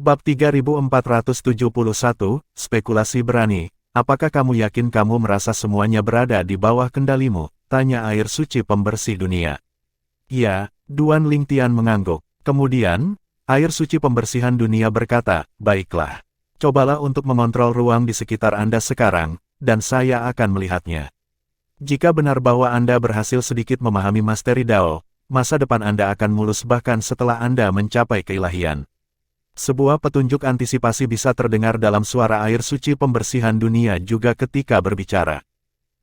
Bab 3471, Spekulasi Berani. Apakah kamu yakin kamu merasa semuanya berada di bawah kendalimu? Tanya air suci pembersih dunia. Ya, Duan Lingtian mengangguk. Kemudian, air suci pembersihan dunia berkata, baiklah. Cobalah untuk mengontrol ruang di sekitar Anda sekarang, dan saya akan melihatnya. Jika benar bahwa Anda berhasil sedikit memahami masteri Dao, masa depan Anda akan mulus bahkan setelah Anda mencapai keilahian. Sebuah petunjuk antisipasi bisa terdengar dalam suara air suci pembersihan dunia juga ketika berbicara.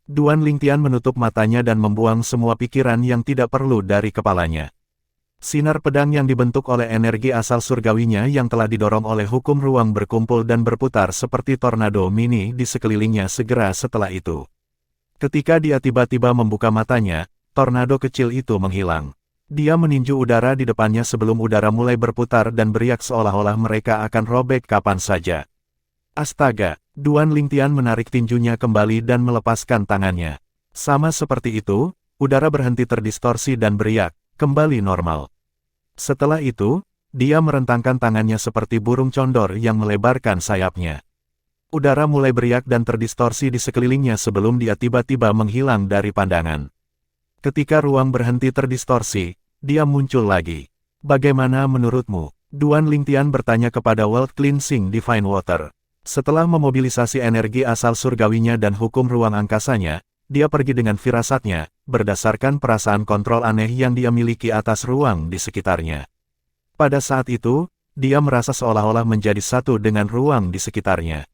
Duan Lingtian menutup matanya dan membuang semua pikiran yang tidak perlu dari kepalanya. Sinar pedang yang dibentuk oleh energi asal surgawinya yang telah didorong oleh hukum ruang berkumpul dan berputar seperti tornado mini di sekelilingnya segera setelah itu. Ketika dia tiba-tiba membuka matanya, tornado kecil itu menghilang. Dia meninju udara di depannya sebelum udara mulai berputar dan beriak seolah-olah mereka akan robek kapan saja. Astaga, Duan Lingtian menarik tinjunya kembali dan melepaskan tangannya. Sama seperti itu, udara berhenti terdistorsi dan beriak, kembali normal. Setelah itu, dia merentangkan tangannya seperti burung condor yang melebarkan sayapnya. Udara mulai beriak dan terdistorsi di sekelilingnya sebelum dia tiba-tiba menghilang dari pandangan. Ketika ruang berhenti terdistorsi, dia muncul lagi. Bagaimana menurutmu? Duan Lingtian bertanya kepada World Cleansing Divine Water. Setelah memobilisasi energi asal surgawinya dan hukum ruang angkasanya, dia pergi dengan firasatnya, berdasarkan perasaan kontrol aneh yang dia miliki atas ruang di sekitarnya. Pada saat itu, dia merasa seolah-olah menjadi satu dengan ruang di sekitarnya.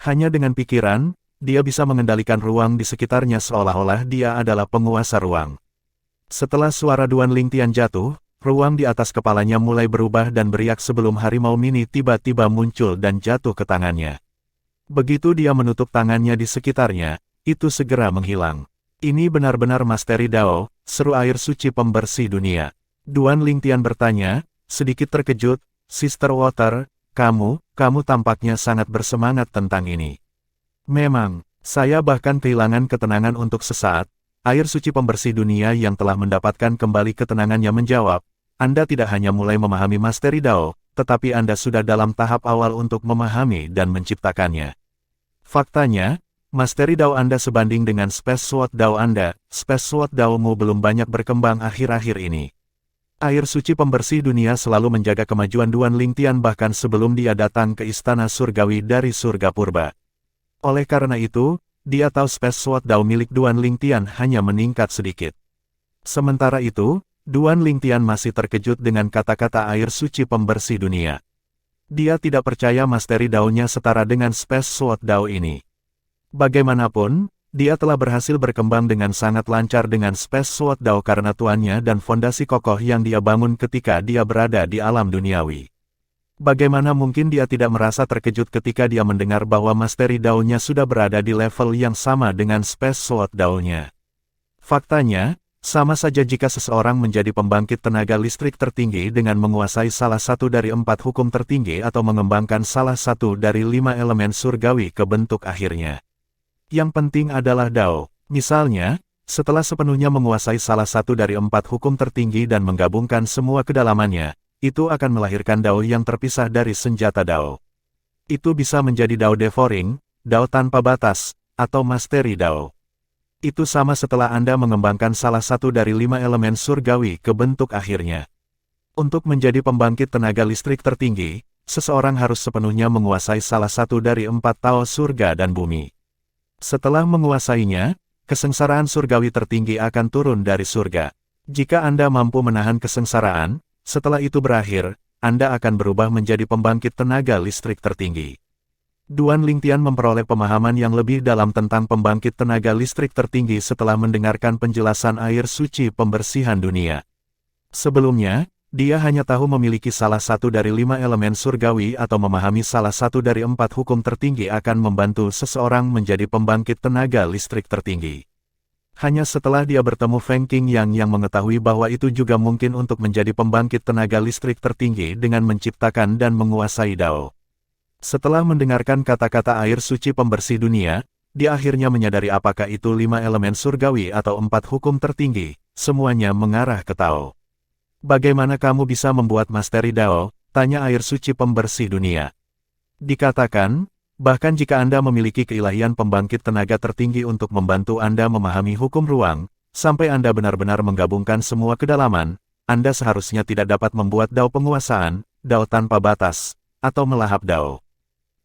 Hanya dengan pikiran, dia bisa mengendalikan ruang di sekitarnya seolah-olah dia adalah penguasa ruang. Setelah suara Duan Lingtian jatuh, ruang di atas kepalanya mulai berubah dan beriak sebelum harimau mini tiba-tiba muncul dan jatuh ke tangannya. Begitu dia menutup tangannya di sekitarnya, itu segera menghilang. Ini benar-benar masteri Dao, seru air suci pembersih dunia. Duan Lingtian bertanya, sedikit terkejut, Sister Water, kamu tampaknya sangat bersemangat tentang ini. Memang, saya bahkan kehilangan ketenangan untuk sesaat. Air suci pembersih dunia yang telah mendapatkan kembali ketenangannya menjawab, Anda tidak hanya mulai memahami masteri Dao, tetapi Anda sudah dalam tahap awal untuk memahami dan menciptakannya. Faktanya, masteri Dao Anda sebanding dengan Space Sword Dao Anda, Space Sword Dao-mu belum banyak berkembang akhir-akhir ini. Air suci pembersih dunia selalu menjaga kemajuan Duan Lingtian bahkan sebelum dia datang ke istana surgawi dari surga purba. Oleh karena itu, dia tahu Space Sword Dao milik Duan Lingtian hanya meningkat sedikit. Sementara itu, Duan Lingtian masih terkejut dengan kata-kata air suci pembersih dunia. Dia tidak percaya masteri Dao-nya setara dengan Space Sword Dao ini. Bagaimanapun, dia telah berhasil berkembang dengan sangat lancar dengan Space Sword Dao karena tuannya dan fondasi kokoh yang dia bangun ketika dia berada di alam duniawi. Bagaimana mungkin dia tidak merasa terkejut ketika dia mendengar bahwa masteri Dao-nya sudah berada di level yang sama dengan Space Sword Dao-nya. Faktanya, sama saja jika seseorang menjadi pembangkit tenaga listrik tertinggi dengan menguasai salah satu dari 4 hukum tertinggi atau mengembangkan salah satu dari 5 elemen surgawi ke bentuk akhirnya. Yang penting adalah Dao. Misalnya, setelah sepenuhnya menguasai salah satu dari 4 hukum tertinggi dan menggabungkan semua kedalamannya, itu akan melahirkan Dao yang terpisah dari senjata Dao. Itu bisa menjadi Dao Devouring, Dao tanpa batas, atau Masteri Dao. Itu sama setelah Anda mengembangkan salah satu dari 5 elemen surgawi ke bentuk akhirnya. Untuk menjadi pembangkit tenaga listrik tertinggi, seseorang harus sepenuhnya menguasai salah satu dari 4 Tao surga dan bumi. Setelah menguasainya, kesengsaraan surgawi tertinggi akan turun dari surga. Jika Anda mampu menahan kesengsaraan, setelah itu berakhir, Anda akan berubah menjadi pembangkit tenaga listrik tertinggi. Duan Lingtian memperoleh pemahaman yang lebih dalam tentang pembangkit tenaga listrik tertinggi setelah mendengarkan penjelasan air suci pembersihan dunia. Sebelumnya, dia hanya tahu memiliki salah satu dari 5 elemen surgawi atau memahami salah satu dari 4 hukum tertinggi akan membantu seseorang menjadi pembangkit tenaga listrik tertinggi. Hanya setelah dia bertemu Feng Qingyang yang mengetahui bahwa itu juga mungkin untuk menjadi pembangkit tenaga listrik tertinggi dengan menciptakan dan menguasai Dao. Setelah mendengarkan kata-kata air suci pembersih dunia, dia akhirnya menyadari apakah itu 5 elemen surgawi atau 4 hukum tertinggi, semuanya mengarah ke Tao. Bagaimana kamu bisa membuat masteri Dao? Tanya air suci pembersih dunia. Dikatakan, bahkan jika Anda memiliki keilahian pembangkit tenaga tertinggi untuk membantu Anda memahami hukum ruang, sampai Anda benar-benar menggabungkan semua kedalaman, Anda seharusnya tidak dapat membuat dao penguasaan, dao tanpa batas, atau melahap dao.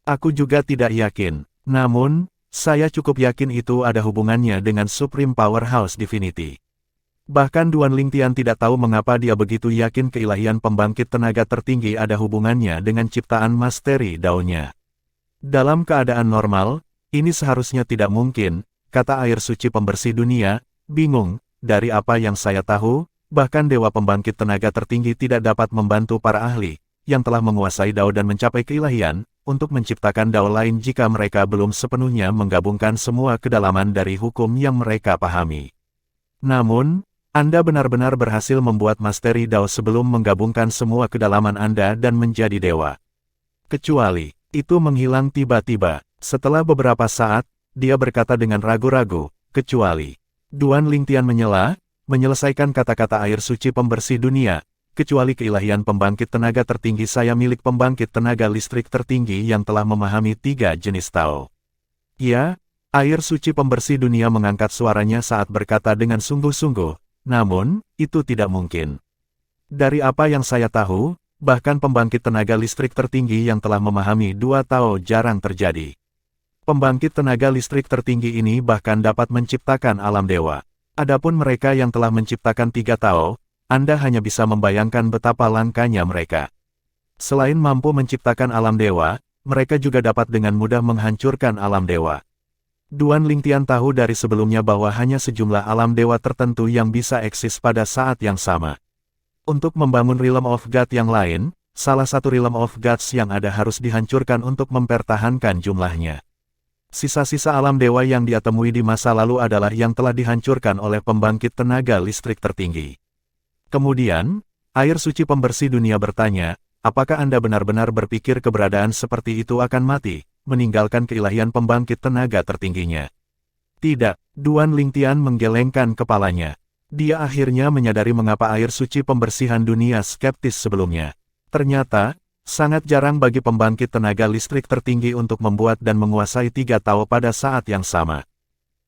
Aku juga tidak yakin, namun, saya cukup yakin itu ada hubungannya dengan Supreme Powerhouse Divinity. Bahkan Duan Lingtian tidak tahu mengapa dia begitu yakin keilahian pembangkit tenaga tertinggi ada hubungannya dengan ciptaan masteri daonya. Dalam keadaan normal, ini seharusnya tidak mungkin, kata air suci pembersih dunia, bingung, dari apa yang saya tahu, bahkan dewa pembangkit tenaga tertinggi tidak dapat membantu para ahli, yang telah menguasai dao dan mencapai keilahian, untuk menciptakan dao lain jika mereka belum sepenuhnya menggabungkan semua kedalaman dari hukum yang mereka pahami. Namun, Anda benar-benar berhasil membuat masteri dao sebelum menggabungkan semua kedalaman Anda dan menjadi dewa. Kecuali, itu menghilang tiba-tiba. Setelah beberapa saat, dia berkata dengan ragu-ragu, kecuali. Duan Lingtian menyela, menyelesaikan kata-kata air suci pembersih dunia, kecuali keilahian pembangkit tenaga tertinggi saya milik pembangkit tenaga listrik tertinggi yang telah memahami 3 jenis Tao. Ya, air suci pembersih dunia mengangkat suaranya saat berkata dengan sungguh-sungguh, namun, itu tidak mungkin. Dari apa yang saya tahu, bahkan pembangkit tenaga listrik tertinggi yang telah memahami 2 Tao jarang terjadi. Pembangkit tenaga listrik tertinggi ini bahkan dapat menciptakan alam dewa. Adapun mereka yang telah menciptakan 3 Tao, Anda hanya bisa membayangkan betapa langkanya mereka. Selain mampu menciptakan alam dewa, mereka juga dapat dengan mudah menghancurkan alam dewa. Duan Lingtian tahu dari sebelumnya bahwa hanya sejumlah alam dewa tertentu yang bisa eksis pada saat yang sama. Untuk membangun Realm of God yang lain, salah satu Realm of Gods yang ada harus dihancurkan untuk mempertahankan jumlahnya. Sisa-sisa alam dewa yang dia temui di masa lalu adalah yang telah dihancurkan oleh pembangkit tenaga listrik tertinggi. Kemudian, air suci pembersih dunia bertanya, apakah Anda benar-benar berpikir keberadaan seperti itu akan mati, meninggalkan keilahian pembangkit tenaga tertingginya? Tidak, Duan Lingtian menggelengkan kepalanya. Dia akhirnya menyadari mengapa air suci pembersihan dunia skeptis sebelumnya. Ternyata, sangat jarang bagi pembangkit tenaga listrik tertinggi untuk membuat dan menguasai 3 Tao pada saat yang sama.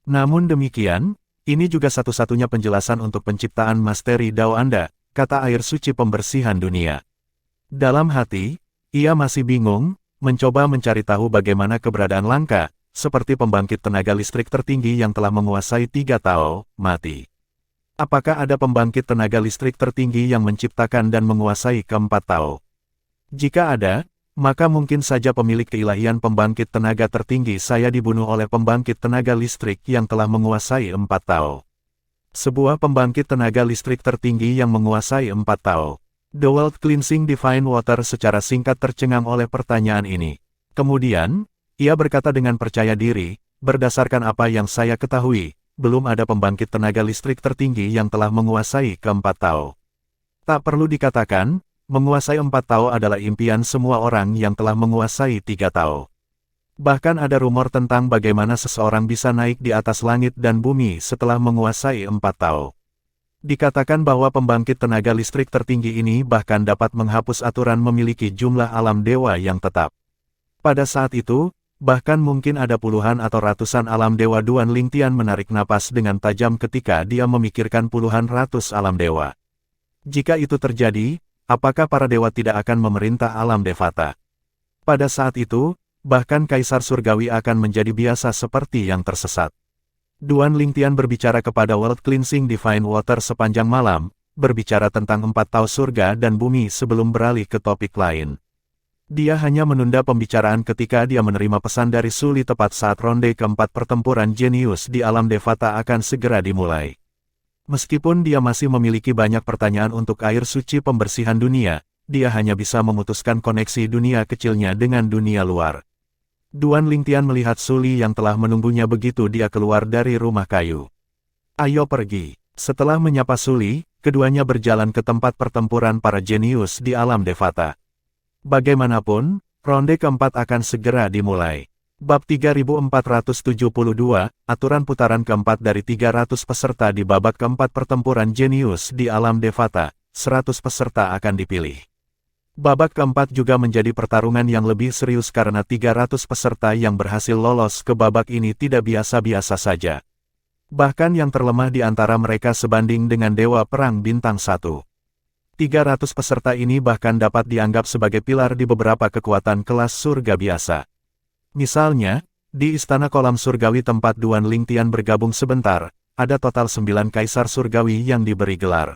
Namun demikian, ini juga satu-satunya penjelasan untuk penciptaan masteri Dao Anda, kata air suci pembersihan dunia. Dalam hati, ia masih bingung, mencoba mencari tahu bagaimana keberadaan langka, seperti pembangkit tenaga listrik tertinggi yang telah menguasai 3 Tao, mati. Apakah ada pembangkit tenaga listrik tertinggi yang menciptakan dan menguasai keempat Tao? Jika ada, maka mungkin saja pemilik keilahian pembangkit tenaga tertinggi saya dibunuh oleh pembangkit tenaga listrik yang telah menguasai 4 Tao. Sebuah pembangkit tenaga listrik tertinggi yang menguasai 4 Tao. The World Cleansing Divine Water secara singkat tercengang oleh pertanyaan ini. Kemudian, ia berkata dengan percaya diri, berdasarkan apa yang saya ketahui, belum ada pembangkit tenaga listrik tertinggi yang telah menguasai keempat Tao. Tak perlu dikatakan, menguasai 4 Tao adalah impian semua orang yang telah menguasai 3 Tao. Bahkan ada rumor tentang bagaimana seseorang bisa naik di atas langit dan bumi setelah menguasai 4 Tao. Dikatakan bahwa pembangkit tenaga listrik tertinggi ini bahkan dapat menghapus aturan memiliki jumlah alam dewa yang tetap. Pada saat itu, bahkan mungkin ada puluhan atau ratusan alam dewa. Duan Lingtian menarik napas dengan tajam ketika dia memikirkan puluhan ratus alam dewa. Jika itu terjadi, apakah para dewa tidak akan memerintah alam Devata? Pada saat itu, bahkan Kaisar Surgawi akan menjadi biasa seperti yang tersesat. Duan Lingtian berbicara kepada World Cleansing Divine Water sepanjang malam, berbicara tentang 4 Tao surga dan bumi sebelum beralih ke topik lain. Dia hanya menunda pembicaraan ketika dia menerima pesan dari Suli tepat saat ronde keempat pertempuran jenius di alam Devata akan segera dimulai. Meskipun dia masih memiliki banyak pertanyaan untuk air suci pembersihan dunia, dia hanya bisa memutuskan koneksi dunia kecilnya dengan dunia luar. Duan Lingtian melihat Suli yang telah menunggunya begitu dia keluar dari rumah kayu. Ayo pergi. Setelah menyapa Suli, keduanya berjalan ke tempat pertempuran para jenius di alam Devata. Bagaimanapun, ronde keempat akan segera dimulai. Bab 3472, aturan putaran keempat dari 300 peserta di babak keempat pertempuran jenius di alam Devata, 100 peserta akan dipilih. Babak keempat juga menjadi pertarungan yang lebih serius karena 300 peserta yang berhasil lolos ke babak ini tidak biasa-biasa saja. Bahkan yang terlemah di antara mereka sebanding dengan Dewa Perang Bintang 1. 300 peserta ini bahkan dapat dianggap sebagai pilar di beberapa kekuatan kelas surga biasa. Misalnya, di Istana Kolam Surgawi tempat Duan Lingtian bergabung sebentar, ada total 9 Kaisar Surgawi yang diberi gelar.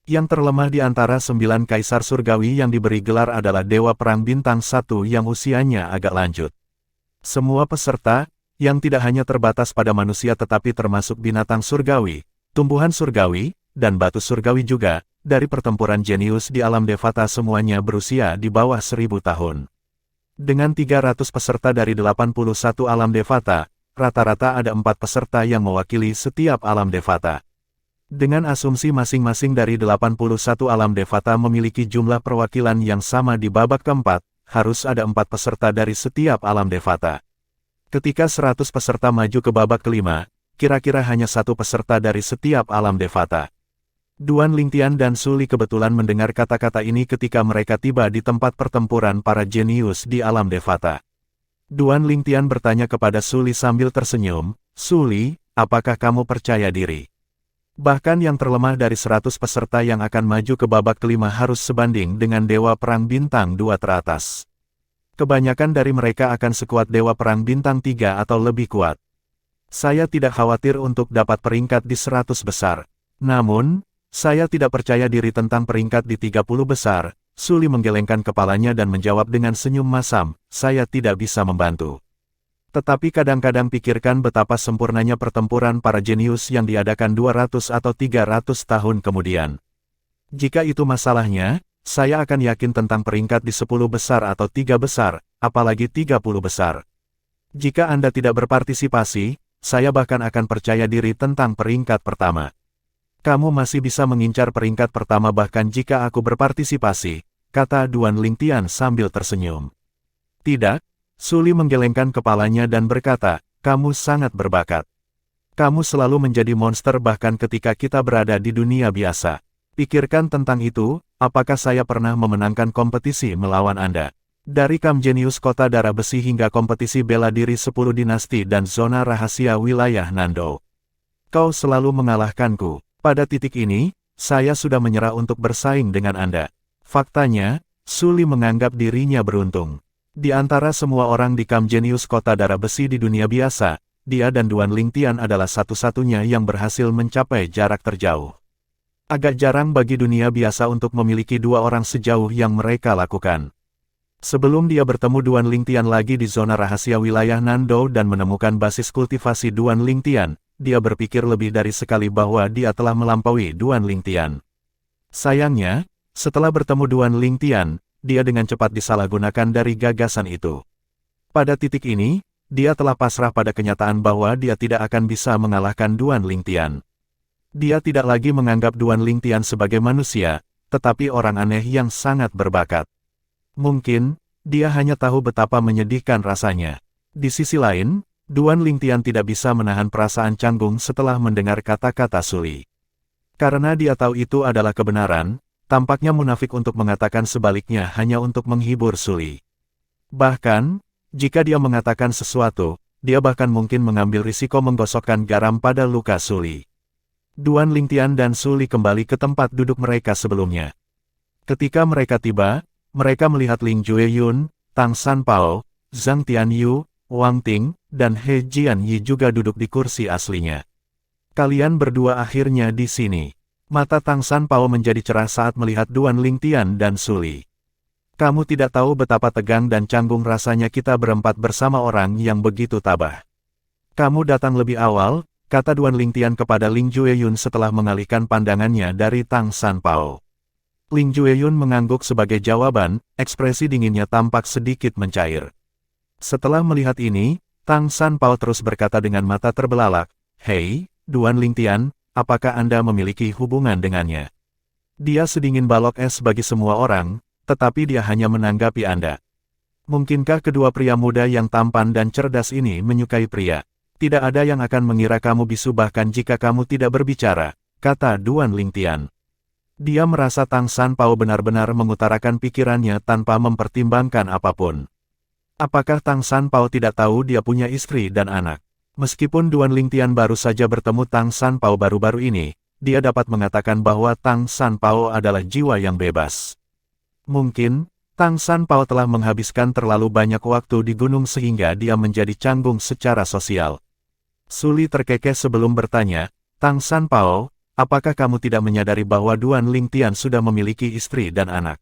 Yang terlemah di antara 9 Kaisar Surgawi yang diberi gelar adalah Dewa Perang Bintang 1 yang usianya agak lanjut. Semua peserta, yang tidak hanya terbatas pada manusia tetapi termasuk binatang surgawi, tumbuhan surgawi, dan batu surgawi juga, dari pertempuran jenius di alam Devata semuanya berusia di bawah 1000 tahun. Dengan 300 peserta dari 81 alam Devata, rata-rata ada 4 peserta yang mewakili setiap alam Devata. Dengan asumsi masing-masing dari 81 alam Devata memiliki jumlah perwakilan yang sama di babak keempat, harus ada 4 peserta dari setiap alam Devata. Ketika 100 peserta maju ke babak kelima, kira-kira hanya 1 peserta dari setiap alam Devata. Duan Lingtian dan Suli kebetulan mendengar kata-kata ini ketika mereka tiba di tempat pertempuran para jenius di alam Devata. Duan Lingtian bertanya kepada Suli sambil tersenyum, "Suli, apakah kamu percaya diri? Bahkan yang terlemah dari 100 peserta yang akan maju ke babak kelima harus sebanding dengan Dewa Perang Bintang 2 teratas. Kebanyakan dari mereka akan sekuat Dewa Perang Bintang 3 atau lebih kuat. Saya tidak khawatir untuk dapat peringkat di 100 besar. Namun, saya tidak percaya diri tentang peringkat di 30 besar." Suli menggelengkan kepalanya dan menjawab dengan senyum masam, "Saya tidak bisa membantu. Tetapi kadang-kadang pikirkan betapa sempurnanya pertempuran para jenius yang diadakan 200 atau 300 tahun kemudian. Jika itu masalahnya, saya akan yakin tentang peringkat di 10 besar atau 3 besar, apalagi 30 besar. Jika Anda tidak berpartisipasi, saya bahkan akan percaya diri tentang peringkat pertama. Kamu masih bisa mengincar peringkat pertama bahkan jika aku berpartisipasi," kata Duan Lingtian sambil tersenyum. "Tidak." Suli menggelengkan kepalanya dan berkata, "Kamu sangat berbakat. Kamu selalu menjadi monster bahkan ketika kita berada di dunia biasa. Pikirkan tentang itu, apakah saya pernah memenangkan kompetisi melawan Anda? Dari Kam Jenius Kota Darah Besi hingga kompetisi bela diri 10 dinasti dan zona rahasia wilayah Nando. Kau selalu mengalahkanku. Pada titik ini, saya sudah menyerah untuk bersaing dengan Anda." Faktanya, Suli menganggap dirinya beruntung. Di antara semua orang di Kam Jenius Kota Darah Besi di dunia biasa, dia dan Duan Lingtian adalah satu-satunya yang berhasil mencapai jarak terjauh. Agak jarang bagi dunia biasa untuk memiliki 2 orang sejauh yang mereka lakukan. Sebelum dia bertemu Duan Lingtian lagi di zona rahasia wilayah Nando dan menemukan basis kultivasi Duan Lingtian, dia berpikir lebih dari sekali bahwa dia telah melampaui Duan Lingtian. Sayangnya, setelah bertemu Duan Lingtian, dia dengan cepat disalahgunakan dari gagasan itu. Pada titik ini, dia telah pasrah pada kenyataan bahwa dia tidak akan bisa mengalahkan Duan Lingtian. Dia tidak lagi menganggap Duan Lingtian sebagai manusia, tetapi orang aneh yang sangat berbakat. Mungkin, dia hanya tahu betapa menyedihkan rasanya. Di sisi lain, Duan Lingtian tidak bisa menahan perasaan canggung setelah mendengar kata-kata Suli. Karena dia tahu itu adalah kebenaran, tampaknya munafik untuk mengatakan sebaliknya hanya untuk menghibur Suli. Bahkan, jika dia mengatakan sesuatu, dia bahkan mungkin mengambil risiko menggosokkan garam pada luka Suli. Duan Lingtian dan Suli kembali ke tempat duduk mereka sebelumnya. Ketika mereka tiba, mereka melihat Ling Jueyun, Tang Sanpao, Zhang Tianyu, Wang Ting, dan He Jianyi juga duduk di kursi aslinya. "Kalian berdua akhirnya di sini." Mata Tang Sanpao menjadi cerah saat melihat Duan Lingtian dan Suli. "Kamu tidak tahu betapa tegang dan canggung rasanya kita berempat bersama orang yang begitu tabah. Kamu datang lebih awal," kata Duan Lingtian kepada Ling Jueyun setelah mengalihkan pandangannya dari Tang Sanpao. Ling Jueyun mengangguk sebagai jawaban, ekspresi dinginnya tampak sedikit mencair. Setelah melihat ini, Tang Sanpao terus berkata dengan mata terbelalak, "Hei, Duan Lingtian, apakah Anda memiliki hubungan dengannya? Dia sedingin balok es bagi semua orang, tetapi dia hanya menanggapi Anda. Mungkinkah kedua pria muda yang tampan dan cerdas ini menyukai pria? Tidak ada yang akan mengira kamu bisu bahkan jika kamu tidak berbicara," kata Duan Lingtian. Dia merasa Tang Sanpao benar-benar mengutarakan pikirannya tanpa mempertimbangkan apapun. Apakah Tang Sanpao tidak tahu dia punya istri dan anak? Meskipun Duan Lingtian baru saja bertemu Tang Sanpao baru-baru ini, dia dapat mengatakan bahwa Tang Sanpao adalah jiwa yang bebas. Mungkin, Tang Sanpao telah menghabiskan terlalu banyak waktu di gunung sehingga dia menjadi canggung secara sosial. Suli terkekeh sebelum bertanya, Tang Sanpao, apakah kamu tidak menyadari bahwa Duan Lingtian sudah memiliki istri dan anak?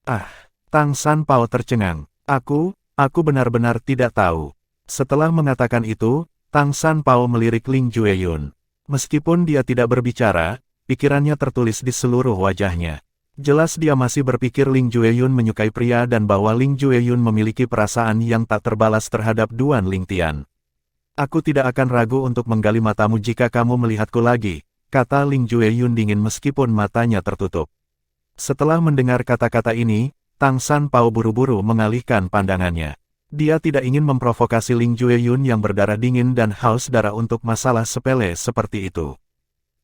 Ah, Tang Sanpao tercengang. Aku benar-benar tidak tahu. Setelah mengatakan itu, Tang Sanpao melirik Ling Jueyun. Meskipun dia tidak berbicara, pikirannya tertulis di seluruh wajahnya. Jelas dia masih berpikir Ling Jueyun menyukai pria dan bahwa Ling Jueyun memiliki perasaan yang tak terbalas terhadap Duan Lingtian. Aku tidak akan ragu untuk menggali matamu jika kamu melihatku lagi, kata Ling Jueyun dingin meskipun matanya tertutup. Setelah mendengar kata-kata ini, Tang Sanpao buru-buru mengalihkan pandangannya. Dia tidak ingin memprovokasi Ling Jueyun yang berdarah dingin dan haus darah untuk masalah sepele seperti itu.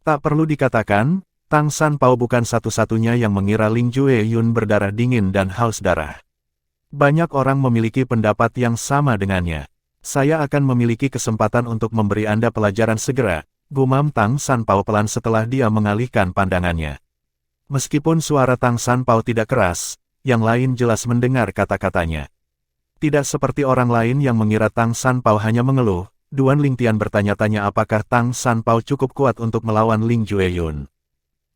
Tak perlu dikatakan, Tang Sanpao bukan satu-satunya yang mengira Ling Jueyun berdarah dingin dan haus darah. Banyak orang memiliki pendapat yang sama dengannya. Saya akan memiliki kesempatan untuk memberi Anda pelajaran segera, gumam Tang Sanpao pelan setelah dia mengalihkan pandangannya. Meskipun suara Tang Sanpao tidak keras, yang lain jelas mendengar kata-katanya. Tidak seperti orang lain yang mengira Tang Sanpao hanya mengeluh, Duan Lingtian bertanya-tanya apakah Tang Sanpao cukup kuat untuk melawan Ling Jueyun.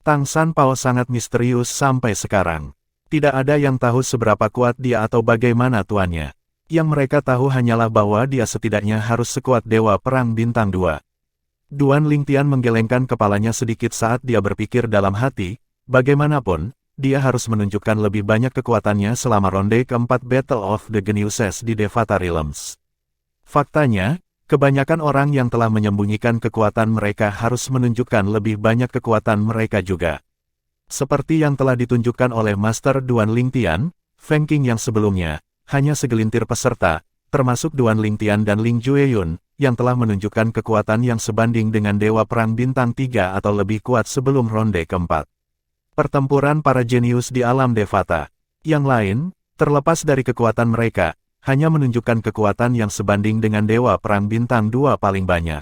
Tang Sanpao sangat misterius sampai sekarang. Tidak ada yang tahu seberapa kuat dia atau bagaimana tuannya. Yang mereka tahu hanyalah bahwa dia setidaknya harus sekuat Dewa Perang Bintang 2. Duan Lingtian menggelengkan kepalanya sedikit saat dia berpikir dalam hati, bagaimanapun, dia harus menunjukkan lebih banyak kekuatannya selama ronde keempat Battle of the Geniuses di Devata Realms. Faktanya, kebanyakan orang yang telah menyembunyikan kekuatan mereka harus menunjukkan lebih banyak kekuatan mereka juga. Seperti yang telah ditunjukkan oleh Master Duan Lingtian, Feng Qing yang sebelumnya, hanya segelintir peserta, termasuk Duan Lingtian dan Ling Jueyun, yang telah menunjukkan kekuatan yang sebanding dengan Dewa Perang Bintang 3 atau lebih kuat sebelum ronde keempat. Pertempuran para jenius di alam Devata. Yang lain, terlepas dari kekuatan mereka, hanya menunjukkan kekuatan yang sebanding dengan Dewa Perang Bintang 2 paling banyak.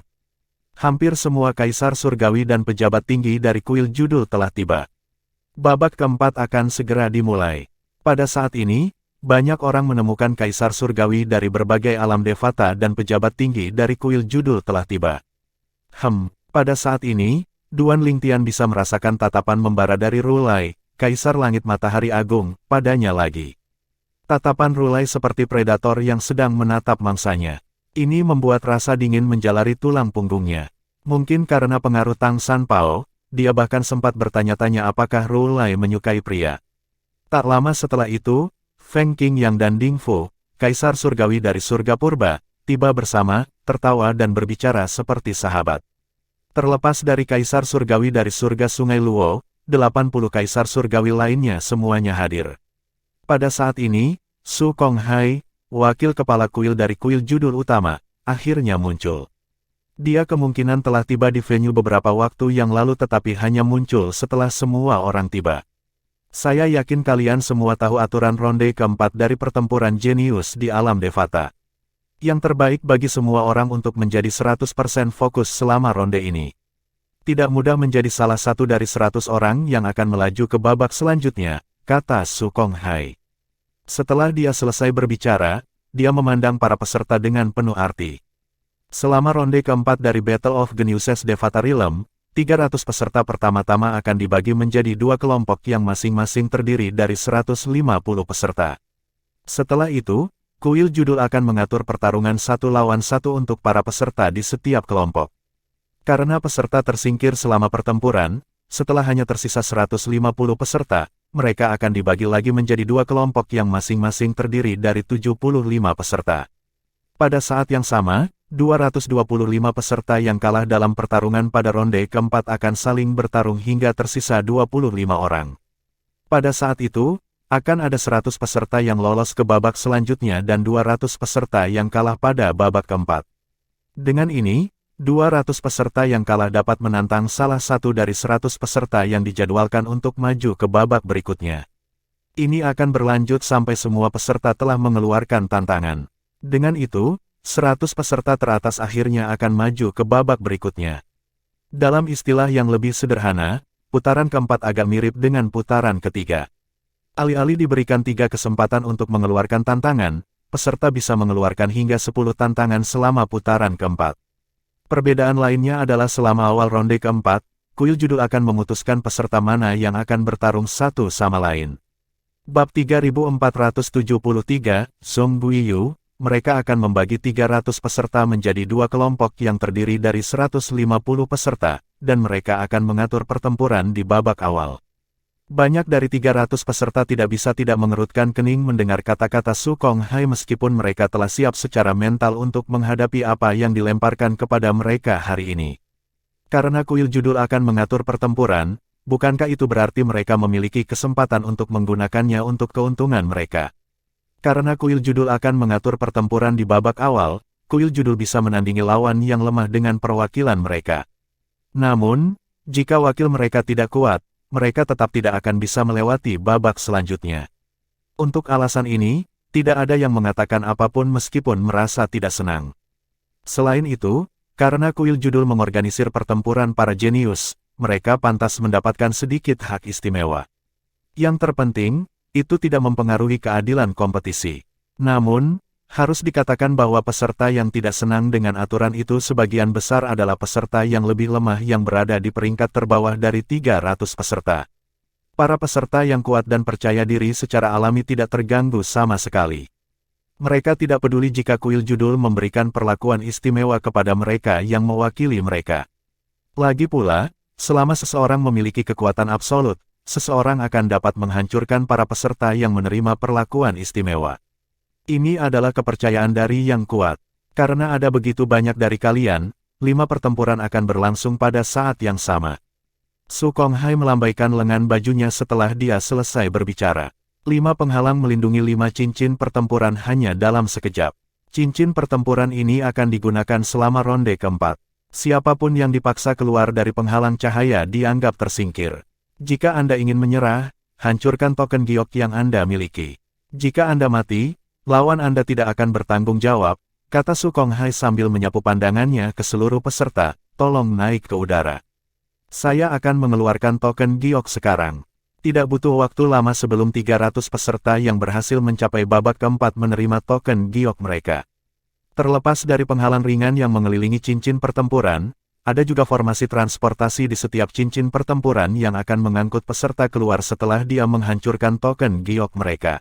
Hampir semua kaisar surgawi dan pejabat tinggi dari kuil judul telah tiba. Babak keempat akan segera dimulai. Pada saat ini, banyak orang menemukan kaisar surgawi dari berbagai alam Devata dan pejabat tinggi dari kuil judul telah tiba. Pada saat ini, Duan Lingtian bisa merasakan tatapan membara dari Rulai, kaisar langit matahari agung, padanya lagi. Tatapan Rulai seperti predator yang sedang menatap mangsanya. Ini membuat rasa dingin menjalari tulang punggungnya. Mungkin karena pengaruh Tang Sanpao, dia bahkan sempat bertanya-tanya apakah Rulai menyukai pria. Tak lama setelah itu, Feng Qing Yang dan Ding Fu, kaisar surgawi dari surga purba, tiba bersama, tertawa dan berbicara seperti sahabat. Terlepas dari kaisar surgawi dari surga Sungai Luo, 80 kaisar surgawi lainnya semuanya hadir. Pada saat ini, Su Konghai, wakil kepala kuil dari kuil judul utama, akhirnya muncul. Dia kemungkinan telah tiba di venue beberapa waktu yang lalu tetapi hanya muncul setelah semua orang tiba. Saya yakin kalian semua tahu aturan ronde keempat dari pertempuran jenius di alam Devata. Yang terbaik bagi semua orang untuk menjadi 100% fokus selama ronde ini. Tidak mudah menjadi salah satu dari 100 orang yang akan melaju ke babak selanjutnya, kata Su Konghai. Setelah dia selesai berbicara, dia memandang para peserta dengan penuh arti. Selama ronde keempat dari Battle of Geniuses Devata Realm, 300 peserta pertama-tama akan dibagi menjadi dua kelompok yang masing-masing terdiri dari 150 peserta. Setelah itu, kuil judul akan mengatur pertarungan 1 lawan 1 untuk para peserta di setiap kelompok. Karena peserta tersingkir selama pertempuran, setelah hanya tersisa 150 peserta, mereka akan dibagi lagi menjadi dua kelompok yang masing-masing terdiri dari 75 peserta. Pada saat yang sama, 225 peserta yang kalah dalam pertarungan pada ronde keempat akan saling bertarung hingga tersisa 25 orang. Pada saat itu, akan ada 100 peserta yang lolos ke babak selanjutnya dan 200 peserta yang kalah pada babak keempat. Dengan ini, 200 peserta yang kalah dapat menantang salah satu dari 100 peserta yang dijadwalkan untuk maju ke babak berikutnya. Ini akan berlanjut sampai semua peserta telah mengeluarkan tantangan. Dengan itu, 100 peserta teratas akhirnya akan maju ke babak berikutnya. Dalam istilah yang lebih sederhana, putaran keempat agak mirip dengan putaran ketiga. Alih-alih diberikan 3 kesempatan untuk mengeluarkan tantangan, peserta bisa mengeluarkan hingga 10 tantangan selama putaran keempat. Perbedaan lainnya adalah selama awal ronde keempat, kuil judul akan memutuskan peserta mana yang akan bertarung satu sama lain. Bab 3473, Song Buiyu, mereka akan membagi 300 peserta menjadi 2 kelompok yang terdiri dari 150 peserta, dan mereka akan mengatur pertempuran di babak awal. Banyak dari 300 peserta tidak bisa tidak mengerutkan kening mendengar kata-kata Su Kong Hai meskipun mereka telah siap secara mental untuk menghadapi apa yang dilemparkan kepada mereka hari ini. Karena kuil judul akan mengatur pertempuran, bukankah itu berarti mereka memiliki kesempatan untuk menggunakannya untuk keuntungan mereka? Karena kuil judul akan mengatur pertempuran di babak awal, kuil judul bisa menandingi lawan yang lemah dengan perwakilan mereka. Namun, jika wakil mereka tidak kuat, mereka tetap tidak akan bisa melewati babak selanjutnya. Untuk alasan ini, tidak ada yang mengatakan apapun meskipun merasa tidak senang. Selain itu, karena kuil judul mengorganisir pertempuran para jenius, mereka pantas mendapatkan sedikit hak istimewa. Yang terpenting, itu tidak mempengaruhi keadilan kompetisi. Namun, harus dikatakan bahwa peserta yang tidak senang dengan aturan itu sebagian besar adalah peserta yang lebih lemah yang berada di peringkat terbawah dari 300 peserta. Para peserta yang kuat dan percaya diri secara alami tidak terganggu sama sekali. Mereka tidak peduli jika kuil judul memberikan perlakuan istimewa kepada mereka yang mewakili mereka. Lagi pula, selama seseorang memiliki kekuatan absolut, seseorang akan dapat menghancurkan para peserta yang menerima perlakuan istimewa. Ini adalah kepercayaan dari yang kuat. Karena ada begitu banyak dari kalian, 5 pertempuran akan berlangsung pada saat yang sama. Su Kong Hai melambaikan lengan bajunya setelah dia selesai berbicara. 5 penghalang melindungi 5 cincin pertempuran hanya dalam sekejap. Cincin pertempuran ini akan digunakan selama ronde keempat. Siapapun yang dipaksa keluar dari penghalang cahaya dianggap tersingkir. Jika Anda ingin menyerah, hancurkan token giok yang Anda miliki. Jika Anda mati, lawan Anda tidak akan bertanggung jawab, kata Su Kong Hai sambil menyapu pandangannya ke seluruh peserta, tolong naik ke udara. Saya akan mengeluarkan token giok sekarang. Tidak butuh waktu lama sebelum 300 peserta yang berhasil mencapai babak keempat menerima token giok mereka. Terlepas dari penghalang ringan yang mengelilingi cincin pertempuran, ada juga formasi transportasi di setiap cincin pertempuran yang akan mengangkut peserta keluar setelah dia menghancurkan token giok mereka.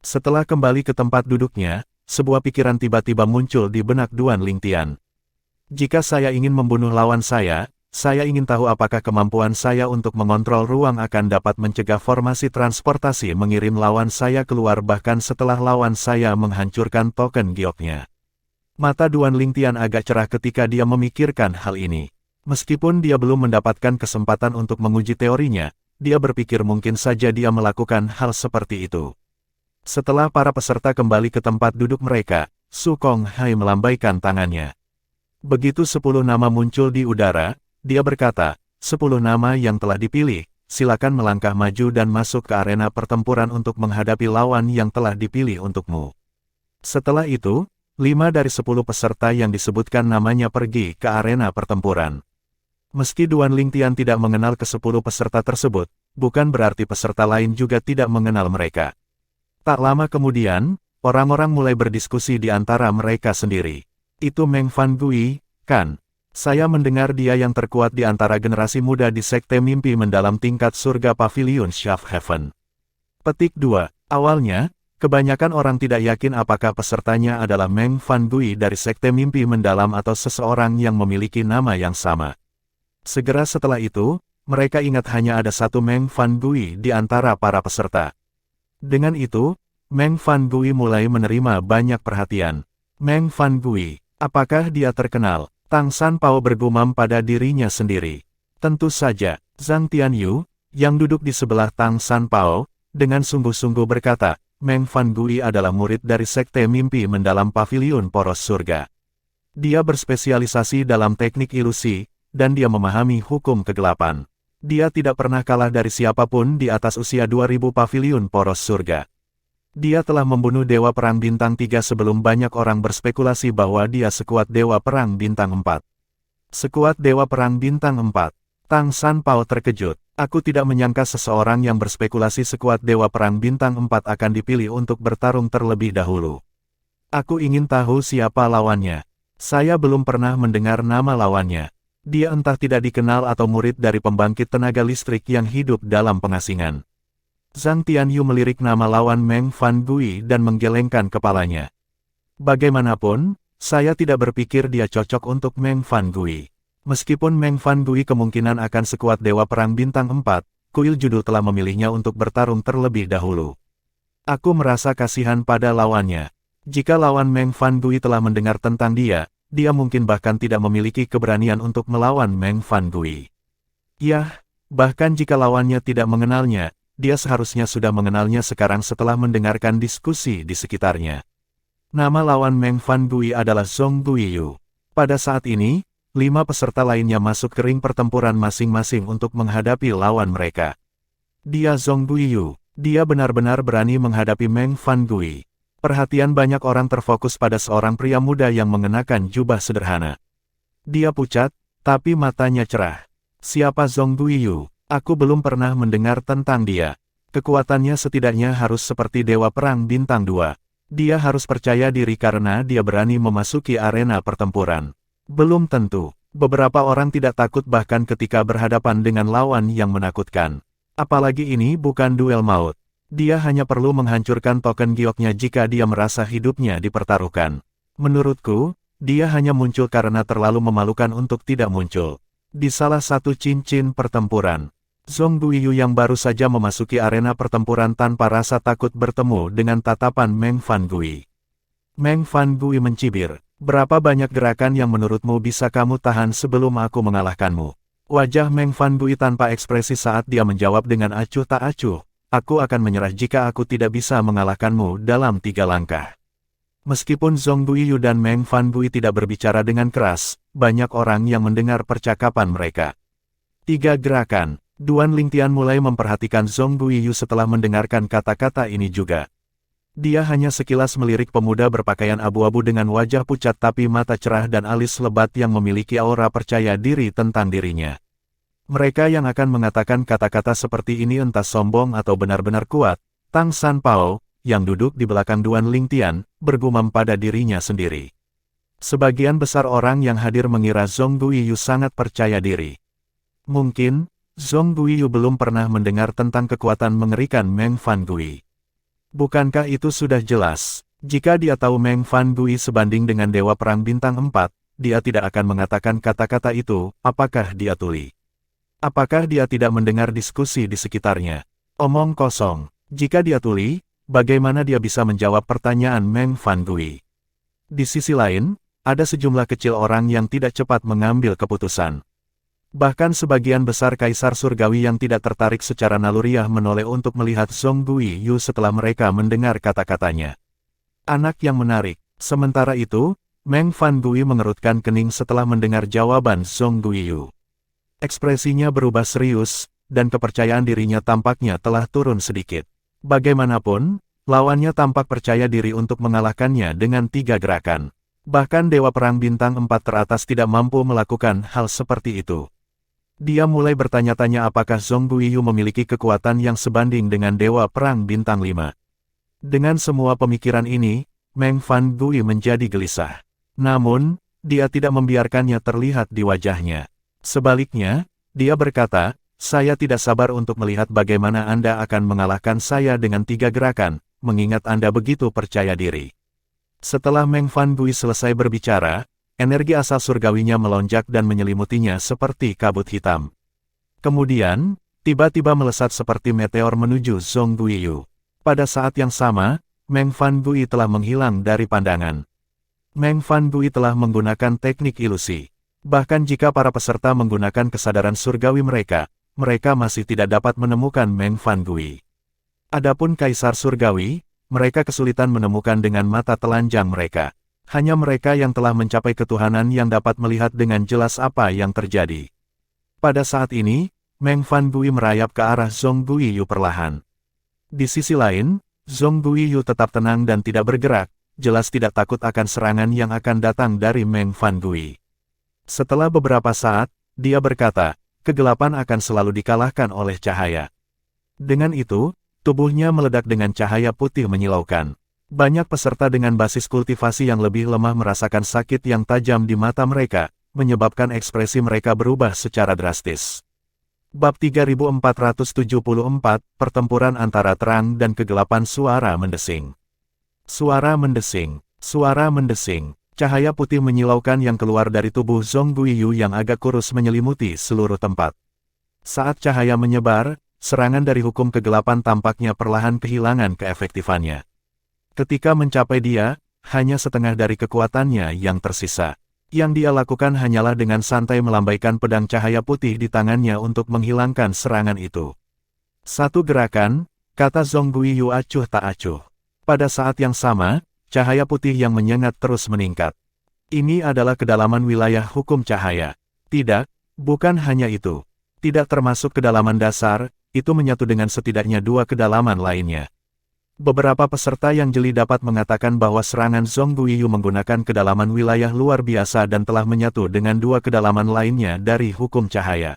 Setelah kembali ke tempat duduknya, sebuah pikiran tiba-tiba muncul di benak Duan Lingtian. Jika saya ingin membunuh lawan saya ingin tahu apakah kemampuan saya untuk mengontrol ruang akan dapat mencegah formasi transportasi mengirim lawan saya keluar bahkan setelah lawan saya menghancurkan token gioknya. Mata Duan Lingtian agak cerah ketika dia memikirkan hal ini. Meskipun dia belum mendapatkan kesempatan untuk menguji teorinya, dia berpikir mungkin saja dia melakukan hal seperti itu. Setelah para peserta kembali ke tempat duduk mereka, Su Kong Hai melambaikan tangannya. Begitu 10 nama muncul di udara, dia berkata, 10 nama yang telah dipilih, silakan melangkah maju dan masuk ke arena pertempuran untuk menghadapi lawan yang telah dipilih untukmu. Setelah itu, 5 dari 10 peserta yang disebutkan namanya pergi ke arena pertempuran. Meski Duan Lingtian tidak mengenal ke-10 peserta tersebut, bukan berarti peserta lain juga tidak mengenal mereka. Tak lama kemudian, orang-orang mulai berdiskusi di antara mereka sendiri. Itu Meng Fan Gui, kan? Saya mendengar dia yang terkuat di antara generasi muda di Sekte Mimpi Mendalam tingkat surga Pavilion Shaft Heaven. Petik 2. Awalnya, kebanyakan orang tidak yakin apakah pesertanya adalah Meng Fan Gui dari Sekte Mimpi Mendalam atau seseorang yang memiliki nama yang sama. Segera setelah itu, mereka ingat hanya ada satu Meng Fan Gui di antara para peserta. Dengan itu, Meng Fan Gui mulai menerima banyak perhatian. Meng Fan Gui, apakah dia terkenal? Tang San Pao bergumam pada dirinya sendiri. Tentu saja, Zhang Tianyu, yang duduk di sebelah Tang San Pao, dengan sungguh-sungguh berkata, Meng Fan Gui adalah murid dari Sekte Mimpi Mendalam Pavilion Poros Surga. Dia berspesialisasi dalam teknik ilusi, dan dia memahami hukum kegelapan. Dia tidak pernah kalah dari siapapun di atas usia 2000 paviliun poros surga. Dia telah membunuh Dewa Perang Bintang 3 sebelum banyak orang berspekulasi bahwa dia sekuat Dewa Perang Bintang 4. Sekuat Dewa Perang Bintang 4. Tang Sanpao terkejut. Aku tidak menyangka seseorang yang berspekulasi sekuat Dewa Perang Bintang 4 akan dipilih untuk bertarung terlebih dahulu. Aku ingin tahu siapa lawannya. Saya belum pernah mendengar nama lawannya. Dia entah tidak dikenal atau murid dari pembangkit tenaga listrik yang hidup dalam pengasingan. Zhang Tianyu melirik nama lawan Meng Fan Gui dan menggelengkan kepalanya. Bagaimanapun, saya tidak berpikir dia cocok untuk Meng Fan Gui. Meskipun Meng Fan Gui kemungkinan akan sekuat Dewa Perang Bintang 4, Kuil Judul telah memilihnya untuk bertarung terlebih dahulu. Aku merasa kasihan pada lawannya. Jika lawan Meng Fan Gui telah mendengar tentang dia mungkin bahkan tidak memiliki keberanian untuk melawan Meng Fan Gui. Yah, bahkan jika lawannya tidak mengenalnya, dia seharusnya sudah mengenalnya sekarang setelah mendengarkan diskusi di sekitarnya. Nama lawan Meng Fan Gui adalah Zhong Guiyu. Pada saat ini, 5 peserta lainnya masuk ke ring pertempuran masing-masing untuk menghadapi lawan mereka. Dia Zhong Guiyu. Dia benar-benar berani menghadapi Meng Fan Gui. Perhatian banyak orang terfokus pada seorang pria muda yang mengenakan jubah sederhana. Dia pucat, tapi matanya cerah. Siapa Zhong Guiyu? Aku belum pernah mendengar tentang dia. Kekuatannya setidaknya harus seperti Dewa Perang Bintang 2. Dia harus percaya diri karena dia berani memasuki arena pertempuran. Belum tentu. Beberapa orang tidak takut bahkan ketika berhadapan dengan lawan yang menakutkan. Apalagi ini bukan duel maut. Dia hanya perlu menghancurkan token gioknya jika dia merasa hidupnya dipertaruhkan. Menurutku, dia hanya muncul karena terlalu memalukan untuk tidak muncul. Di salah satu cincin pertempuran, Zhong Guiyu yang baru saja memasuki arena pertempuran tanpa rasa takut bertemu dengan tatapan Meng Fan Gui. Meng Fan Gui mencibir, berapa banyak gerakan yang menurutmu bisa kamu tahan sebelum aku mengalahkanmu? Wajah Meng Fan Gui tanpa ekspresi saat dia menjawab dengan acuh tak acuh. Aku akan menyerah jika aku tidak bisa mengalahkanmu dalam 3 langkah. Meskipun Zhong Guiyu dan Meng Fan Gui tidak berbicara dengan keras, banyak orang yang mendengar percakapan mereka. 3 gerakan. Duan Lingtian mulai memperhatikan Zhong Guiyu setelah mendengarkan kata-kata ini juga. Dia hanya sekilas melirik pemuda berpakaian abu-abu dengan wajah pucat tapi mata cerah dan alis lebat yang memiliki aura percaya diri tentang dirinya. Mereka yang akan mengatakan kata-kata seperti ini entah sombong atau benar-benar kuat. Tang Sanpao, yang duduk di belakang Duan Lingtian, bergumam pada dirinya sendiri. Sebagian besar orang yang hadir mengira Zhong Guiyu sangat percaya diri. Mungkin, Zhong Guiyu belum pernah mendengar tentang kekuatan mengerikan Meng Fan Gui. Bukankah itu sudah jelas? Jika dia tahu Meng Fan Gui sebanding dengan Dewa Perang Bintang 4, dia tidak akan mengatakan kata-kata itu. Apakah dia tuli? Apakah dia tidak mendengar diskusi di sekitarnya? Omong kosong. Jika dia tuli, bagaimana dia bisa menjawab pertanyaan Meng Fan Gui? Di sisi lain, ada sejumlah kecil orang yang tidak cepat mengambil keputusan. Bahkan sebagian besar kaisar surgawi yang tidak tertarik secara naluriah menoleh untuk melihat Zhong Guiyu setelah mereka mendengar kata-katanya. Anak yang menarik. Sementara itu, Meng Fan Gui mengerutkan kening setelah mendengar jawaban Zhong Guiyu. Ekspresinya berubah serius, dan kepercayaan dirinya tampaknya telah turun sedikit. Bagaimanapun, lawannya tampak percaya diri untuk mengalahkannya dengan 3 gerakan. Bahkan Dewa Perang Bintang 4 teratas tidak mampu melakukan hal seperti itu. Dia mulai bertanya-tanya apakah Zhong Guiyu memiliki kekuatan yang sebanding dengan Dewa Perang Bintang 5. Dengan semua pemikiran ini, Meng Fan Gui menjadi gelisah. Namun, dia tidak membiarkannya terlihat di wajahnya. Sebaliknya, dia berkata, saya tidak sabar untuk melihat bagaimana Anda akan mengalahkan saya dengan 3 gerakan, mengingat Anda begitu percaya diri. Setelah Meng Fan Gui selesai berbicara, energi asal surgawinya melonjak dan menyelimutinya seperti kabut hitam. Kemudian, tiba-tiba melesat seperti meteor menuju Zhong Guiyu. Pada saat yang sama, Meng Fan Gui telah menghilang dari pandangan. Meng Fan Gui telah menggunakan teknik ilusi. Bahkan jika para peserta menggunakan kesadaran surgawi mereka masih tidak dapat menemukan Meng Fan Gui. Adapun Kaisar Surgawi, mereka kesulitan menemukan dengan mata telanjang mereka. Hanya mereka yang telah mencapai ketuhanan yang dapat melihat dengan jelas apa yang terjadi. Pada saat ini, Meng Fan Gui merayap ke arah Zhong Guiyu perlahan. Di sisi lain, Zhong Guiyu tetap tenang dan tidak bergerak, jelas tidak takut akan serangan yang akan datang dari Meng Fan Gui. Setelah beberapa saat, dia berkata, kegelapan akan selalu dikalahkan oleh cahaya. Dengan itu, tubuhnya meledak dengan cahaya putih menyilaukan. Banyak peserta dengan basis kultivasi yang lebih lemah merasakan sakit yang tajam di mata mereka, menyebabkan ekspresi mereka berubah secara drastis. Bab 3474, Pertempuran antara terang dan kegelapan. Suara mendesing. Suara mendesing. Suara mendesing. Cahaya putih menyilaukan yang keluar dari tubuh Zhong Guiyu yang agak kurus menyelimuti seluruh tempat. Saat cahaya menyebar, serangan dari hukum kegelapan tampaknya perlahan kehilangan keefektifannya. Ketika mencapai dia, hanya setengah dari kekuatannya yang tersisa. Yang dia lakukan hanyalah dengan santai melambaikan pedang cahaya putih di tangannya untuk menghilangkan serangan itu. Satu gerakan, kata Zhong Guiyu acuh tak acuh. Pada saat yang sama, cahaya putih yang menyengat terus meningkat. Ini adalah kedalaman wilayah hukum cahaya. Tidak, bukan hanya itu. Tidak termasuk kedalaman dasar, itu menyatu dengan setidaknya dua kedalaman lainnya. Beberapa peserta yang jeli dapat mengatakan bahwa serangan Zhong Guiyu menggunakan kedalaman wilayah luar biasa dan telah menyatu dengan dua kedalaman lainnya dari hukum cahaya.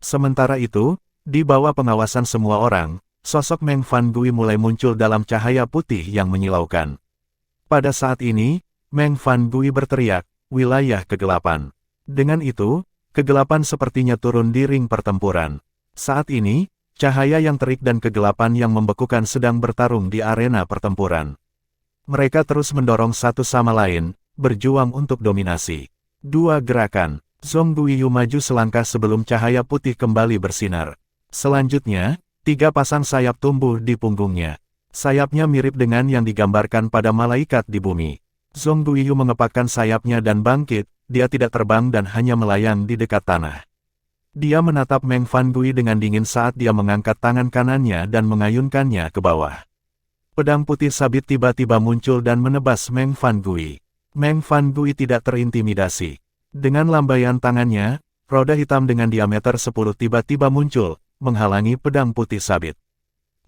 Sementara itu, di bawah pengawasan semua orang, sosok Meng Fan Gui mulai muncul dalam cahaya putih yang menyilaukan. Pada saat ini, Meng Fan Gui berteriak, wilayah kegelapan. Dengan itu, kegelapan sepertinya turun di ring pertempuran. Saat ini, cahaya yang terik dan kegelapan yang membekukan sedang bertarung di arena pertempuran. Mereka terus mendorong satu sama lain, berjuang untuk dominasi. Dua gerakan, Zhong Guiyu maju selangkah sebelum cahaya putih kembali bersinar. Selanjutnya, tiga pasang sayap tumbuh di punggungnya. Sayapnya mirip dengan yang digambarkan pada malaikat di bumi. Zhong Guiyu mengepakkan sayapnya dan bangkit, dia tidak terbang dan hanya melayang di dekat tanah. Dia menatap Meng Fan Gui dengan dingin saat dia mengangkat tangan kanannya dan mengayunkannya ke bawah. Pedang putih sabit tiba-tiba muncul dan menebas Meng Fan Gui. Meng Fan Gui tidak terintimidasi. Dengan lambaian tangannya, roda hitam dengan diameter 10 tiba-tiba muncul, menghalangi pedang putih sabit.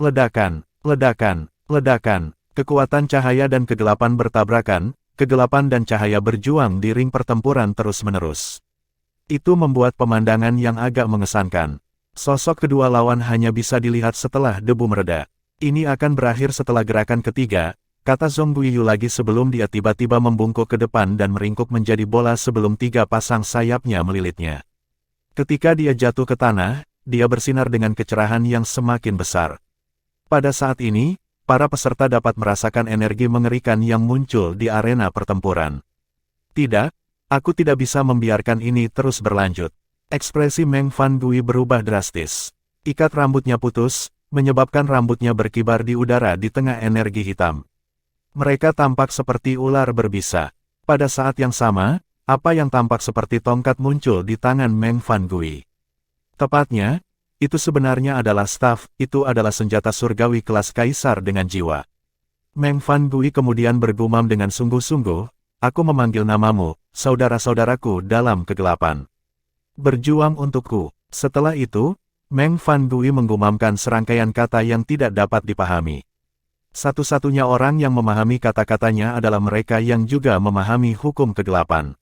Ledakan, ledakan, ledakan, kekuatan cahaya dan kegelapan bertabrakan, kegelapan dan cahaya berjuang di ring pertempuran terus-menerus. Itu membuat pemandangan yang agak mengesankan. Sosok kedua lawan hanya bisa dilihat setelah debu mereda. Ini akan berakhir setelah gerakan ketiga, kata Zhong Guiyu lagi sebelum dia tiba-tiba membungkuk ke depan dan meringkuk menjadi bola sebelum tiga pasang sayapnya melilitnya. Ketika dia jatuh ke tanah, dia bersinar dengan kecerahan yang semakin besar. Pada saat ini, para peserta dapat merasakan energi mengerikan yang muncul di arena pertempuran. Tidak, aku tidak bisa membiarkan ini terus berlanjut. Ekspresi Meng Fan Gui berubah drastis. Ikat rambutnya putus, menyebabkan rambutnya berkibar di udara di tengah energi hitam. Mereka tampak seperti ular berbisa. Pada saat yang sama, apa yang tampak seperti tongkat muncul di tangan Meng Fan Gui. Tepatnya, itu sebenarnya adalah staf, itu adalah senjata surgawi kelas kaisar dengan jiwa. Meng Fan Gui kemudian bergumam dengan sungguh-sungguh, aku memanggil namamu, saudara-saudaraku dalam kegelapan. Berjuang untukku. Setelah itu, Meng Fan Gui menggumamkan serangkaian kata yang tidak dapat dipahami. Satu-satunya orang yang memahami kata-katanya adalah mereka yang juga memahami hukum kegelapan.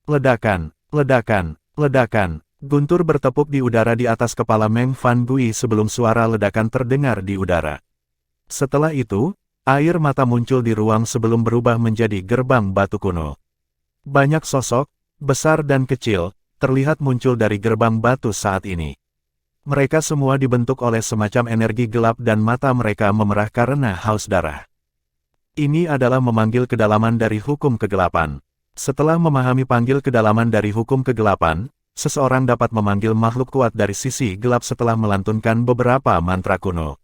Ledakan, ledakan, ledakan. Guntur bertepuk di udara di atas kepala Meng Fan Gui sebelum suara ledakan terdengar di udara. Setelah itu, air mata muncul di ruang sebelum berubah menjadi gerbang batu kuno. Banyak sosok, besar dan kecil, terlihat muncul dari gerbang batu saat ini. Mereka semua dibentuk oleh semacam energi gelap dan mata mereka memerah karena haus darah. Ini adalah memanggil kedalaman dari hukum kegelapan. Setelah memahami panggil kedalaman dari hukum kegelapan, seseorang dapat memanggil makhluk kuat dari sisi gelap setelah melantunkan beberapa mantra kuno.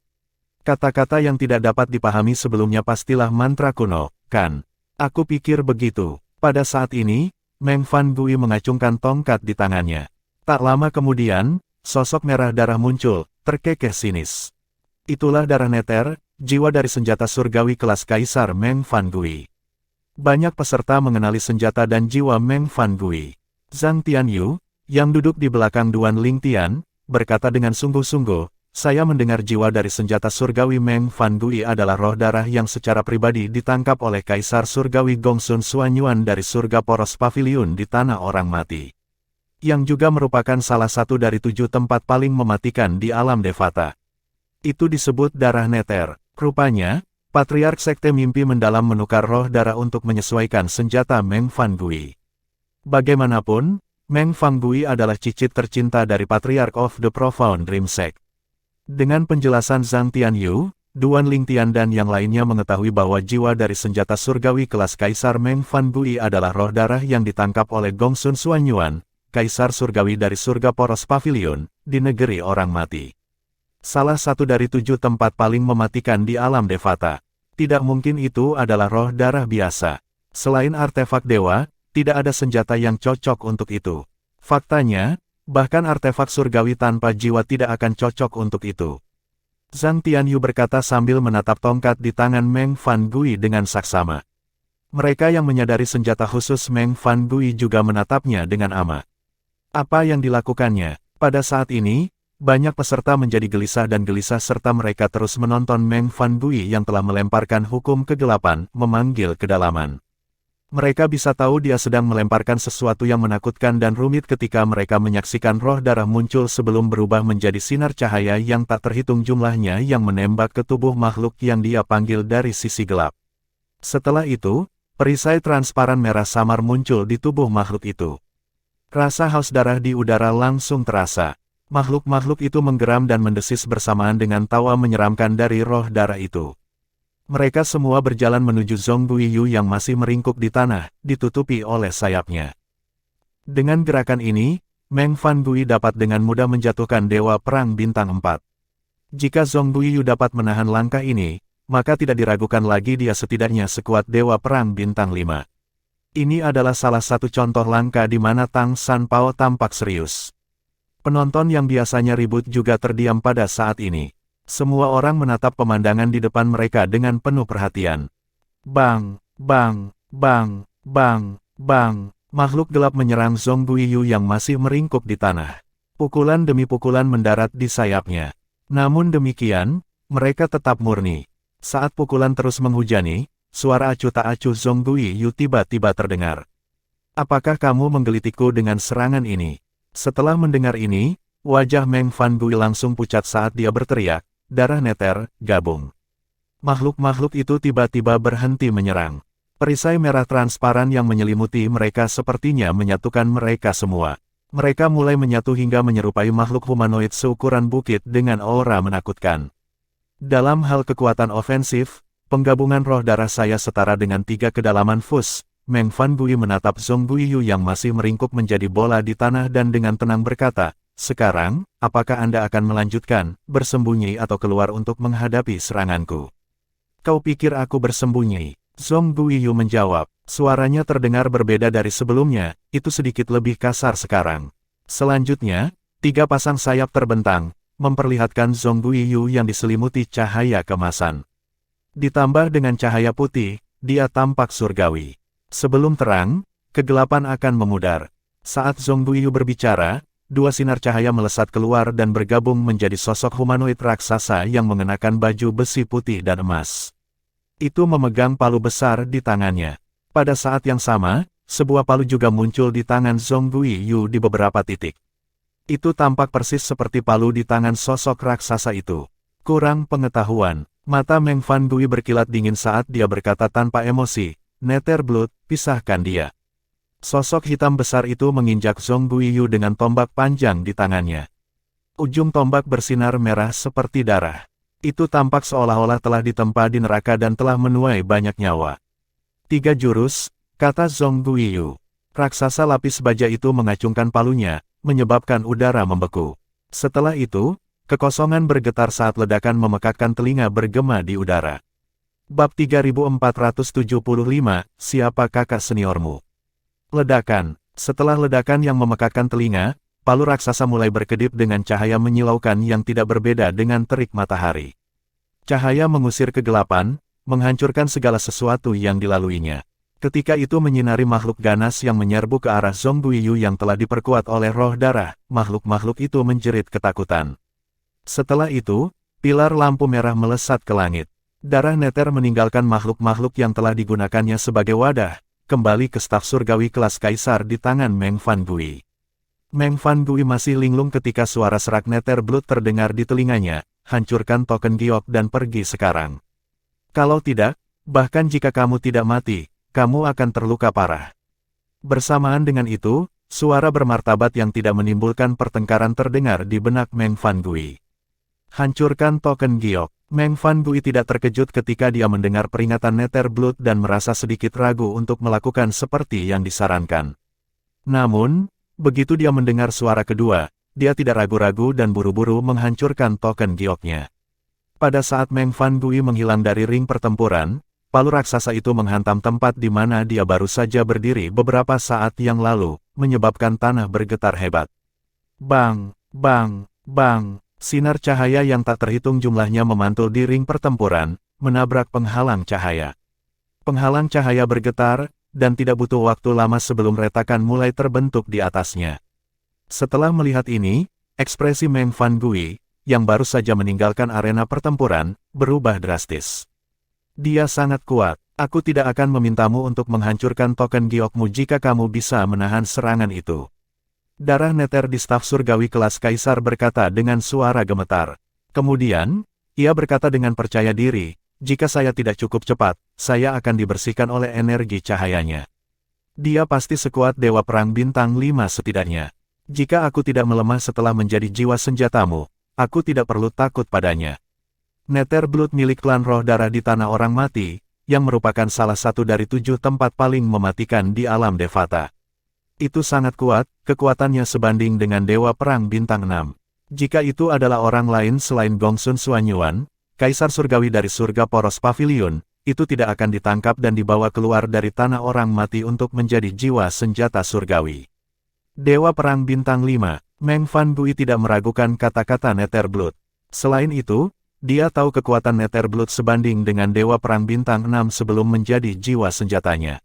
Kata-kata yang tidak dapat dipahami sebelumnya pastilah mantra kuno, kan? Aku pikir begitu. Pada saat ini, Meng Fan Gui mengacungkan tongkat di tangannya. Tak lama kemudian, sosok merah darah muncul, terkekeh sinis. Itulah darah neter, jiwa dari senjata surgawi kelas kaisar Meng Fan Gui. Banyak peserta mengenali senjata dan jiwa Meng Fan Gui. Zhang Tianyu, yang duduk di belakang Duan Lingtian, berkata dengan sungguh-sungguh, saya mendengar jiwa dari senjata surgawi Meng Fan Gui adalah roh darah yang secara pribadi ditangkap oleh Kaisar Surgawi Gongsun Suanyuan dari surga poros pavilion di tanah orang mati. Yang juga merupakan salah satu dari 7 tempat paling mematikan di alam Devata. Itu disebut darah neter. Rupanya, Patriark Sekte Mimpi Mendalam menukar roh darah untuk menyesuaikan senjata Meng Fan Gui. Bagaimanapun, Meng Fan Gui adalah cicit tercinta dari Patriark of the Profound Dream Sect. Dengan penjelasan Zhang Tianyu, Duan Lingtian dan yang lainnya mengetahui bahwa jiwa dari senjata surgawi kelas Kaisar Meng Fan Gui adalah roh darah yang ditangkap oleh Gongsun Suanyuan, Kaisar Surgawi dari surga poros pavilion, di negeri orang mati. Salah satu dari 7 tempat paling mematikan di alam Devata. Tidak mungkin itu adalah roh darah biasa. Selain artefak dewa, tidak ada senjata yang cocok untuk itu. Faktanya, bahkan artefak surgawi tanpa jiwa tidak akan cocok untuk itu. Zhang Tianyu berkata sambil menatap tongkat di tangan Meng Fan Gui dengan saksama. Mereka yang menyadari senjata khusus Meng Fan Gui juga menatapnya dengan ama. Apa yang dilakukannya? Pada saat ini, banyak peserta menjadi gelisah dan gelisah serta mereka terus menonton Meng Fan Gui yang telah melemparkan hukum kegelapan, memanggil kedalaman. Mereka bisa tahu dia sedang melemparkan sesuatu yang menakutkan dan rumit ketika mereka menyaksikan roh darah muncul sebelum berubah menjadi sinar cahaya yang tak terhitung jumlahnya yang menembak ke tubuh makhluk yang dia panggil dari sisi gelap. Setelah itu, perisai transparan merah samar muncul di tubuh makhluk itu. Rasa haus darah di udara langsung terasa. Makhluk-makhluk itu menggeram dan mendesis bersamaan dengan tawa menyeramkan dari roh darah itu. Mereka semua berjalan menuju Zhong Guiyu yang masih meringkuk di tanah, ditutupi oleh sayapnya. Dengan gerakan ini, Meng Fan Gui dapat dengan mudah menjatuhkan Dewa Perang Bintang 4. Jika Zhong Guiyu dapat menahan langkah ini, maka tidak diragukan lagi dia setidaknya sekuat Dewa Perang Bintang 5. Ini adalah salah satu contoh langkah di mana Tang San Pao tampak serius. Penonton yang biasanya ribut juga terdiam pada saat ini. Semua orang menatap pemandangan di depan mereka dengan penuh perhatian. Bang, bang, bang, bang, bang. Makhluk gelap menyerang Zhong Guiyu yang masih meringkuk di tanah. Pukulan demi pukulan mendarat di sayapnya. Namun demikian, mereka tetap murni. Saat pukulan terus menghujani, suara acuh tak acuh Zhong Guiyu tiba-tiba terdengar. Apakah kamu menggelitiku dengan serangan ini? Setelah mendengar ini, wajah Meng Fan Gui langsung pucat saat dia berteriak. Darah neter, gabung. Makhluk-makhluk itu tiba-tiba berhenti menyerang. Perisai merah transparan yang menyelimuti mereka sepertinya menyatukan mereka semua. Mereka mulai menyatu hingga menyerupai makhluk humanoid seukuran bukit dengan aura menakutkan. Dalam hal kekuatan ofensif, penggabungan roh darah saya setara dengan 3 kedalaman fus. Meng Fan Gui menatap Zhong Guiyu yang masih meringkuk menjadi bola di tanah dan dengan tenang berkata, sekarang, apakah Anda akan melanjutkan, bersembunyi atau keluar untuk menghadapi seranganku? Kau pikir aku bersembunyi? Zhong Guiyu menjawab, suaranya terdengar berbeda dari sebelumnya, itu sedikit lebih kasar sekarang. Selanjutnya, 3 pasang sayap terbentang, memperlihatkan Zhong Guiyu yang diselimuti cahaya kemasan. Ditambah dengan cahaya putih, dia tampak surgawi. Sebelum terang, kegelapan akan memudar. Saat Zhong Guiyu berbicara, 2 sinar cahaya melesat keluar dan bergabung menjadi sosok humanoid raksasa yang mengenakan baju besi putih dan emas. Itu memegang palu besar di tangannya. Pada saat yang sama, sebuah palu juga muncul di tangan Zhong Guiyu di beberapa titik. Itu tampak persis seperti palu di tangan sosok raksasa itu. Kurang pengetahuan, mata Meng Fan Gui berkilat dingin saat dia berkata tanpa emosi, Nether Blood, pisahkan dia. Sosok hitam besar itu menginjak Zhong Guiyu dengan tombak panjang di tangannya. Ujung tombak bersinar merah seperti darah. Itu tampak seolah-olah telah ditempa di neraka dan telah menuai banyak nyawa. 3 jurus, kata Zhong Guiyu. Raksasa lapis baja itu mengacungkan palunya, menyebabkan udara membeku. Setelah itu, kekosongan bergetar saat ledakan memekakkan telinga bergema di udara. Bab 3475, siapa kakak seniormu? Ledakan. Setelah ledakan yang memekakkan telinga, palu raksasa mulai berkedip dengan cahaya menyilaukan yang tidak berbeda dengan terik matahari. Cahaya mengusir kegelapan, menghancurkan segala sesuatu yang dilaluinya. Ketika itu menyinari makhluk ganas yang menyerbu ke arah Zhong Guiyu yang telah diperkuat oleh roh darah, makhluk-makhluk itu menjerit ketakutan. Setelah itu, pilar lampu merah melesat ke langit. Darah neter meninggalkan makhluk-makhluk yang telah digunakannya sebagai wadah, kembali ke staf surgawi kelas kaisar di tangan Meng Fan Gui. Meng Fan Gui masih linglung ketika suara serak neter blood terdengar di telinganya, hancurkan token giok dan pergi sekarang. Kalau tidak, bahkan jika kamu tidak mati, kamu akan terluka parah. Bersamaan dengan itu, suara bermartabat yang tidak menimbulkan pertengkaran terdengar di benak Meng Fan Gui. Hancurkan token giok. Meng Fan Gui tidak terkejut ketika dia mendengar peringatan Nether Blood dan merasa sedikit ragu untuk melakukan seperti yang disarankan. Namun, begitu dia mendengar suara kedua, dia tidak ragu-ragu dan buru-buru menghancurkan token gioknya. Pada saat Meng Fan Gui menghilang dari ring pertempuran, palu raksasa itu menghantam tempat di mana dia baru saja berdiri beberapa saat yang lalu, menyebabkan tanah bergetar hebat. Bang, bang, bang. Sinar cahaya yang tak terhitung jumlahnya memantul di ring pertempuran, menabrak penghalang cahaya. Penghalang cahaya bergetar, dan tidak butuh waktu lama sebelum retakan mulai terbentuk di atasnya. Setelah melihat ini, ekspresi Meng Fan Gui, yang baru saja meninggalkan arena pertempuran, berubah drastis. Dia sangat kuat, aku tidak akan memintamu untuk menghancurkan token giokmu jika kamu bisa menahan serangan itu. Darah neter di staf surgawi kelas kaisar berkata dengan suara gemetar. Kemudian, ia berkata dengan percaya diri, jika saya tidak cukup cepat, saya akan dibersihkan oleh energi cahayanya. Dia pasti sekuat Dewa Perang Bintang 5 setidaknya. Jika aku tidak melemah setelah menjadi jiwa senjatamu, aku tidak perlu takut padanya. Nether Blood milik klan roh darah di Tanah Orang Mati, yang merupakan salah satu dari 7 tempat paling mematikan di alam Devata. Itu sangat kuat, kekuatannya sebanding dengan Dewa Perang Bintang 6. Jika itu adalah orang lain selain Gongsun Suanyuan, Kaisar Surgawi dari Surga Poros Pavilion, itu tidak akan ditangkap dan dibawa keluar dari Tanah Orang Mati untuk menjadi jiwa senjata surgawi. Dewa Perang Bintang 5, Meng Fan Gui tidak meragukan kata-kata Nether Blood. Selain itu, dia tahu kekuatan Nether Blood sebanding dengan Dewa Perang Bintang 6 sebelum menjadi jiwa senjatanya.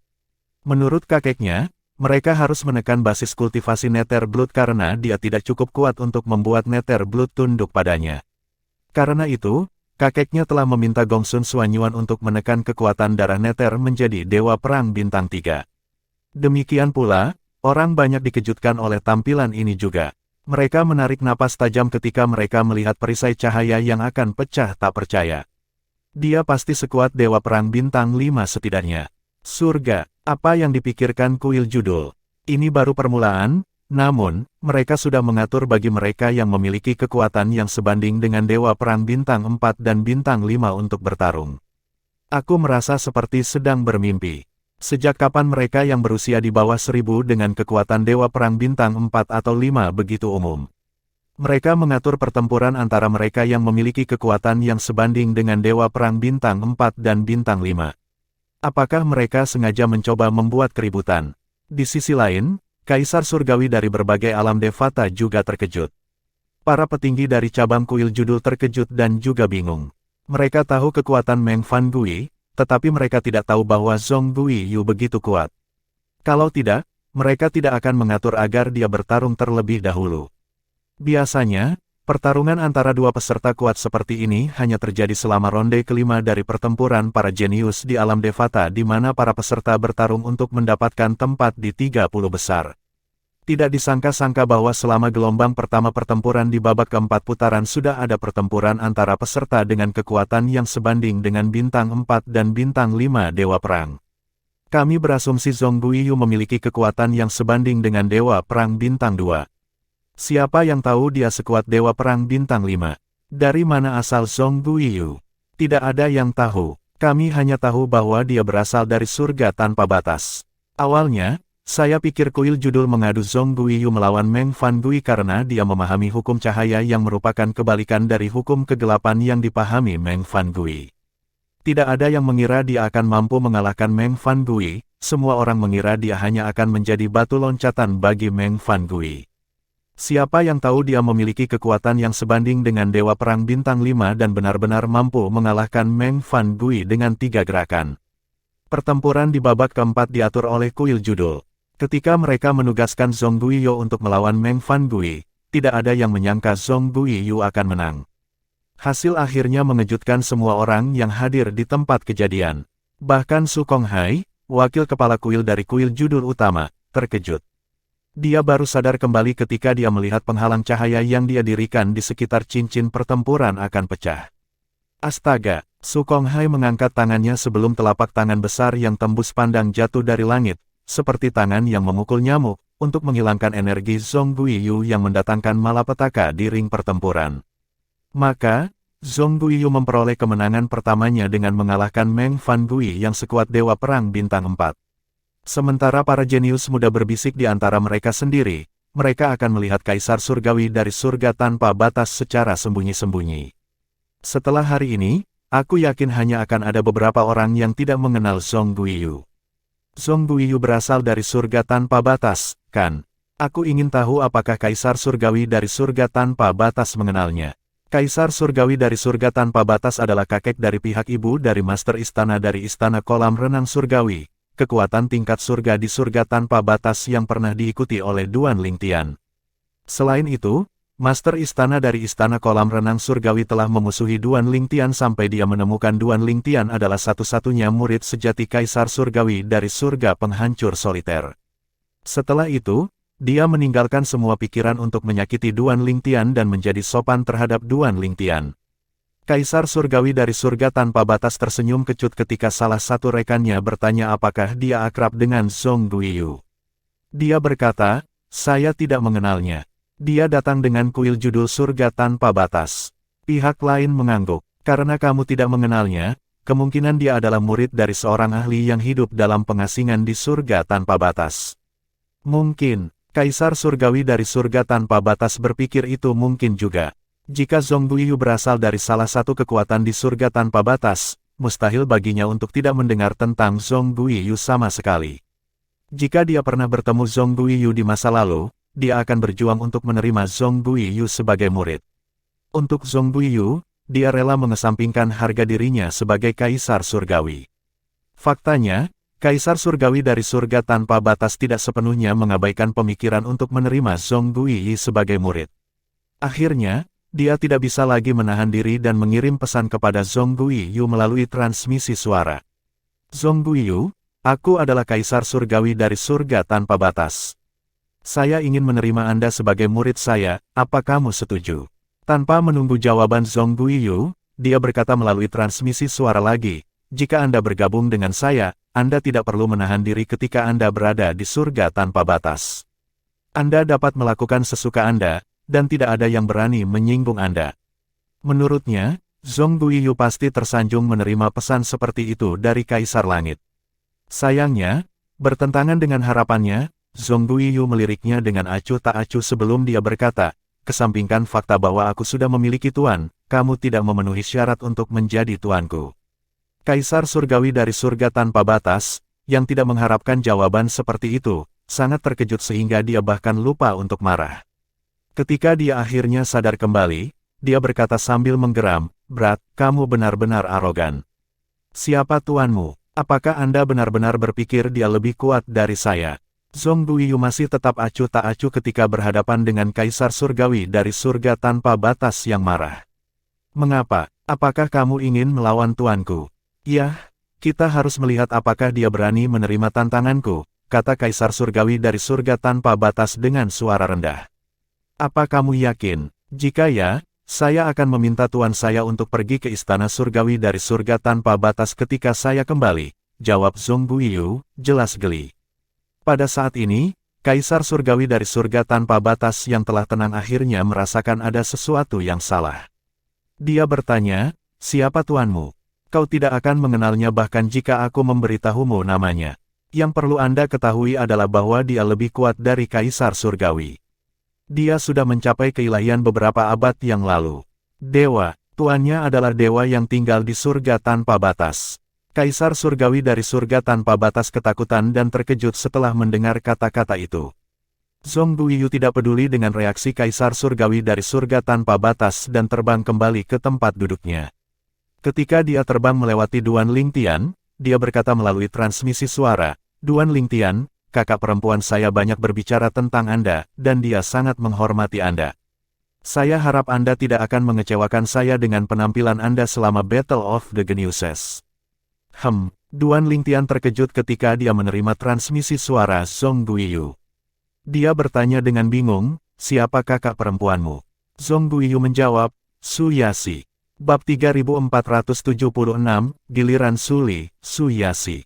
Menurut kakeknya, mereka harus menekan basis kultivasi Nether Blood karena dia tidak cukup kuat untuk membuat Nether Blood tunduk padanya. Karena itu, kakeknya telah meminta Gongsun Suanyuan untuk menekan kekuatan darah Nether menjadi Dewa Perang Bintang 3. Demikian pula, orang banyak dikejutkan oleh tampilan ini juga. Mereka menarik napas tajam ketika mereka melihat perisai cahaya yang akan pecah tak percaya. Dia pasti sekuat Dewa Perang Bintang 5 setidaknya. Surga. Apa yang dipikirkan kuil judul? Ini baru permulaan, namun, mereka sudah mengatur bagi mereka yang memiliki kekuatan yang sebanding dengan Dewa Perang Bintang 4 dan Bintang 5 untuk bertarung. Aku merasa seperti sedang bermimpi. Sejak kapan mereka yang berusia di bawah 1000 dengan kekuatan Dewa Perang Bintang 4 atau 5 begitu umum? Mereka mengatur pertempuran antara mereka yang memiliki kekuatan yang sebanding dengan Dewa Perang Bintang 4 dan Bintang 5. Apakah mereka sengaja mencoba membuat keributan? Di sisi lain, Kaisar Surgawi dari berbagai alam Devata juga terkejut. Para petinggi dari cabang kuil judul terkejut dan juga bingung. Mereka tahu kekuatan Meng Fan Gui, tetapi mereka tidak tahu bahwa Zhong Guiyu begitu kuat. Kalau tidak, mereka tidak akan mengatur agar dia bertarung terlebih dahulu. Biasanya, pertarungan antara dua peserta kuat seperti ini hanya terjadi selama ronde kelima dari pertempuran para jenius di alam Devata di mana para peserta bertarung untuk mendapatkan tempat di 30 besar. Tidak disangka-sangka bahwa selama gelombang pertama pertempuran di babak keempat putaran sudah ada pertempuran antara peserta dengan kekuatan yang sebanding dengan Bintang 4 dan Bintang 5 Dewa Perang. Kami berasumsi Zhong Guiyu memiliki kekuatan yang sebanding dengan Dewa Perang Bintang 2. Siapa yang tahu dia sekuat Dewa Perang Bintang 5? Dari mana asal Zhong Guiyu? Tidak ada yang tahu. Kami hanya tahu bahwa dia berasal dari surga tanpa batas. Awalnya, saya pikir kuil judul mengadu Zhong Guiyu melawan Meng Fan Gui karena dia memahami hukum cahaya yang merupakan kebalikan dari hukum kegelapan yang dipahami Meng Fan Gui. Tidak ada yang mengira dia akan mampu mengalahkan Meng Fan Gui, semua orang mengira dia hanya akan menjadi batu loncatan bagi Meng Fan Gui. Siapa yang tahu dia memiliki kekuatan yang sebanding dengan Dewa Perang Bintang 5 dan benar-benar mampu mengalahkan Meng Fan Gui dengan 3 gerakan. Pertempuran di babak keempat diatur oleh kuil judul. Ketika mereka menugaskan Zhong Guiyu untuk melawan Meng Fan Gui, tidak ada yang menyangka Zhong Guiyu akan menang. Hasil akhirnya mengejutkan semua orang yang hadir di tempat kejadian. Bahkan Su Konghai, wakil kepala kuil dari kuil judul utama, terkejut. Dia baru sadar kembali ketika dia melihat penghalang cahaya yang dia dirikan di sekitar cincin pertempuran akan pecah. Astaga! Su Konghai mengangkat tangannya sebelum telapak tangan besar yang tembus pandang jatuh dari langit, seperti tangan yang memukul nyamuk, untuk menghilangkan energi Zhong Guiyu yang mendatangkan malapetaka di ring pertempuran. Maka, Zhong Guiyu memperoleh kemenangan pertamanya dengan mengalahkan Meng Fan Gui yang sekuat Dewa Perang Bintang 4. Sementara para jenius muda berbisik di antara mereka sendiri, mereka akan melihat Kaisar Surgawi dari surga tanpa batas secara sembunyi-sembunyi. Setelah hari ini, aku yakin hanya akan ada beberapa orang yang tidak mengenal Zhong Guiyu. Zhong Guiyu berasal dari surga tanpa batas, kan? Aku ingin tahu apakah Kaisar Surgawi dari surga tanpa batas mengenalnya. Kaisar Surgawi dari surga tanpa batas adalah kakek dari pihak ibu dari Master Istana dari Istana Kolam Renang Surgawi, kekuatan tingkat surga di surga tanpa batas yang pernah diikuti oleh Duan Lingtian. Selain itu, Master Istana dari Istana Kolam Renang Surgawi telah memusuhi Duan Lingtian sampai dia menemukan Duan Lingtian adalah satu-satunya murid sejati Kaisar Surgawi dari surga penghancur soliter. Setelah itu, dia meninggalkan semua pikiran untuk menyakiti Duan Lingtian dan menjadi sopan terhadap Duan Lingtian. Kaisar Surgawi dari surga tanpa batas tersenyum kecut ketika salah satu rekannya bertanya apakah dia akrab dengan Zhong Guiyu. Dia berkata, "Saya tidak mengenalnya. Dia datang dengan kuil judul surga tanpa batas." Pihak lain mengangguk. Karena kamu tidak mengenalnya, kemungkinan dia adalah murid dari seorang ahli yang hidup dalam pengasingan di surga tanpa batas. Mungkin, Kaisar Surgawi dari surga tanpa batas berpikir itu mungkin juga. Jika Zhong Guiyu berasal dari salah satu kekuatan di surga tanpa batas, mustahil baginya untuk tidak mendengar tentang Zhong Guiyu sama sekali. Jika dia pernah bertemu Zhong Guiyu di masa lalu, dia akan berjuang untuk menerima Zhong Guiyu sebagai murid. Untuk Zhong Guiyu, dia rela mengesampingkan harga dirinya sebagai Kaisar Surgawi. Faktanya, Kaisar Surgawi dari surga tanpa batas tidak sepenuhnya mengabaikan pemikiran untuk menerima Zhong Guiyu sebagai murid. Akhirnya, dia tidak bisa lagi menahan diri dan mengirim pesan kepada Zhong Guiyu melalui transmisi suara. Zhong Guiyu, aku adalah Kaisar Surgawi dari surga tanpa batas. Saya ingin menerima Anda sebagai murid saya, apa kamu setuju? Tanpa menunggu jawaban Zhong Guiyu, dia berkata melalui transmisi suara lagi, jika Anda bergabung dengan saya, Anda tidak perlu menahan diri ketika Anda berada di surga tanpa batas. Anda dapat melakukan sesuka Anda, dan tidak ada yang berani menyinggung Anda. Menurutnya, Zhong Guiyu pasti tersanjung menerima pesan seperti itu dari Kaisar Langit. Sayangnya, bertentangan dengan harapannya, Zhong Guiyu meliriknya dengan acuh tak acuh sebelum dia berkata, kesampingkan fakta bahwa aku sudah memiliki tuan, kamu tidak memenuhi syarat untuk menjadi tuanku. Kaisar Surgawi dari surga tanpa batas, yang tidak mengharapkan jawaban seperti itu, sangat terkejut sehingga dia bahkan lupa untuk marah. Ketika dia akhirnya sadar kembali, dia berkata sambil menggeram, "Brat, kamu benar-benar arogan. Siapa tuanmu? Apakah Anda benar-benar berpikir dia lebih kuat dari saya?" Zhong Guiyu masih tetap acuh tak acuh ketika berhadapan dengan Kaisar Surgawi dari surga tanpa batas yang marah. "Mengapa? Apakah kamu ingin melawan tuanku?" "Yah, kita harus melihat apakah dia berani menerima tantanganku," kata Kaisar Surgawi dari surga tanpa batas dengan suara rendah. "Apa kamu yakin? Jika ya, saya akan meminta tuan saya untuk pergi ke Istana Surgawi dari surga tanpa batas ketika saya kembali," jawab Zhong Guiyu, jelas geli. Pada saat ini, Kaisar Surgawi dari surga tanpa batas yang telah tenang akhirnya merasakan ada sesuatu yang salah. Dia bertanya, "Siapa tuanmu? Kau tidak akan mengenalnya bahkan jika aku memberitahumu namanya. Yang perlu Anda ketahui adalah bahwa dia lebih kuat dari Kaisar Surgawi. Dia sudah mencapai keilahian beberapa abad yang lalu. Dewa, tuannya adalah dewa yang tinggal di surga tanpa batas." Kaisar Surgawi dari surga tanpa batas ketakutan dan terkejut setelah mendengar kata-kata itu. Zhong Guiyu tidak peduli dengan reaksi Kaisar Surgawi dari surga tanpa batas dan terbang kembali ke tempat duduknya. Ketika dia terbang melewati Duan Lingtian, dia berkata melalui transmisi suara, Duan Lingtian, kakak perempuan saya banyak berbicara tentang Anda, dan dia sangat menghormati Anda. Saya harap Anda tidak akan mengecewakan saya dengan penampilan Anda selama Battle of the Geniuses. Duan Lingtian terkejut ketika dia menerima transmisi suara Zhong Guiyu. Dia bertanya dengan bingung, siapa kakak perempuanmu? Zhong Guiyu menjawab, Su Yaxi. Bab 3476, Giliran Suli, Su Yaxi.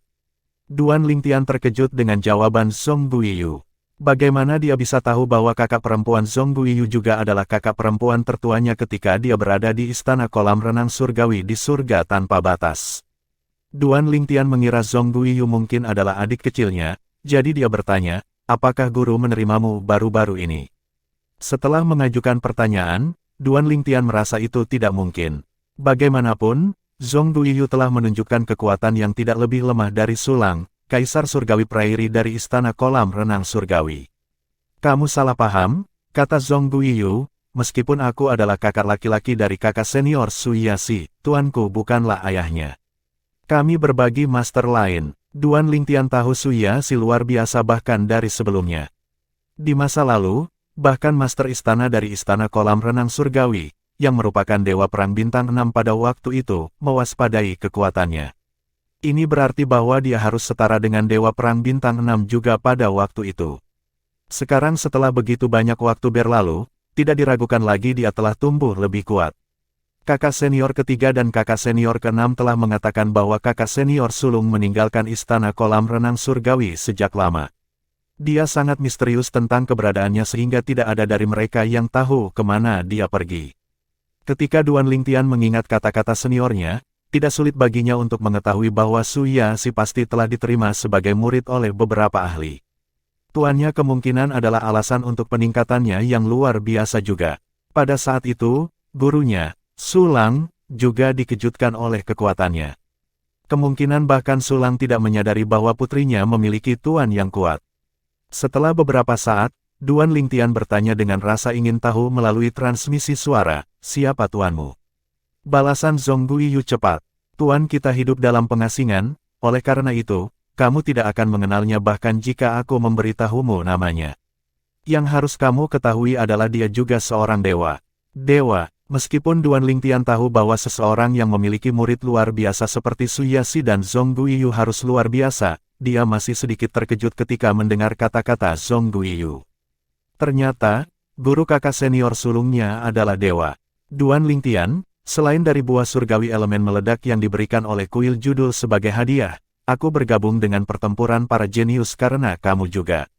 Duan Lingtian terkejut dengan jawaban Zhong Guiyu. Bagaimana dia bisa tahu bahwa kakak perempuan Zhong Guiyu juga adalah kakak perempuan tertuanya ketika dia berada di istana kolam renang surgawi di surga tanpa batas? Duan Lingtian mengira Zhong Guiyu mungkin adalah adik kecilnya, jadi dia bertanya, apakah guru menerimamu baru-baru ini? Setelah mengajukan pertanyaan, Duan Lingtian merasa itu tidak mungkin. Bagaimanapun, Zhong Guiyu telah menunjukkan kekuatan yang tidak lebih lemah dari Sulang, Kaisar Surgawi Prairi dari Istana Kolam Renang Surgawi. Kamu salah paham, kata Zhong Guiyu, meskipun aku adalah kakak laki-laki dari kakak senior Su Yaxi, tuanku bukanlah ayahnya. Kami berbagi master lain. Duan Lingtian tahu Su Yaxi luar biasa bahkan dari sebelumnya. Di masa lalu, bahkan master istana dari Istana Kolam Renang Surgawi, yang merupakan Dewa Perang Bintang 6 pada waktu itu, mewaspadai kekuatannya. Ini berarti bahwa dia harus setara dengan Dewa Perang Bintang 6 juga pada waktu itu. Sekarang setelah begitu banyak waktu berlalu, tidak diragukan lagi dia telah tumbuh lebih kuat. Kakak senior ketiga dan kakak senior keenam telah mengatakan bahwa kakak senior sulung meninggalkan Istana Kolam Renang Surgawi sejak lama. Dia sangat misterius tentang keberadaannya sehingga tidak ada dari mereka yang tahu kemana dia pergi. Ketika Duan Lingtian mengingat kata-kata seniornya, tidak sulit baginya untuk mengetahui bahwa Su Yaxi pasti telah diterima sebagai murid oleh beberapa ahli. Tuannya kemungkinan adalah alasan untuk peningkatannya yang luar biasa juga. Pada saat itu, gurunya, Sulang, juga dikejutkan oleh kekuatannya. Kemungkinan bahkan Sulang tidak menyadari bahwa putrinya memiliki tuan yang kuat. Setelah beberapa saat, Duan Lingtian bertanya dengan rasa ingin tahu melalui transmisi suara, siapa tuanmu? Balasan Zhong Guiyu cepat, tuan kita hidup dalam pengasingan, oleh karena itu, kamu tidak akan mengenalnya bahkan jika aku memberitahumu namanya. Yang harus kamu ketahui adalah dia juga seorang dewa. Dewa, meskipun Duan Lingtian tahu bahwa seseorang yang memiliki murid luar biasa seperti Su Yaxi dan Zhong Guiyu harus luar biasa, dia masih sedikit terkejut ketika mendengar kata-kata Zhong Guiyu. Ternyata, guru kakak senior sulungnya adalah dewa. Duan Lingtian, selain dari buah surgawi elemen meledak yang diberikan oleh kuil judul sebagai hadiah, aku bergabung dengan pertempuran para jenius karena kamu juga.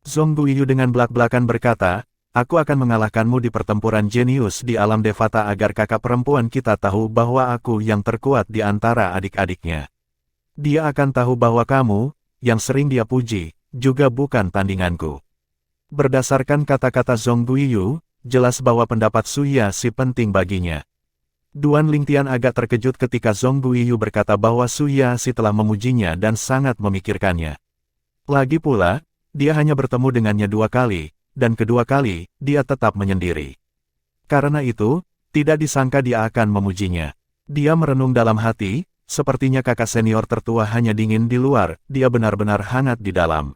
Zhong Guiyu dengan belak-belakan berkata, aku akan mengalahkanmu di pertempuran jenius di alam Devata agar kakak perempuan kita tahu bahwa aku yang terkuat di antara adik-adiknya. Dia akan tahu bahwa kamu, yang sering dia puji, juga bukan tandinganku. Berdasarkan kata-kata Zhong Guiyu, jelas bahwa pendapat Su Yaxi penting baginya. Duan Lingtian agak terkejut ketika Zhong Guiyu berkata bahwa Su Yaxi telah memujinya dan sangat memikirkannya. Lagi pula, dia hanya bertemu dengannya 2 kali, dan kedua kali, dia tetap menyendiri. Karena itu, tidak disangka dia akan memujinya. Dia merenung dalam hati, sepertinya kakak senior tertua hanya dingin di luar, dia benar-benar hangat di dalam.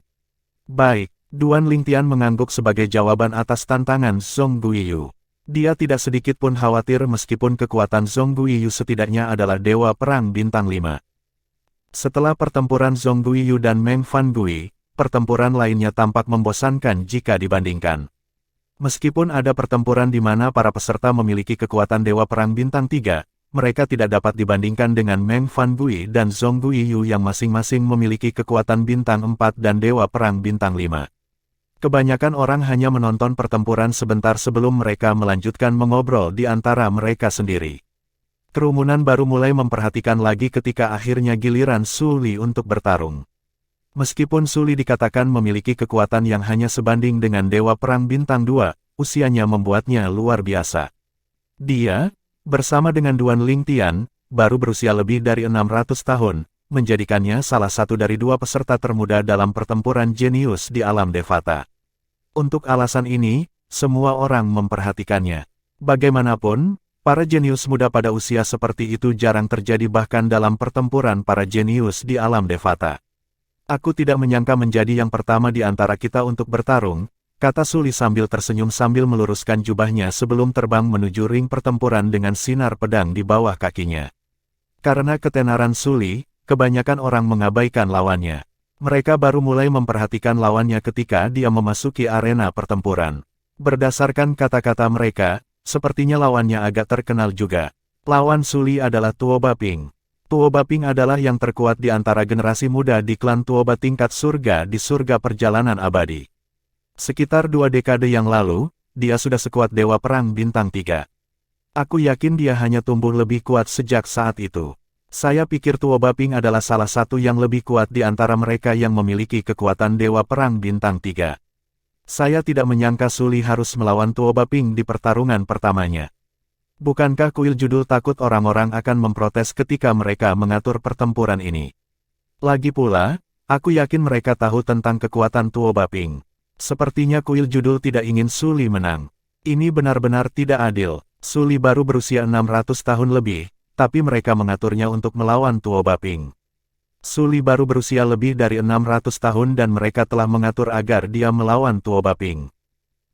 Baik, Duan Lingtian mengangguk sebagai jawaban atas tantangan Zhong Guiyu. Dia tidak sedikit pun khawatir meskipun kekuatan Zhong Guiyu setidaknya adalah Dewa Perang Bintang 5. Setelah pertempuran Zhong Guiyu dan Meng Fan Gui, pertempuran lainnya tampak membosankan jika dibandingkan. Meskipun ada pertempuran di mana para peserta memiliki kekuatan Dewa Perang Bintang 3, mereka tidak dapat dibandingkan dengan Meng Fan Gui dan Zhong Guiyu yang masing-masing memiliki kekuatan Bintang 4 dan Dewa Perang Bintang 5. Kebanyakan orang hanya menonton pertempuran sebentar sebelum mereka melanjutkan mengobrol di antara mereka sendiri. Kerumunan baru mulai memperhatikan lagi ketika akhirnya giliran Su Li untuk bertarung. Meskipun Su Li dikatakan memiliki kekuatan yang hanya sebanding dengan Dewa Perang Bintang 2, usianya membuatnya luar biasa. Dia, bersama dengan Duan Lingtian, baru berusia lebih dari 600 tahun, menjadikannya salah satu dari 2 peserta termuda dalam pertempuran jenius di alam Devata. Untuk alasan ini, semua orang memperhatikannya. Bagaimanapun, Para jenius muda pada usia seperti itu jarang terjadi bahkan dalam pertempuran para jenius di alam Devata. Aku tidak menyangka menjadi yang pertama di antara kita untuk bertarung, kata Suli sambil tersenyum sambil meluruskan jubahnya sebelum terbang menuju ring pertempuran dengan sinar pedang di bawah kakinya. Karena ketenaran Suli, kebanyakan orang mengabaikan lawannya. Mereka baru mulai memperhatikan lawannya ketika dia memasuki arena pertempuran. Berdasarkan kata-kata mereka, sepertinya lawannya agak terkenal juga. Lawan Suli adalah Tuoba Ping. Tuoba Ping adalah yang terkuat di antara generasi muda di klan Tuoba tingkat surga di surga perjalanan abadi. Sekitar 2 dekade yang lalu, dia sudah sekuat Dewa Perang Bintang 3. Aku yakin dia hanya tumbuh lebih kuat sejak saat itu. Saya pikir Tuoba Ping adalah salah satu yang lebih kuat di antara mereka yang memiliki kekuatan Dewa Perang Bintang 3. Saya tidak menyangka Suli harus melawan Tuoba Ping di pertarungan pertamanya. Bukankah kuil judul takut orang-orang akan memprotes ketika mereka mengatur pertempuran ini? Lagi pula, aku yakin mereka tahu tentang kekuatan Tuoba Ping. Sepertinya kuil judul tidak ingin Suli menang. Ini benar-benar tidak adil. Suli baru berusia 600 tahun lebih, tapi mereka mengaturnya untuk melawan Tuoba Ping. Suli baru berusia lebih dari 600 tahun dan mereka telah mengatur agar dia melawan Tuoba Ping.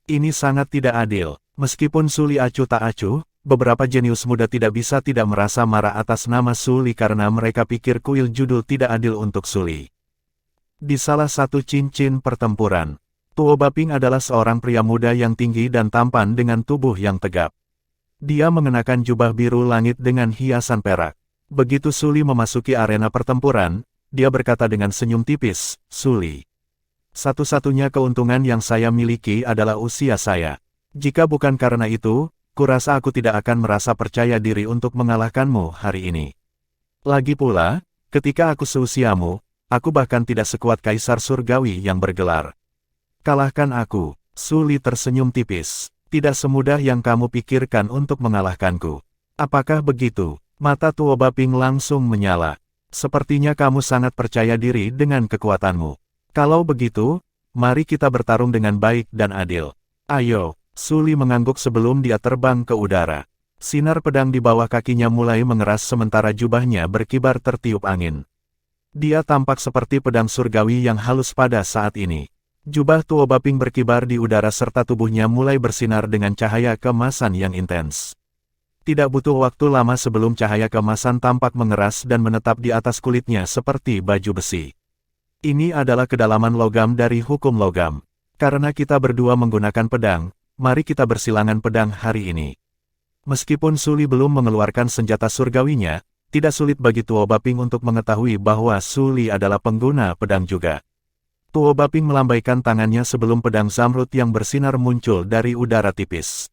Ini sangat tidak adil. Meskipun Suli acuh tak acuh, beberapa jenius muda tidak bisa tidak merasa marah atas nama Suli karena mereka pikir kuil judul tidak adil untuk Suli. Di salah satu cincin pertempuran, Tuoba Ping adalah seorang pria muda yang tinggi dan tampan dengan tubuh yang tegap. Dia mengenakan jubah biru langit dengan hiasan perak. Begitu Suli memasuki arena pertempuran, dia berkata dengan senyum tipis, "Suli, satu-satunya keuntungan yang saya miliki adalah usia saya. Jika bukan karena itu, kurasa aku tidak akan merasa percaya diri untuk mengalahkanmu hari ini. Lagi pula, ketika aku seusiamu, aku bahkan tidak sekuat Kaisar Surgawi yang bergelar. Kalahkan aku." Suli tersenyum tipis. "Tidak semudah yang kamu pikirkan untuk mengalahkanku. Apakah begitu?" Mata Tuoba Ping langsung menyala. "Sepertinya kamu sangat percaya diri dengan kekuatanmu. Kalau begitu, mari kita bertarung dengan baik dan adil. Ayo." Suli mengangguk sebelum dia terbang ke udara. Sinar pedang di bawah kakinya mulai mengeras sementara jubahnya berkibar tertiup angin. Dia tampak seperti pedang surgawi yang halus pada saat ini. Jubah Tuoba Ping berkibar di udara serta tubuhnya mulai bersinar dengan cahaya keemasan yang intens. Tidak butuh waktu lama sebelum cahaya keemasan tampak mengeras dan menetap di atas kulitnya seperti baju besi. Ini adalah kedalaman logam dari hukum logam. Karena kita berdua menggunakan pedang, mari kita bersilangan pedang hari ini. Meskipun Suli belum mengeluarkan senjata surgawinya, tidak sulit bagi Tuoba Ping untuk mengetahui bahwa Suli adalah pengguna pedang juga. Tuoba Ping melambaikan tangannya sebelum pedang zamrud yang bersinar muncul dari udara tipis.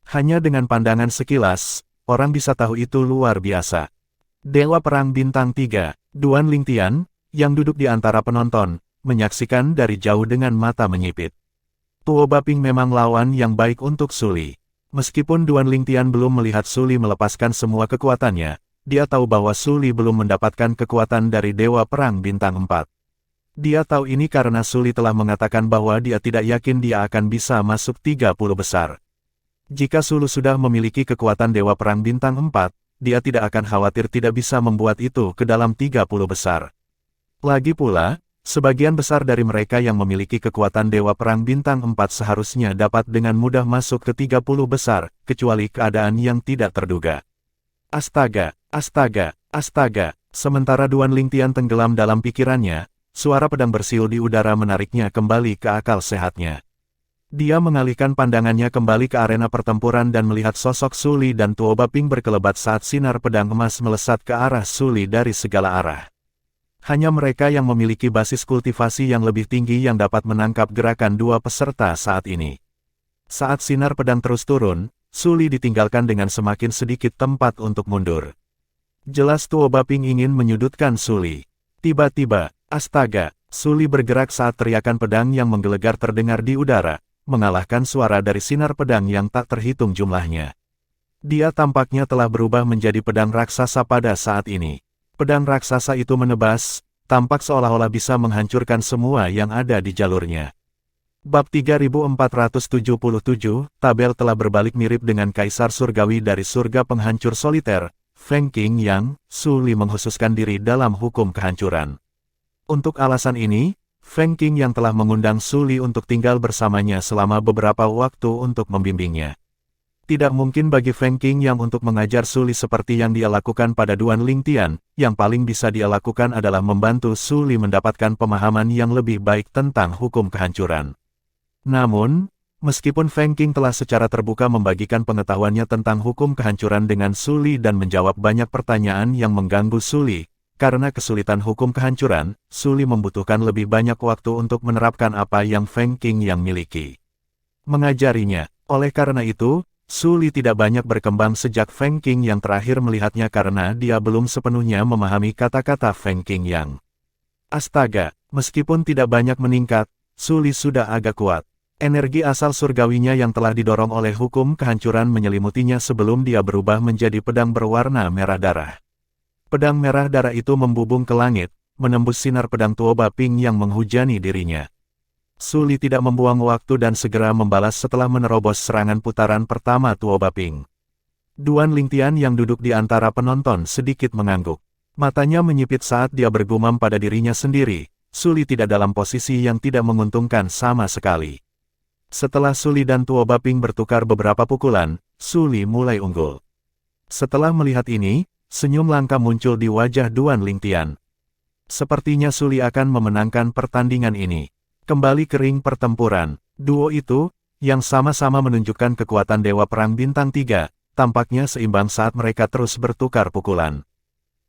Hanya dengan pandangan sekilas, orang bisa tahu itu luar biasa. Dewa Perang Bintang 3, Duan Lingtian, yang duduk di antara penonton, menyaksikan dari jauh dengan mata menyipit. Tuoba Ping memang lawan yang baik untuk Suli. Meskipun Duan Lingtian belum melihat Suli melepaskan semua kekuatannya, dia tahu bahwa Suli belum mendapatkan kekuatan dari Dewa Perang Bintang 4. Dia tahu ini karena Suli telah mengatakan bahwa dia tidak yakin dia akan bisa masuk 30 besar. Jika Suli sudah memiliki kekuatan Dewa Perang Bintang 4, dia tidak akan khawatir tidak bisa membuat itu ke dalam 30 besar. Lagi pula, sebagian besar dari mereka yang memiliki kekuatan Dewa Perang Bintang 4 seharusnya dapat dengan mudah masuk ke 30 besar, kecuali keadaan yang tidak terduga. Astaga, astaga, astaga. Sementara Duan Lingtian tenggelam dalam pikirannya, suara pedang bersiul di udara menariknya kembali ke akal sehatnya. Dia mengalihkan pandangannya kembali ke arena pertempuran dan melihat sosok Suli dan Tuoba Ping berkelebat saat sinar pedang emas melesat ke arah Suli dari segala arah. Hanya mereka yang memiliki basis kultivasi yang lebih tinggi yang dapat menangkap gerakan dua peserta saat ini. Saat sinar pedang terus turun, Suli ditinggalkan dengan semakin sedikit tempat untuk mundur. Jelas Tuoba Ping ingin menyudutkan Suli. Tiba-tiba, astaga, Suli bergerak saat teriakan pedang yang menggelegar terdengar di udara, mengalahkan suara dari sinar pedang yang tak terhitung jumlahnya. Dia tampaknya telah berubah menjadi pedang raksasa pada saat ini. Pedang raksasa itu menebas, tampak seolah-olah bisa menghancurkan semua yang ada di jalurnya. Bab 3477, tabel telah berbalik mirip dengan Kaisar Surgawi dari surga penghancur soliter, Feng Qingyang, Su Li menghususkan diri dalam hukum kehancuran. Untuk alasan ini, Feng Qingyang telah mengundang Su Li untuk tinggal bersamanya selama beberapa waktu untuk membimbingnya. Tidak mungkin bagi Feng Qingyang untuk mengajar Su Li seperti yang dia lakukan pada Duan Lingtian, yang paling bisa dia lakukan adalah membantu Su Li mendapatkan pemahaman yang lebih baik tentang hukum kehancuran. Namun, meskipun Feng Qing telah secara terbuka membagikan pengetahuannya tentang hukum kehancuran dengan Su Li dan menjawab banyak pertanyaan yang mengganggu Su Li, karena kesulitan hukum kehancuran, Su Li membutuhkan lebih banyak waktu untuk menerapkan apa yang Feng Qing yang miliki. Mengajarinya. Oleh karena itu, Su Li tidak banyak berkembang sejak Feng Qing yang terakhir melihatnya karena dia belum sepenuhnya memahami kata-kata Feng Qing yang. Astaga, meskipun tidak banyak meningkat, Su Li sudah agak kuat. Energi asal surgawinya yang telah didorong oleh hukum kehancuran menyelimutinya sebelum dia berubah menjadi pedang berwarna merah darah. Pedang merah darah itu membubung ke langit, menembus sinar pedang Tuoba Ping yang menghujani dirinya. Su Li tidak membuang waktu dan segera membalas setelah menerobos serangan putaran pertama Tuoba Ping. Duan Lingtian yang duduk di antara penonton sedikit mengangguk. Matanya menyipit saat dia bergumam pada dirinya sendiri, Su Li tidak dalam posisi yang tidak menguntungkan sama sekali. Setelah Su Li dan Tuoba Ping bertukar beberapa pukulan, Su Li mulai unggul. Setelah melihat ini, senyum langka muncul di wajah Duan Lingtian. Sepertinya Su Li akan memenangkan pertandingan ini. Kembali ke ring pertempuran, duo itu, yang sama-sama menunjukkan kekuatan Dewa Perang Bintang 3, tampaknya seimbang saat mereka terus bertukar pukulan.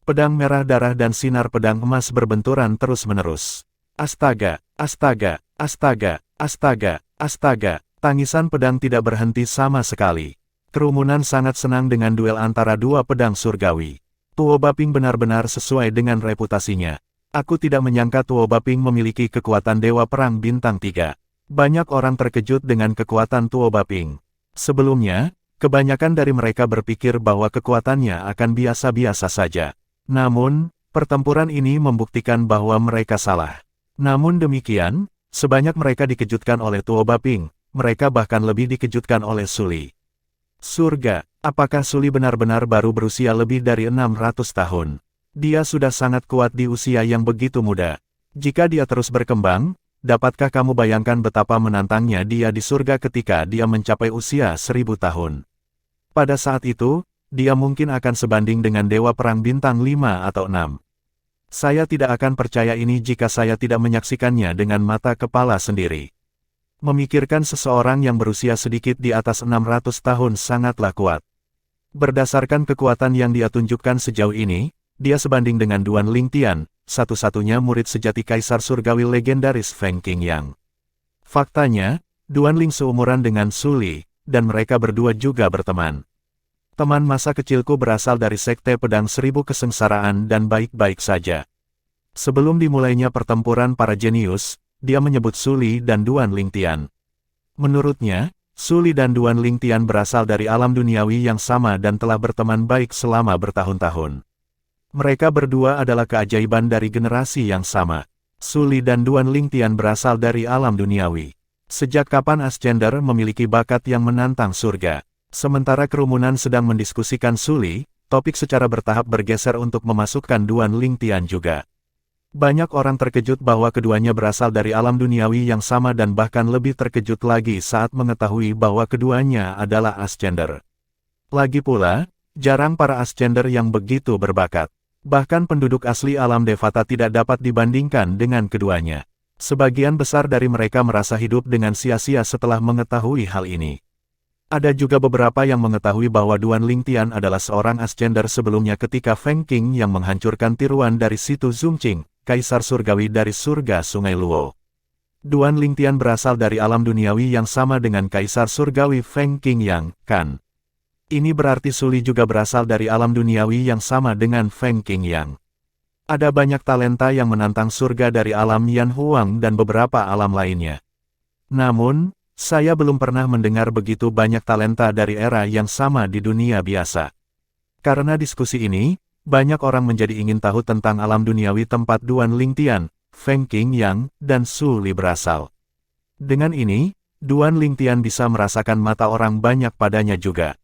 Pedang merah darah dan sinar pedang emas berbenturan terus-menerus. Astaga, astaga, astaga, astaga, astaga, tangisan pedang tidak berhenti sama sekali. Kerumunan sangat senang dengan duel antara dua pedang surgawi. Tuoba Ping benar-benar sesuai dengan reputasinya. Aku tidak menyangka Tuoba Ping memiliki kekuatan Dewa Perang Bintang 3. Banyak orang terkejut dengan kekuatan Tuoba Ping. Sebelumnya, kebanyakan dari mereka berpikir bahwa kekuatannya akan biasa-biasa saja. Namun, pertempuran ini membuktikan bahwa mereka salah. Namun demikian, sebanyak mereka dikejutkan oleh Tuoba Ping, mereka bahkan lebih dikejutkan oleh Su Li. Surga, apakah Su Li benar-benar baru berusia lebih dari 600 tahun? Dia sudah sangat kuat di usia yang begitu muda. Jika dia terus berkembang, dapatkah kamu bayangkan betapa menantangnya dia di surga ketika dia mencapai usia 1000 tahun? Pada saat itu, dia mungkin akan sebanding dengan Dewa Perang Bintang 5 atau 6. Saya tidak akan percaya ini jika saya tidak menyaksikannya dengan mata kepala sendiri. Memikirkan seseorang yang berusia sedikit di atas 600 tahun sangatlah kuat. Berdasarkan kekuatan yang dia tunjukkan sejauh ini, dia sebanding dengan Duan Lingtian, satu-satunya murid sejati Kaisar Surgawi legendaris Feng Qingyang. Faktanya, Duan Ling seumuran dengan Su Li, dan mereka berdua juga berteman. Teman masa kecilku berasal dari Sekte Pedang Seribu Kesengsaraan dan baik-baik saja. Sebelum dimulainya pertempuran para jenius, dia menyebut Su Li dan Duan Lingtian. Menurutnya, Su Li dan Duan Lingtian berasal dari alam duniawi yang sama dan telah berteman baik selama bertahun-tahun. Mereka berdua adalah keajaiban dari generasi yang sama. Su Li dan Duan Lingtian berasal dari alam duniawi. Sejak kapan Ascender memiliki bakat yang menantang surga? Sementara kerumunan sedang mendiskusikan Su Li, topik secara bertahap bergeser untuk memasukkan Duan Lingtian juga. Banyak orang terkejut bahwa keduanya berasal dari alam duniawi yang sama dan bahkan lebih terkejut lagi saat mengetahui bahwa keduanya adalah Ascender. Lagi pula, jarang para Ascender yang begitu berbakat. Bahkan penduduk asli alam Devata tidak dapat dibandingkan dengan keduanya. Sebagian besar dari mereka merasa hidup dengan sia-sia setelah mengetahui hal ini. Ada juga beberapa yang mengetahui bahwa Duan Lingtian adalah seorang Ascender sebelumnya ketika Feng Qing yang menghancurkan tiruan dari situ Zhongqing, Kaisar Surgawi dari surga Sungai Luo. Duan Lingtian berasal dari alam duniawi yang sama dengan Kaisar Surgawi Feng Qingyang, kan? Ini berarti Su Li juga berasal dari alam duniawi yang sama dengan Feng Qingyang. Ada banyak talenta yang menantang surga dari alam Yan Huang dan beberapa alam lainnya. Namun, saya belum pernah mendengar begitu banyak talenta dari era yang sama di dunia biasa. Karena diskusi ini, banyak orang menjadi ingin tahu tentang alam duniawi tempat Duan Lingtian, Feng Qingyang, dan Su Li berasal. Dengan ini, Duan Lingtian bisa merasakan mata orang banyak padanya juga.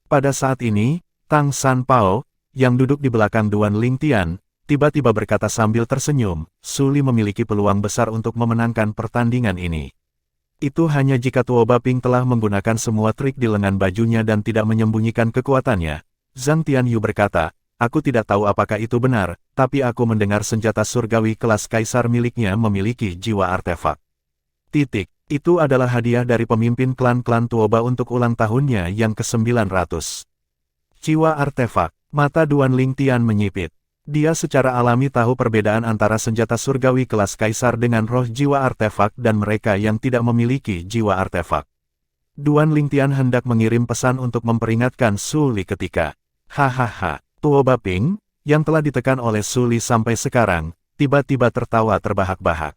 Pada saat ini, Tang San Pao, yang duduk di belakang Duan Lingtian, tiba-tiba berkata sambil tersenyum, Su Li memiliki peluang besar untuk memenangkan pertandingan ini. Itu hanya jika Tuo Baping telah menggunakan semua trik di lengan bajunya dan tidak menyembunyikan kekuatannya. Zhang Tianyu berkata, aku tidak tahu apakah itu benar, tapi aku mendengar senjata surgawi kelas kaisar miliknya memiliki jiwa artefak. Itu adalah hadiah dari pemimpin klan-klan Tuoba untuk ulang tahunnya yang ke-900. Jiwa artefak, mata Duan Lingtian menyipit. Dia secara alami tahu perbedaan antara senjata surgawi kelas kaisar dengan roh jiwa artefak dan mereka yang tidak memiliki jiwa artefak. Duan Lingtian hendak mengirim pesan untuk memperingatkan Su Li ketika, hahaha, Tuo Baping, yang telah ditekan oleh Su Li sampai sekarang, tiba-tiba tertawa terbahak-bahak.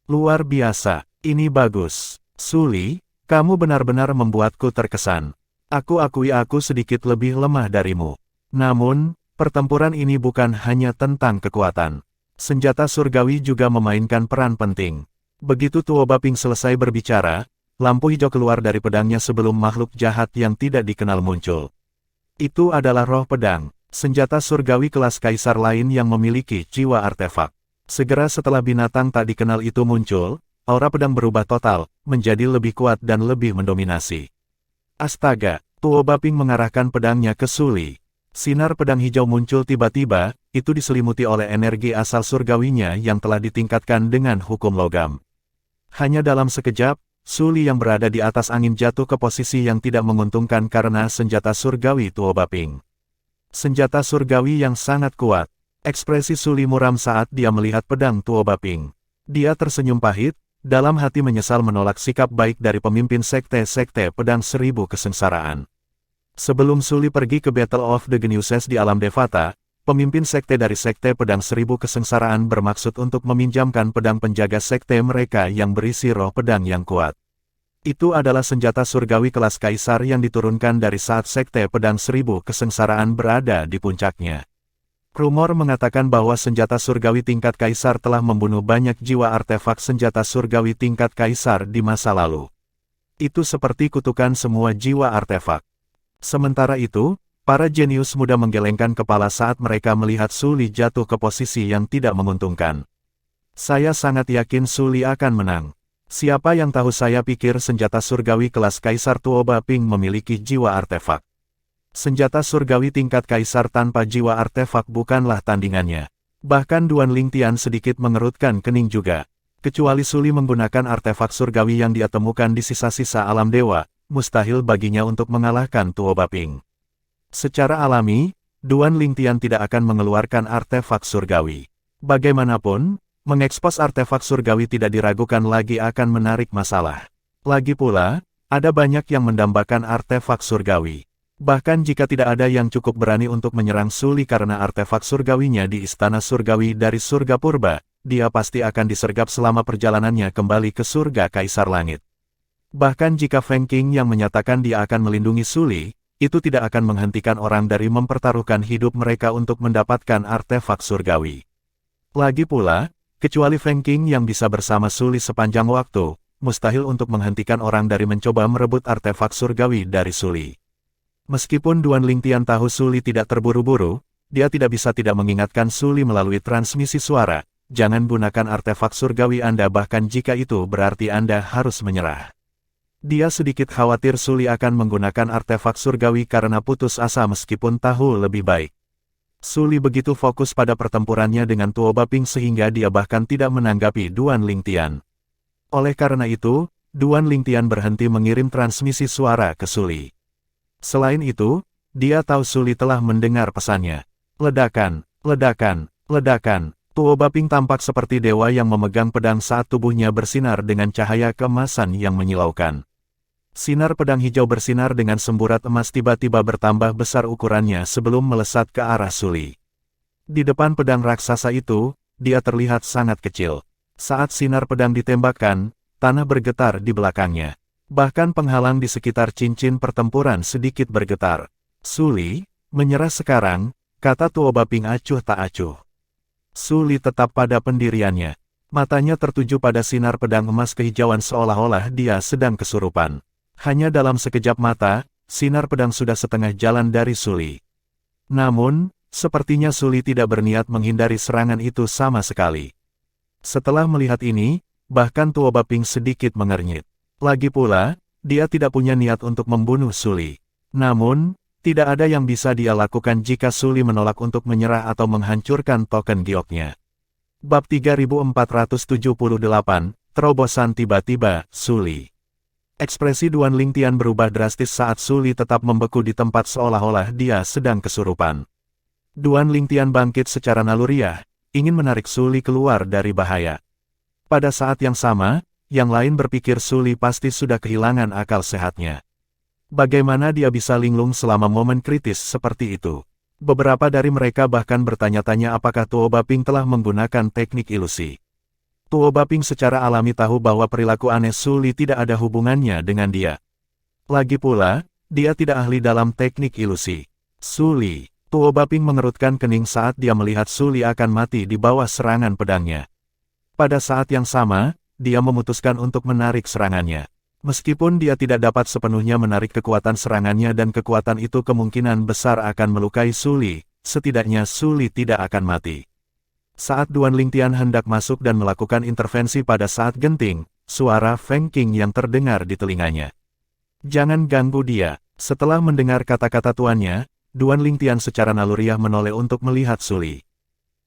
Luar biasa, ini bagus. Su Li, kamu benar-benar membuatku terkesan. Aku akui aku sedikit lebih lemah darimu. Namun, pertempuran ini bukan hanya tentang kekuatan. Senjata surgawi juga memainkan peran penting. Begitu Tuo Baping selesai berbicara, lampu hijau keluar dari pedangnya sebelum makhluk jahat yang tidak dikenal muncul. Itu adalah roh pedang, senjata surgawi kelas kaisar lain yang memiliki jiwa artefak. Segera setelah binatang tak dikenal itu muncul, aura pedang berubah total, menjadi lebih kuat dan lebih mendominasi. Astaga, Tuo Baping mengarahkan pedangnya ke Su Li. Sinar pedang hijau muncul tiba-tiba, itu diselimuti oleh energi asal surgawinya yang telah ditingkatkan dengan hukum logam. Hanya dalam sekejap, Su Li yang berada di atas angin jatuh ke posisi yang tidak menguntungkan karena senjata surgawi Tuo Baping. Senjata surgawi yang sangat kuat. Ekspresi Su Li muram saat dia melihat pedang Tuo Baping. Dia tersenyum pahit, dalam hati menyesal menolak sikap baik dari pemimpin sekte-sekte pedang 1000 kesengsaraan. Sebelum Su Li pergi ke Battle of the Geniuses di alam Devata, pemimpin sekte dari sekte pedang 1000 kesengsaraan bermaksud untuk meminjamkan pedang penjaga sekte mereka yang berisi roh pedang yang kuat. Itu adalah senjata surgawi kelas kaisar yang diturunkan dari saat sekte pedang 1000 kesengsaraan berada di puncaknya. Rumor mengatakan bahwa senjata surgawi tingkat kaisar telah membunuh banyak jiwa artefak senjata surgawi tingkat kaisar di masa lalu. Itu seperti kutukan semua jiwa artefak. Sementara itu, para jenius muda menggelengkan kepala saat mereka melihat Su Li jatuh ke posisi yang tidak menguntungkan. Saya sangat yakin Su Li akan menang. Siapa yang tahu, saya pikir senjata surgawi kelas kaisar Tuo Baping memiliki jiwa artefak. Senjata surgawi tingkat kaisar tanpa jiwa artefak bukanlah tandingannya. Bahkan Duan Lingtian sedikit mengerutkan kening juga. Kecuali Su Li menggunakan artefak surgawi yang dia temukan di sisa-sisa alam dewa, mustahil baginya untuk mengalahkan Tuo Baping. Secara alami, Duan Lingtian tidak akan mengeluarkan artefak surgawi. Bagaimanapun, mengekspos artefak surgawi tidak diragukan lagi akan menarik masalah. Lagi pula, ada banyak yang mendambakan artefak surgawi. Bahkan jika tidak ada yang cukup berani untuk menyerang Su Li karena artefak surgawinya di istana surgawi dari surga purba, dia pasti akan disergap selama perjalanannya kembali ke surga Kaisar Langit. Bahkan jika Feng Qing yang menyatakan dia akan melindungi Su Li, itu tidak akan menghentikan orang dari mempertaruhkan hidup mereka untuk mendapatkan artefak surgawi. Lagi pula, kecuali Feng Qing yang bisa bersama Su Li sepanjang waktu, mustahil untuk menghentikan orang dari mencoba merebut artefak surgawi dari Su Li. Meskipun Duan Lingtian tahu Su Li tidak terburu-buru, dia tidak bisa tidak mengingatkan Su Li melalui transmisi suara, jangan gunakan artefak surgawi Anda bahkan jika itu berarti Anda harus menyerah. Dia sedikit khawatir Su Li akan menggunakan artefak surgawi karena putus asa meskipun tahu lebih baik. Su Li begitu fokus pada pertempurannya dengan Tuo Baping sehingga dia bahkan tidak menanggapi Duan Lingtian. Oleh karena itu, Duan Lingtian berhenti mengirim transmisi suara ke Su Li. Selain itu, dia tahu Su Li telah mendengar pesannya. Ledakan, ledakan, ledakan. Tuo Baping tampak seperti dewa yang memegang pedang saat tubuhnya bersinar dengan cahaya keemasan yang menyilaukan. Sinar pedang hijau bersinar dengan semburat emas tiba-tiba bertambah besar ukurannya sebelum melesat ke arah Su Li. Di depan pedang raksasa itu, dia terlihat sangat kecil. Saat sinar pedang ditembakkan, tanah bergetar di belakangnya. Bahkan penghalang di sekitar cincin pertempuran sedikit bergetar. Su Li, menyerah sekarang, kata Tuo Baping acuh tak acuh. Su Li tetap pada pendiriannya. Matanya tertuju pada sinar pedang emas kehijauan seolah-olah dia sedang kesurupan. Hanya dalam sekejap mata, sinar pedang sudah setengah jalan dari Suli. Namun, sepertinya Suli tidak berniat menghindari serangan itu sama sekali. Setelah melihat ini, bahkan Tuo Baping sedikit mengernyit. Lagi pula, dia tidak punya niat untuk membunuh Suli. Namun, tidak ada yang bisa dia lakukan jika Suli menolak untuk menyerah atau menghancurkan token gioknya. Bab 3478, Terobosan tiba-tiba, Suli. Ekspresi Duan Lingtian berubah drastis saat Suli tetap membeku di tempat seolah-olah dia sedang kesurupan. Duan Lingtian bangkit secara naluriah, ingin menarik Suli keluar dari bahaya. Pada saat yang sama, yang lain berpikir Suli pasti sudah kehilangan akal sehatnya. Bagaimana dia bisa linglung selama momen kritis seperti itu? Beberapa dari mereka bahkan bertanya-tanya apakah Tuo Baping telah menggunakan teknik ilusi. Tuo Baping secara alami tahu bahwa perilaku aneh Suli tidak ada hubungannya dengan dia. Lagi pula, dia tidak ahli dalam teknik ilusi. Suli. Tuo Baping mengerutkan kening saat dia melihat Suli akan mati di bawah serangan pedangnya. Pada saat yang sama, dia memutuskan untuk menarik serangannya. Meskipun dia tidak dapat sepenuhnya menarik kekuatan serangannya dan kekuatan itu kemungkinan besar akan melukai Suli, setidaknya Suli tidak akan mati. Saat Duan Lingtian hendak masuk dan melakukan intervensi pada saat genting, suara Feng Qing yang terdengar di telinganya. Jangan ganggu dia. Setelah mendengar kata-kata tuannya, Duan Lingtian secara naluriah menoleh untuk melihat Suli.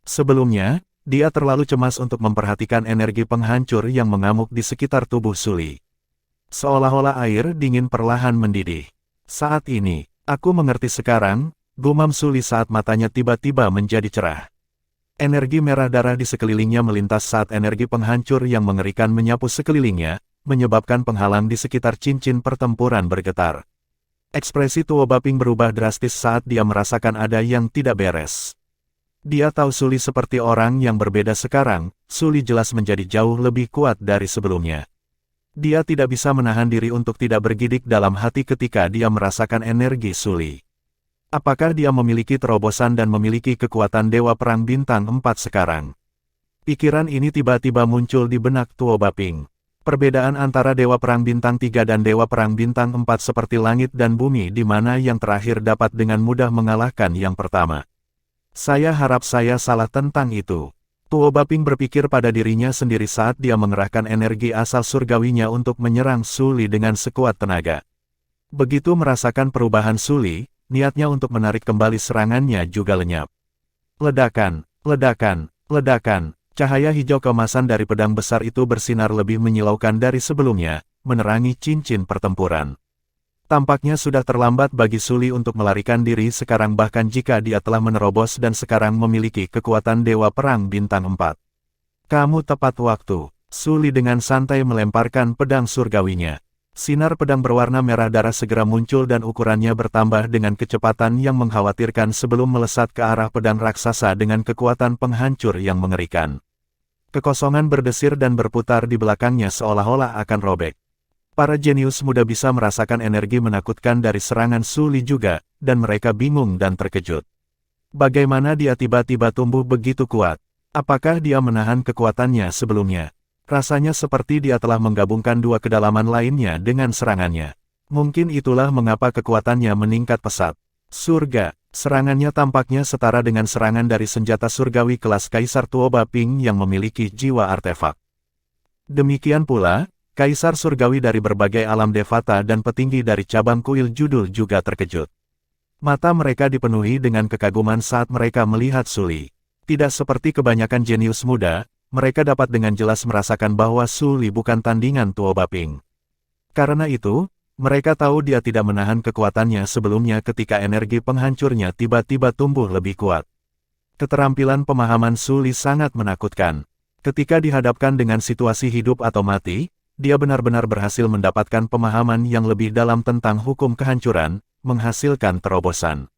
Sebelumnya, dia terlalu cemas untuk memperhatikan energi penghancur yang mengamuk di sekitar tubuh Suli. Seolah-olah air dingin perlahan mendidih. Saat ini, aku mengerti sekarang, gumam Suli saat matanya tiba-tiba menjadi cerah. Energi merah darah di sekelilingnya melintas saat energi penghancur yang mengerikan menyapu sekelilingnya, menyebabkan penghalang di sekitar cincin pertempuran bergetar. Ekspresi Tuo Baping berubah drastis saat dia merasakan ada yang tidak beres. Dia tahu Suli seperti orang yang berbeda sekarang, Suli jelas menjadi jauh lebih kuat dari sebelumnya. Dia tidak bisa menahan diri untuk tidak bergidik dalam hati ketika dia merasakan energi Suli. Apakah dia memiliki terobosan dan memiliki kekuatan Dewa Perang Bintang 4 sekarang? Pikiran ini tiba-tiba muncul di benak Tuo Baping. Perbedaan antara Dewa Perang Bintang 3 dan Dewa Perang Bintang 4 seperti langit dan bumi di mana yang terakhir dapat dengan mudah mengalahkan yang pertama. Saya harap saya salah tentang itu. Tuo Baping berpikir pada dirinya sendiri saat dia mengerahkan energi asal surgawinya untuk menyerang Suli dengan sekuat tenaga. Begitu merasakan perubahan Suli, niatnya untuk menarik kembali serangannya juga lenyap. Ledakan, ledakan, ledakan, cahaya hijau keemasan dari pedang besar itu bersinar lebih menyilaukan dari sebelumnya, menerangi cincin pertempuran. Tampaknya sudah terlambat bagi Suli untuk melarikan diri sekarang bahkan jika dia telah menerobos dan sekarang memiliki kekuatan Dewa Perang Bintang 4. Kamu tepat waktu. Suli dengan santai melemparkan pedang surgawinya. Sinar pedang berwarna merah darah segera muncul dan ukurannya bertambah dengan kecepatan yang mengkhawatirkan sebelum melesat ke arah pedang raksasa dengan kekuatan penghancur yang mengerikan. Kekosongan berdesir dan berputar di belakangnya seolah-olah akan robek. Para jenius muda bisa merasakan energi menakutkan dari serangan Suli juga, dan mereka bingung dan terkejut. Bagaimana dia tiba-tiba tumbuh begitu kuat? Apakah dia menahan kekuatannya sebelumnya? Rasanya seperti dia telah menggabungkan dua kedalaman lainnya dengan serangannya. Mungkin itulah mengapa kekuatannya meningkat pesat. Surga, serangannya tampaknya setara dengan serangan dari senjata surgawi kelas Kaisar Tuo Baping yang memiliki jiwa artefak. Demikian pula, Kaisar surgawi dari berbagai alam devata dan petinggi dari cabang kuil judul juga terkejut. Mata mereka dipenuhi dengan kekaguman saat mereka melihat Suli. Tidak seperti kebanyakan jenius muda, mereka dapat dengan jelas merasakan bahwa Suli bukan tandingan Tuo Baping. Karena itu, mereka tahu dia tidak menahan kekuatannya sebelumnya ketika energi penghancurnya tiba-tiba tumbuh lebih kuat. Keterampilan pemahaman Suli sangat menakutkan. Ketika dihadapkan dengan situasi hidup atau mati, dia benar-benar berhasil mendapatkan pemahaman yang lebih dalam tentang hukum kehancuran, menghasilkan terobosan.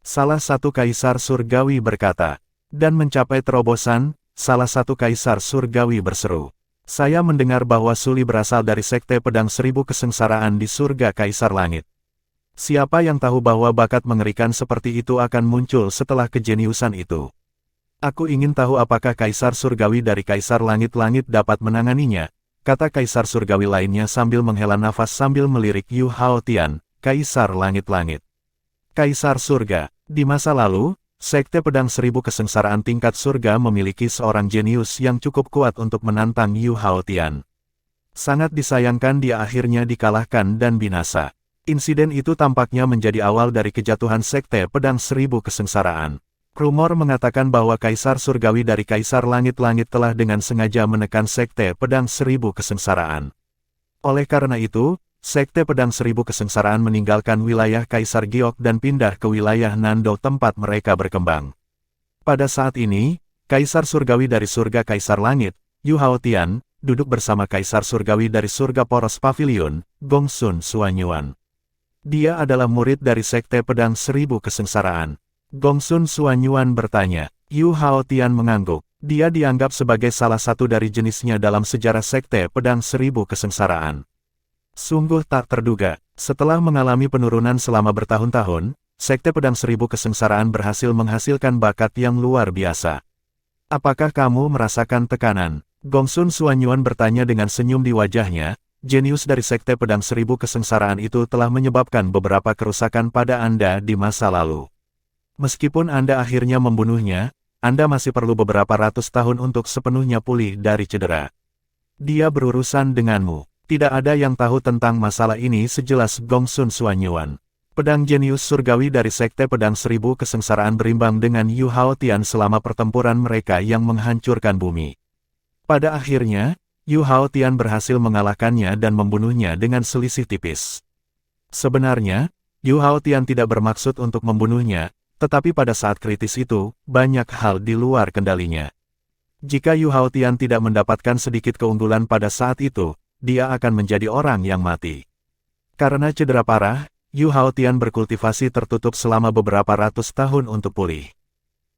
Salah satu kaisar surgawi berkata, dan mencapai terobosan, salah satu kaisar surgawi berseru. Saya mendengar bahwa Suli berasal dari sekte pedang seribu kesengsaraan di surga Kaisar Langit. Siapa yang tahu bahwa bakat mengerikan seperti itu akan muncul setelah kejeniusan itu? Aku ingin tahu apakah Kaisar Surgawi dari Kaisar Langit-Langit dapat menanganinya, kata Kaisar Surgawi lainnya sambil menghela nafas sambil melirik Yu Haotian, Kaisar Langit-Langit. Kaisar Surga, di masa lalu, Sekte Pedang Seribu Kesengsaraan tingkat surga memiliki seorang jenius yang cukup kuat untuk menantang Yu Haotian. Sangat disayangkan dia akhirnya dikalahkan dan binasa. Insiden itu tampaknya menjadi awal dari kejatuhan Sekte Pedang Seribu Kesengsaraan. Rumor mengatakan bahwa Kaisar Surgawi dari Kaisar Langit-Langit telah dengan sengaja menekan Sekte Pedang Seribu Kesengsaraan. Oleh karena itu, Sekte Pedang Seribu Kesengsaraan meninggalkan wilayah Kaisar Giok dan pindah ke wilayah Nando tempat mereka berkembang. Pada saat ini, Kaisar Surgawi dari Surga Kaisar Langit, Yu Haotian, duduk bersama Kaisar Surgawi dari Surga Poros Pavilion, Gongsun Suanyuan. Dia adalah murid dari Sekte Pedang Seribu Kesengsaraan. Gongsun Suanyuan bertanya. Yu Haotian mengangguk. Dia dianggap sebagai salah satu dari jenisnya dalam sejarah Sekte Pedang Seribu Kesengsaraan. Sungguh tak terduga, setelah mengalami penurunan selama bertahun-tahun, Sekte Pedang Seribu Kesengsaraan berhasil menghasilkan bakat yang luar biasa. Apakah kamu merasakan tekanan? Gongsun Suanyuan bertanya dengan senyum di wajahnya. Jenius dari Sekte Pedang Seribu Kesengsaraan itu telah menyebabkan beberapa kerusakan pada Anda di masa lalu. Meskipun Anda akhirnya membunuhnya, Anda masih perlu beberapa ratus tahun untuk sepenuhnya pulih dari cedera. Dia berurusan denganmu. Tidak ada yang tahu tentang masalah ini sejelas Gongsun Suanyuan. Pedang jenius surgawi dari Sekte Pedang Seribu Kesengsaraan berimbang dengan Yu Haotian selama pertempuran mereka yang menghancurkan bumi. Pada akhirnya, Yu Haotian berhasil mengalahkannya dan membunuhnya dengan selisih tipis. Sebenarnya, Yu Haotian tidak bermaksud untuk membunuhnya, tetapi pada saat kritis itu, banyak hal di luar kendalinya. Jika Yu Haotian tidak mendapatkan sedikit keunggulan pada saat itu, dia akan menjadi orang yang mati. Karena cedera parah, Yu Haotian berkultivasi tertutup selama beberapa ratus tahun untuk pulih.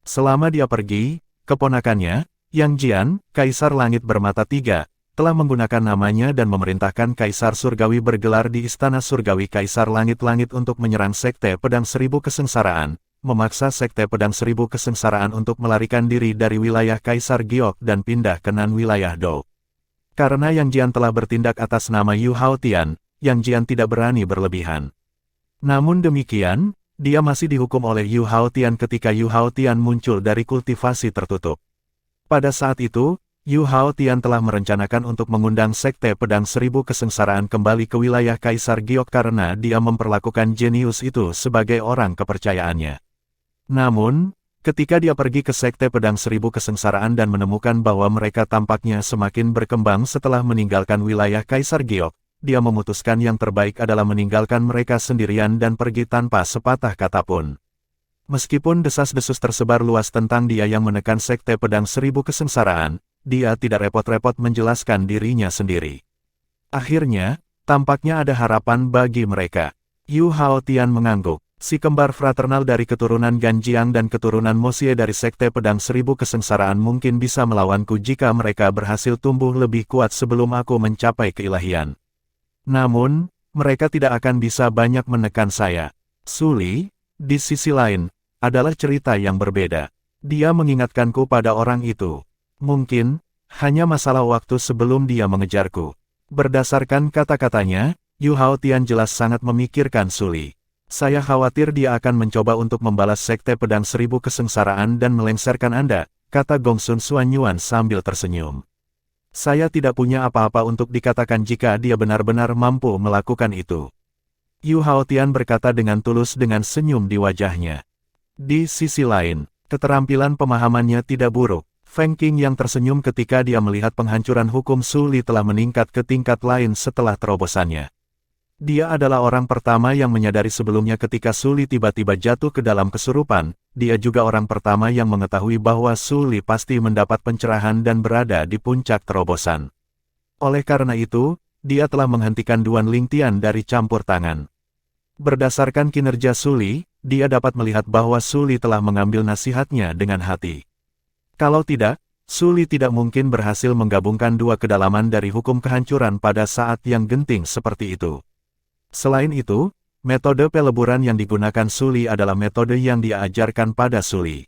Selama dia pergi, keponakannya, Yang Jian, Kaisar Langit Bermata Tiga, telah menggunakan namanya dan memerintahkan Kaisar Surgawi bergelar di Istana Surgawi Kaisar Langit-Langit untuk menyerang Sekte Pedang Seribu Kesengsaraan, memaksa Sekte Pedang Seribu Kesengsaraan untuk melarikan diri dari wilayah Kaisar Giok dan pindah ke nan wilayah Dou. Karena Yang Jian telah bertindak atas nama Yu Haotian, Yang Jian tidak berani berlebihan. Namun demikian, dia masih dihukum oleh Yu Haotian ketika Yu Haotian muncul dari kultivasi tertutup. Pada saat itu, Yu Haotian telah merencanakan untuk mengundang Sekte Pedang Seribu Kesengsaraan kembali ke wilayah Kaisar Giok karena dia memperlakukan jenius itu sebagai orang kepercayaannya. Namun, ketika dia pergi ke Sekte Pedang Seribu Kesengsaraan dan menemukan bahwa mereka tampaknya semakin berkembang setelah meninggalkan wilayah Kaisar Giok, dia memutuskan yang terbaik adalah meninggalkan mereka sendirian dan pergi tanpa sepatah kata pun. Meskipun desas-desus tersebar luas tentang dia yang menekan Sekte Pedang Seribu Kesengsaraan, dia tidak repot-repot menjelaskan dirinya sendiri. Akhirnya, tampaknya ada harapan bagi mereka. Yu Haotian mengangguk. Si kembar fraternal dari keturunan Ganjiang dan keturunan Mosie dari Sekte Pedang Seribu Kesengsaraan mungkin bisa melawanku jika mereka berhasil tumbuh lebih kuat sebelum aku mencapai keilahian. Namun, mereka tidak akan bisa banyak menekan saya. Suli, di sisi lain, adalah cerita yang berbeda. Dia mengingatkanku pada orang itu. Mungkin, hanya masalah waktu sebelum dia mengejarku. Berdasarkan kata-katanya, Yu Haotian jelas sangat memikirkan Suli. Saya khawatir dia akan mencoba untuk membalas Sekte Pedang Seribu Kesengsaraan dan melengsarkan Anda, kata Gongsun Suanyuan sambil tersenyum. Saya tidak punya apa-apa untuk dikatakan jika dia benar-benar mampu melakukan itu. Yu Haotian berkata dengan tulus dengan senyum di wajahnya. Di sisi lain, keterampilan pemahamannya tidak buruk. Feng Qing yang tersenyum ketika dia melihat penghancuran hukum Suli telah meningkat ke tingkat lain setelah terobosannya. Dia adalah orang pertama yang menyadari sebelumnya ketika Suli tiba-tiba jatuh ke dalam kesurupan, dia juga orang pertama yang mengetahui bahwa Suli pasti mendapat pencerahan dan berada di puncak terobosan. Oleh karena itu, dia telah menghentikan Duan Lingtian dari campur tangan. Berdasarkan kinerja Suli, dia dapat melihat bahwa Suli telah mengambil nasihatnya dengan hati. Kalau tidak, Suli tidak mungkin berhasil menggabungkan dua kedalaman dari hukum kehancuran pada saat yang genting seperti itu. Selain itu, metode peleburan yang digunakan Suli adalah metode yang dia ajarkan pada Suli.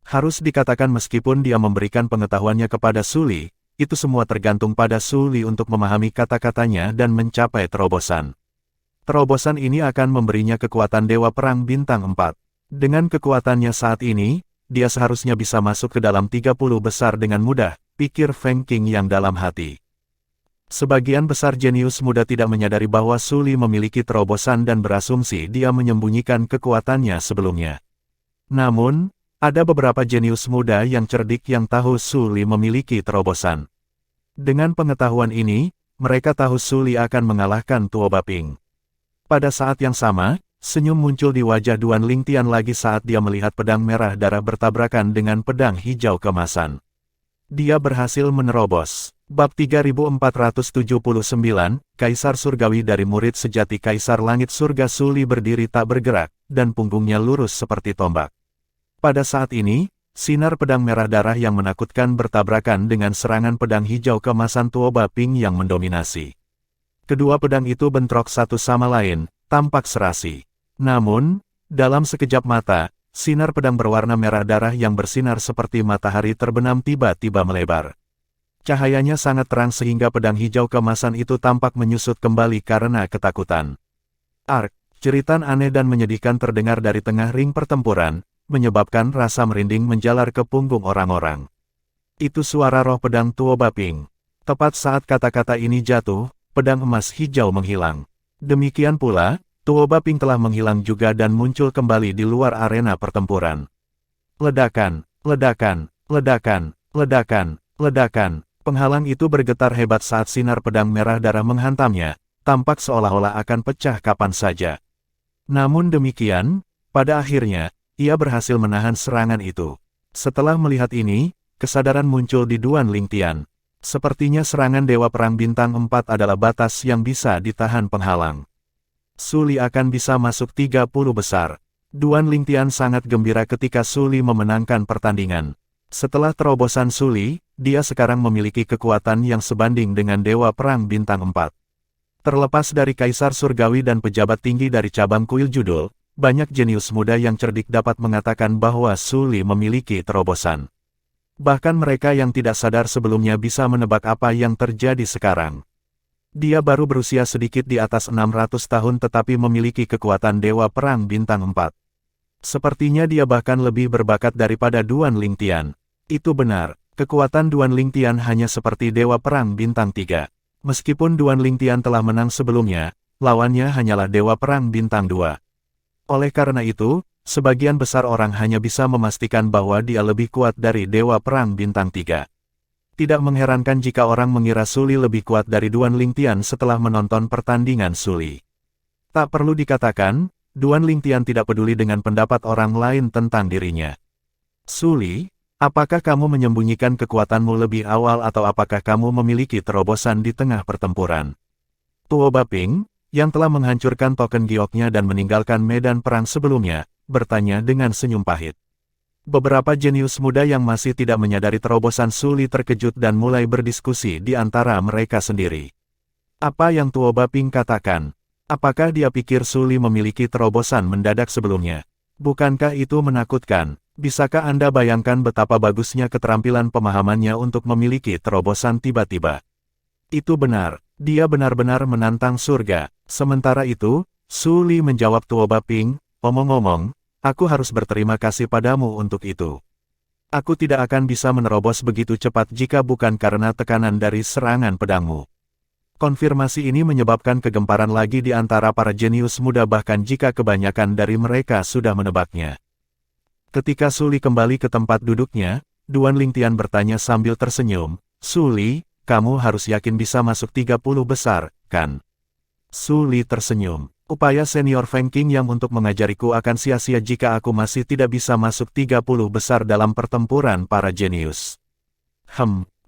Harus dikatakan meskipun dia memberikan pengetahuannya kepada Su Li, itu semua tergantung pada Su Li untuk memahami kata-katanya dan mencapai terobosan. Terobosan ini akan memberinya kekuatan Dewa Perang Bintang 4. Dengan kekuatannya saat ini, dia seharusnya bisa masuk ke dalam 30 besar dengan mudah, pikir Feng Qing yang dalam hati. Sebagian besar jenius muda tidak menyadari bahwa Su Li memiliki terobosan dan berasumsi dia menyembunyikan kekuatannya sebelumnya. Namun, ada beberapa jenius muda yang cerdik yang tahu Su Li memiliki terobosan. Dengan pengetahuan ini, mereka tahu Su Li akan mengalahkan Tuo Baping. Pada saat yang sama, senyum muncul di wajah Duan Lingtian lagi saat dia melihat pedang merah darah bertabrakan dengan pedang hijau kemasan. Dia berhasil menerobos. Bab 3479, Kaisar Surgawi dari murid sejati Kaisar Langit Surga. Su Li berdiri tak bergerak, dan punggungnya lurus seperti tombak. Pada saat ini, sinar pedang merah darah yang menakutkan bertabrakan dengan serangan pedang hijau kemasan Tuo Baping yang mendominasi. Kedua pedang itu bentrok satu sama lain, tampak serasi. Namun, dalam sekejap mata, sinar pedang berwarna merah darah yang bersinar seperti matahari terbenam tiba-tiba melebar. Cahayanya sangat terang sehingga pedang hijau kemasan itu tampak menyusut kembali karena ketakutan. Ark, jeritan aneh dan menyedihkan terdengar dari tengah ring pertempuran, menyebabkan rasa merinding menjalar ke punggung orang-orang. Itu suara roh pedang Tuo Baping. Tepat saat kata-kata ini jatuh, pedang emas hijau menghilang. Demikian pula, Tuo Baping telah menghilang juga dan muncul kembali di luar arena pertempuran. Ledakan, ledakan, ledakan, ledakan, ledakan. Penghalang itu bergetar hebat saat sinar pedang merah darah menghantamnya, tampak seolah-olah akan pecah kapan saja. Namun demikian, pada akhirnya, ia berhasil menahan serangan itu. Setelah melihat ini, kesadaran muncul di Duan Lingtian. Sepertinya serangan Dewa Perang Bintang 4 adalah batas yang bisa ditahan penghalang. Su Li akan bisa masuk 30 besar. Duan Lingtian sangat gembira ketika Su Li memenangkan pertandingan. Setelah terobosan Su Li, dia sekarang memiliki kekuatan yang sebanding dengan Dewa Perang Bintang 4. Terlepas dari Kaisar Surgawi dan pejabat tinggi dari cabang kuil judul, banyak jenius muda yang cerdik dapat mengatakan bahwa Su Li memiliki terobosan. Bahkan mereka yang tidak sadar sebelumnya bisa menebak apa yang terjadi sekarang. Dia baru berusia sedikit di atas 600 tahun tetapi memiliki kekuatan Dewa Perang Bintang 4. Sepertinya dia bahkan lebih berbakat daripada Duan Lingtian. Itu benar, kekuatan Duan Lingtian hanya seperti Dewa Perang Bintang 3. Meskipun Duan Lingtian telah menang sebelumnya, lawannya hanyalah Dewa Perang Bintang 2. Oleh karena itu, sebagian besar orang hanya bisa memastikan bahwa dia lebih kuat dari Dewa Perang Bintang 3. Tidak mengherankan jika orang mengira Su Li lebih kuat dari Duan Lingtian setelah menonton pertandingan Su Li. Tak perlu dikatakan, Duan Lingtian tidak peduli dengan pendapat orang lain tentang dirinya. Su Li, apakah kamu menyembunyikan kekuatanmu lebih awal atau apakah kamu memiliki terobosan di tengah pertempuran? Tuo Baping, yang telah menghancurkan token gioknya dan meninggalkan medan perang sebelumnya, bertanya dengan senyum pahit. Beberapa jenius muda yang masih tidak menyadari terobosan Su Li terkejut dan mulai berdiskusi di antara mereka sendiri. Apa yang Tuo Baping katakan? Apakah dia pikir Su Li memiliki terobosan mendadak sebelumnya? Bukankah itu menakutkan? Bisakah Anda bayangkan betapa bagusnya keterampilan pemahamannya untuk memiliki terobosan tiba-tiba? Itu benar, dia benar-benar menantang surga. Sementara itu, Su Li menjawab Tuo Baping, omong-omong, aku harus berterima kasih padamu untuk itu. Aku tidak akan bisa menerobos begitu cepat jika bukan karena tekanan dari serangan pedangmu. Konfirmasi ini menyebabkan kegemparan lagi di antara para jenius muda bahkan jika kebanyakan dari mereka sudah menebaknya. Ketika Su Li kembali ke tempat duduknya, Duan Lingtian bertanya sambil tersenyum, Su Li, kamu harus yakin bisa masuk 30 besar, kan? Su Li tersenyum. Upaya senior Feng Qing yang untuk mengajariku akan sia-sia jika aku masih tidak bisa masuk 30 besar dalam pertempuran para jenius.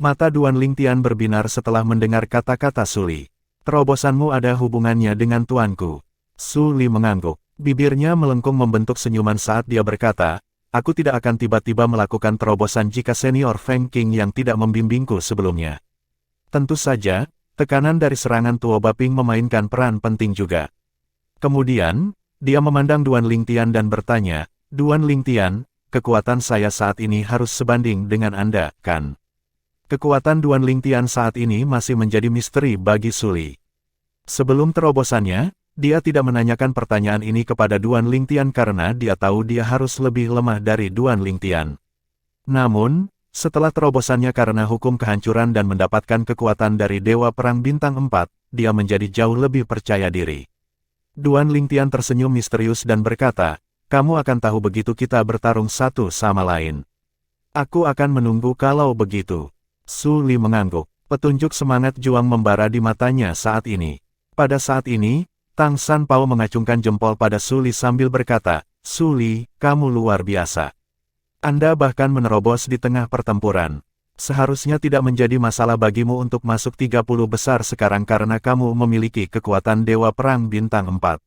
Mata Duan Lingtian berbinar setelah mendengar kata-kata Su Li. Terobosanmu ada hubungannya dengan tuanku. Su Li mengangguk. Bibirnya melengkung membentuk senyuman saat dia berkata, aku tidak akan tiba-tiba melakukan terobosan jika senior Feng Qing yang tidak membimbingku sebelumnya. Tentu saja, tekanan dari serangan Tuo Baping memainkan peran penting juga. Kemudian, dia memandang Duan Lingtian dan bertanya, Duan Lingtian, kekuatan saya saat ini harus sebanding dengan Anda, kan? Kekuatan Duan Lingtian saat ini masih menjadi misteri bagi Suli. Sebelum terobosannya, dia tidak menanyakan pertanyaan ini kepada Duan Lingtian karena dia tahu dia harus lebih lemah dari Duan Lingtian. Namun, setelah terobosannya karena hukum kehancuran dan mendapatkan kekuatan dari Dewa Perang Bintang 4, dia menjadi jauh lebih percaya diri. Duan Lingtian tersenyum misterius dan berkata, "Kamu akan tahu begitu kita bertarung satu sama lain. Aku akan menunggu kalau begitu." Suli mengangguk. Petunjuk semangat juang membara di matanya saat ini. Pada saat ini, Tang San Pao mengacungkan jempol pada Suli sambil berkata, "Suli, kamu luar biasa. Anda bahkan menerobos di tengah pertempuran. Seharusnya tidak menjadi masalah bagimu untuk masuk 30 besar sekarang karena kamu memiliki kekuatan Dewa Perang Bintang 4.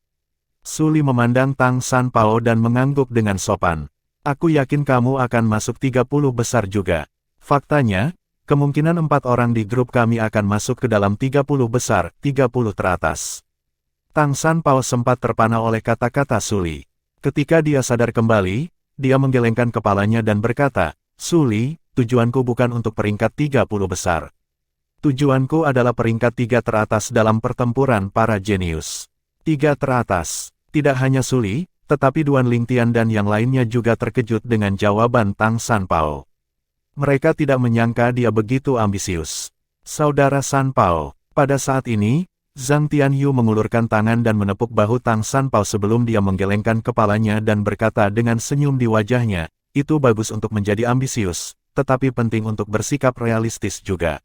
Suli memandang Tang San Pao dan mengangguk dengan sopan. "Aku yakin kamu akan masuk 30 besar juga. Faktanya, kemungkinan 4 orang di grup kami akan masuk ke dalam 30 besar, 30 teratas." Tang San Pao sempat terpana oleh kata-kata Suli. Ketika dia sadar kembali, dia menggelengkan kepalanya dan berkata, "Suli, tujuanku bukan untuk peringkat 30 besar. Tujuanku adalah peringkat 3 teratas dalam pertempuran para jenius." 3 teratas. Tidak hanya Suli, tetapi Duan Lingtian dan yang lainnya juga terkejut dengan jawaban Tang San Pao. Mereka tidak menyangka dia begitu ambisius. "Saudara San Pao." Pada saat ini, Zhang Tianyu mengulurkan tangan dan menepuk bahu Tang San Pao sebelum dia menggelengkan kepalanya dan berkata dengan senyum di wajahnya, "Itu bagus untuk menjadi ambisius, tetapi penting untuk bersikap realistis juga.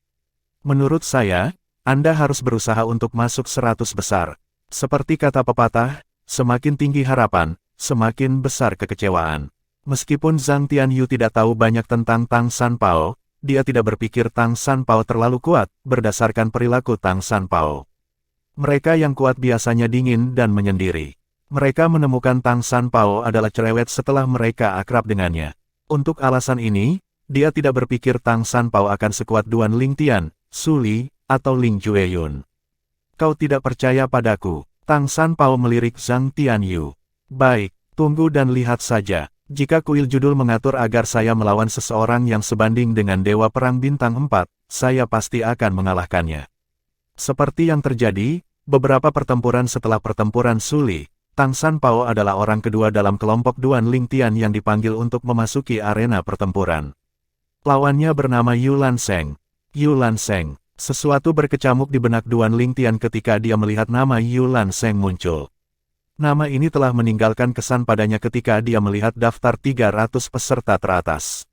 Menurut saya, Anda harus berusaha untuk masuk 100 besar. Seperti kata pepatah, semakin tinggi harapan, semakin besar kekecewaan." Meskipun Zhang Tianyu tidak tahu banyak tentang Tang San Pao, dia tidak berpikir Tang San Pao terlalu kuat, berdasarkan perilaku Tang San Pao. Mereka yang kuat biasanya dingin dan menyendiri. Mereka menemukan Tang San Pao adalah cerewet setelah mereka akrab dengannya. Untuk alasan ini, dia tidak berpikir Tang San Pao akan sekuat Duan Lingtian, Suli, atau Ling Jueyun. "Kau tidak percaya padaku?" Tang San Pao melirik Zhang Tianyu. "Baik, tunggu dan lihat saja. Jika kuil judul mengatur agar saya melawan seseorang yang sebanding dengan Dewa Perang Bintang 4, saya pasti akan mengalahkannya." Seperti yang terjadi, beberapa pertempuran setelah pertempuran Suli, Tang San Pao adalah orang kedua dalam kelompok Duan Lingtian yang dipanggil untuk memasuki arena pertempuran. Lawannya bernama Yu Lanseng. Yu Lanseng. Sesuatu berkecamuk di benak Duan Lingtian ketika dia melihat nama Yu Lanseng muncul. Nama ini telah meninggalkan kesan padanya ketika dia melihat daftar 300 peserta teratas.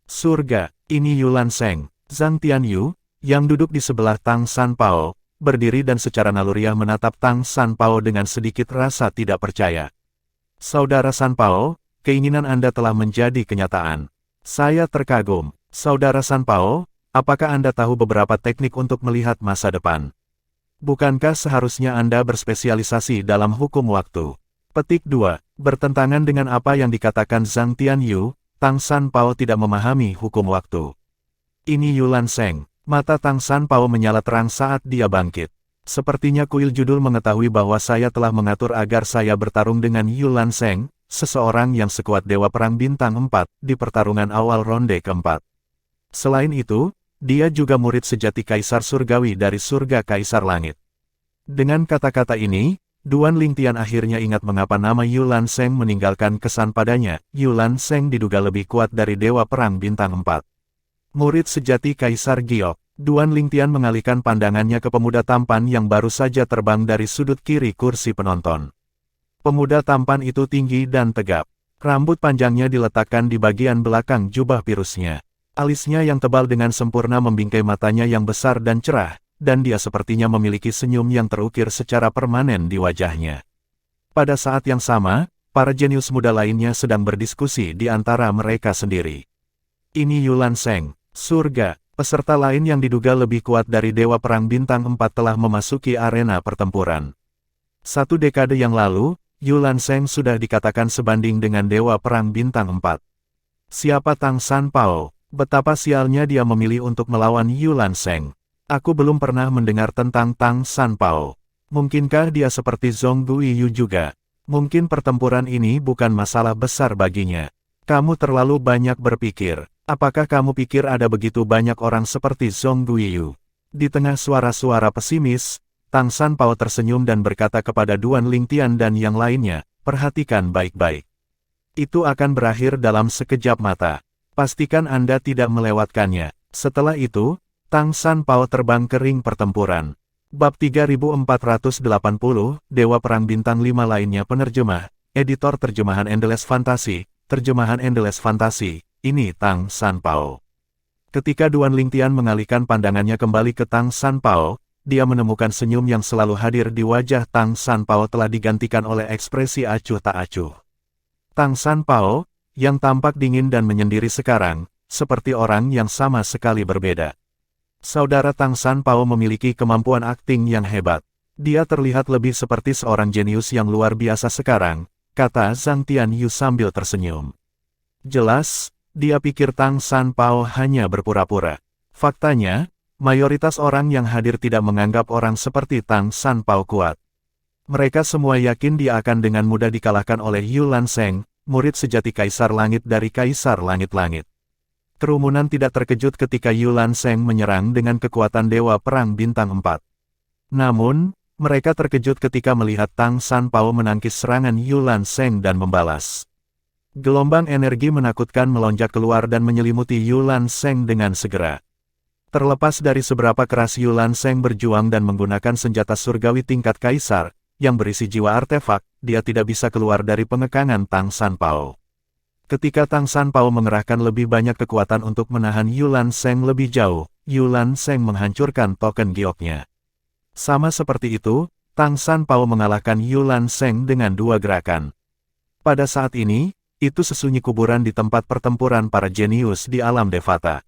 Surga, ini Yu Lanseng. Zhang Tianyu, yang duduk di sebelah Tang San Pao, berdiri dan secara naluriah menatap Tang San Pao dengan sedikit rasa tidak percaya. "Saudara San Pao, keinginan Anda telah menjadi kenyataan. Saya terkagum. Saudara San Pao, apakah Anda tahu beberapa teknik untuk melihat masa depan? Bukankah seharusnya Anda berspesialisasi dalam hukum waktu?" Petik 2. Bertentangan dengan apa yang dikatakan Zhang Tianyu, Tang San Pao tidak memahami hukum waktu. "Ini Yu Lanseng." Mata Tang San Pao menyala terang saat dia bangkit. "Sepertinya kuil judul mengetahui bahwa saya telah mengatur agar saya bertarung dengan Yu Lanseng, seseorang yang sekuat Dewa Perang Bintang 4, di pertarungan awal ronde keempat. Selain itu, dia juga murid sejati Kaisar Surgawi dari surga Kaisar Langit." Dengan kata-kata ini, Duan Lingtian akhirnya ingat mengapa nama Yu Lanseng meninggalkan kesan padanya. Yu Lanseng diduga lebih kuat dari Dewa Perang Bintang 4. Murid sejati Kaisar Giok. Duan Lingtian mengalihkan pandangannya ke pemuda tampan yang baru saja terbang dari sudut kiri kursi penonton. Pemuda tampan itu tinggi dan tegap. Rambut panjangnya diletakkan di bagian belakang jubah pirusnya. Alisnya yang tebal dengan sempurna membingkai matanya yang besar dan cerah, dan dia sepertinya memiliki senyum yang terukir secara permanen di wajahnya. Pada saat yang sama, para jenius muda lainnya sedang berdiskusi di antara mereka sendiri. "Ini Yu Lanseng. Surga." Peserta lain yang diduga lebih kuat dari Dewa Perang Bintang 4 telah memasuki arena pertempuran. 1 dekade yang lalu, Yu Lanseng sudah dikatakan sebanding dengan Dewa Perang Bintang 4. Siapa Tang San Pao? Betapa sialnya dia memilih untuk melawan Yu Lanseng. Aku belum pernah mendengar tentang Tang San Pao. Mungkinkah dia seperti Zhong Guiyu juga? Mungkin pertempuran ini bukan masalah besar baginya. Kamu terlalu banyak berpikir. Apakah kamu pikir ada begitu banyak orang seperti Zhong Guiyu? Di tengah suara-suara pesimis, Tang Sanpao tersenyum dan berkata kepada Duan Lingtian dan yang lainnya, perhatikan baik-baik. Itu akan berakhir dalam sekejap mata. Pastikan Anda tidak melewatkannya. Setelah itu, Tang Sanpao terbang ke ring pertempuran. Bab 3480, Dewa Perang Bintang 5 lainnya. Penerjemah, editor terjemahan Endless Fantasy, terjemahan Endless Fantasy, ini Tang Sanpao. Ketika Duan Lingtian mengalihkan pandangannya kembali ke Tang Sanpao, dia menemukan senyum yang selalu hadir di wajah Tang Sanpao telah digantikan oleh ekspresi acuh tak acuh. Tang Sanpao, yang tampak dingin dan menyendiri sekarang, seperti orang yang sama sekali berbeda. Saudara Tang Sanpao memiliki kemampuan akting yang hebat. Dia terlihat lebih seperti seorang jenius yang luar biasa sekarang, kata Zhang Tianyu sambil tersenyum. Jelas, dia pikir Tang Sanpao hanya berpura-pura. Faktanya, mayoritas orang yang hadir tidak menganggap orang seperti Tang Sanpao kuat. Mereka semua yakin dia akan dengan mudah dikalahkan oleh Yu Lanseng, murid sejati Kaisar Langit dari Kaisar Langit-Langit. Kerumunan tidak terkejut ketika Yu Lanseng menyerang dengan kekuatan Dewa Perang Bintang 4. Namun, mereka terkejut ketika melihat Tang Sanpao menangkis serangan Yu Lanseng dan membalas. Gelombang energi menakutkan melonjak keluar dan menyelimuti Yu Lanseng dengan segera. Terlepas dari seberapa keras Yu Lanseng berjuang dan menggunakan senjata surgawi tingkat Kaisar, yang berisi jiwa artefak, dia tidak bisa keluar dari pengekangan Tang Sanpao. Ketika Tang Sanpao mengerahkan lebih banyak kekuatan untuk menahan Yu Lanseng lebih jauh, Yu Lanseng menghancurkan token gioknya. Sama seperti itu, Tang Sanpao mengalahkan Yu Lanseng dengan 2 gerakan. Pada saat ini, itu sesunyi kuburan di tempat pertempuran para jenius di alam Devata.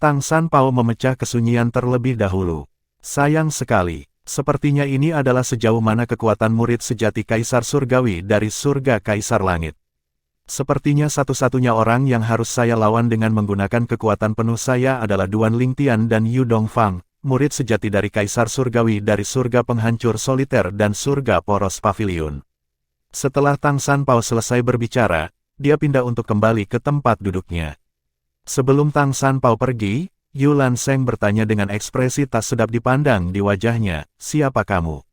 Tang Sanpao memecah kesunyian terlebih dahulu. Sayang sekali. Sepertinya ini adalah sejauh mana kekuatan murid sejati Kaisar Surgawi dari surga Kaisar Langit. Sepertinya satu-satunya orang yang harus saya lawan dengan menggunakan kekuatan penuh saya adalah Duan Lingtian dan Yu Dongfang, murid sejati dari Kaisar Surgawi dari surga penghancur soliter dan surga poros pavilion. Setelah Tang Sanpao selesai berbicara, dia pindah untuk kembali ke tempat duduknya. Sebelum Tang Sanpao pergi, Yu Lanseng bertanya dengan ekspresi tak sedap dipandang di wajahnya, siapa kamu?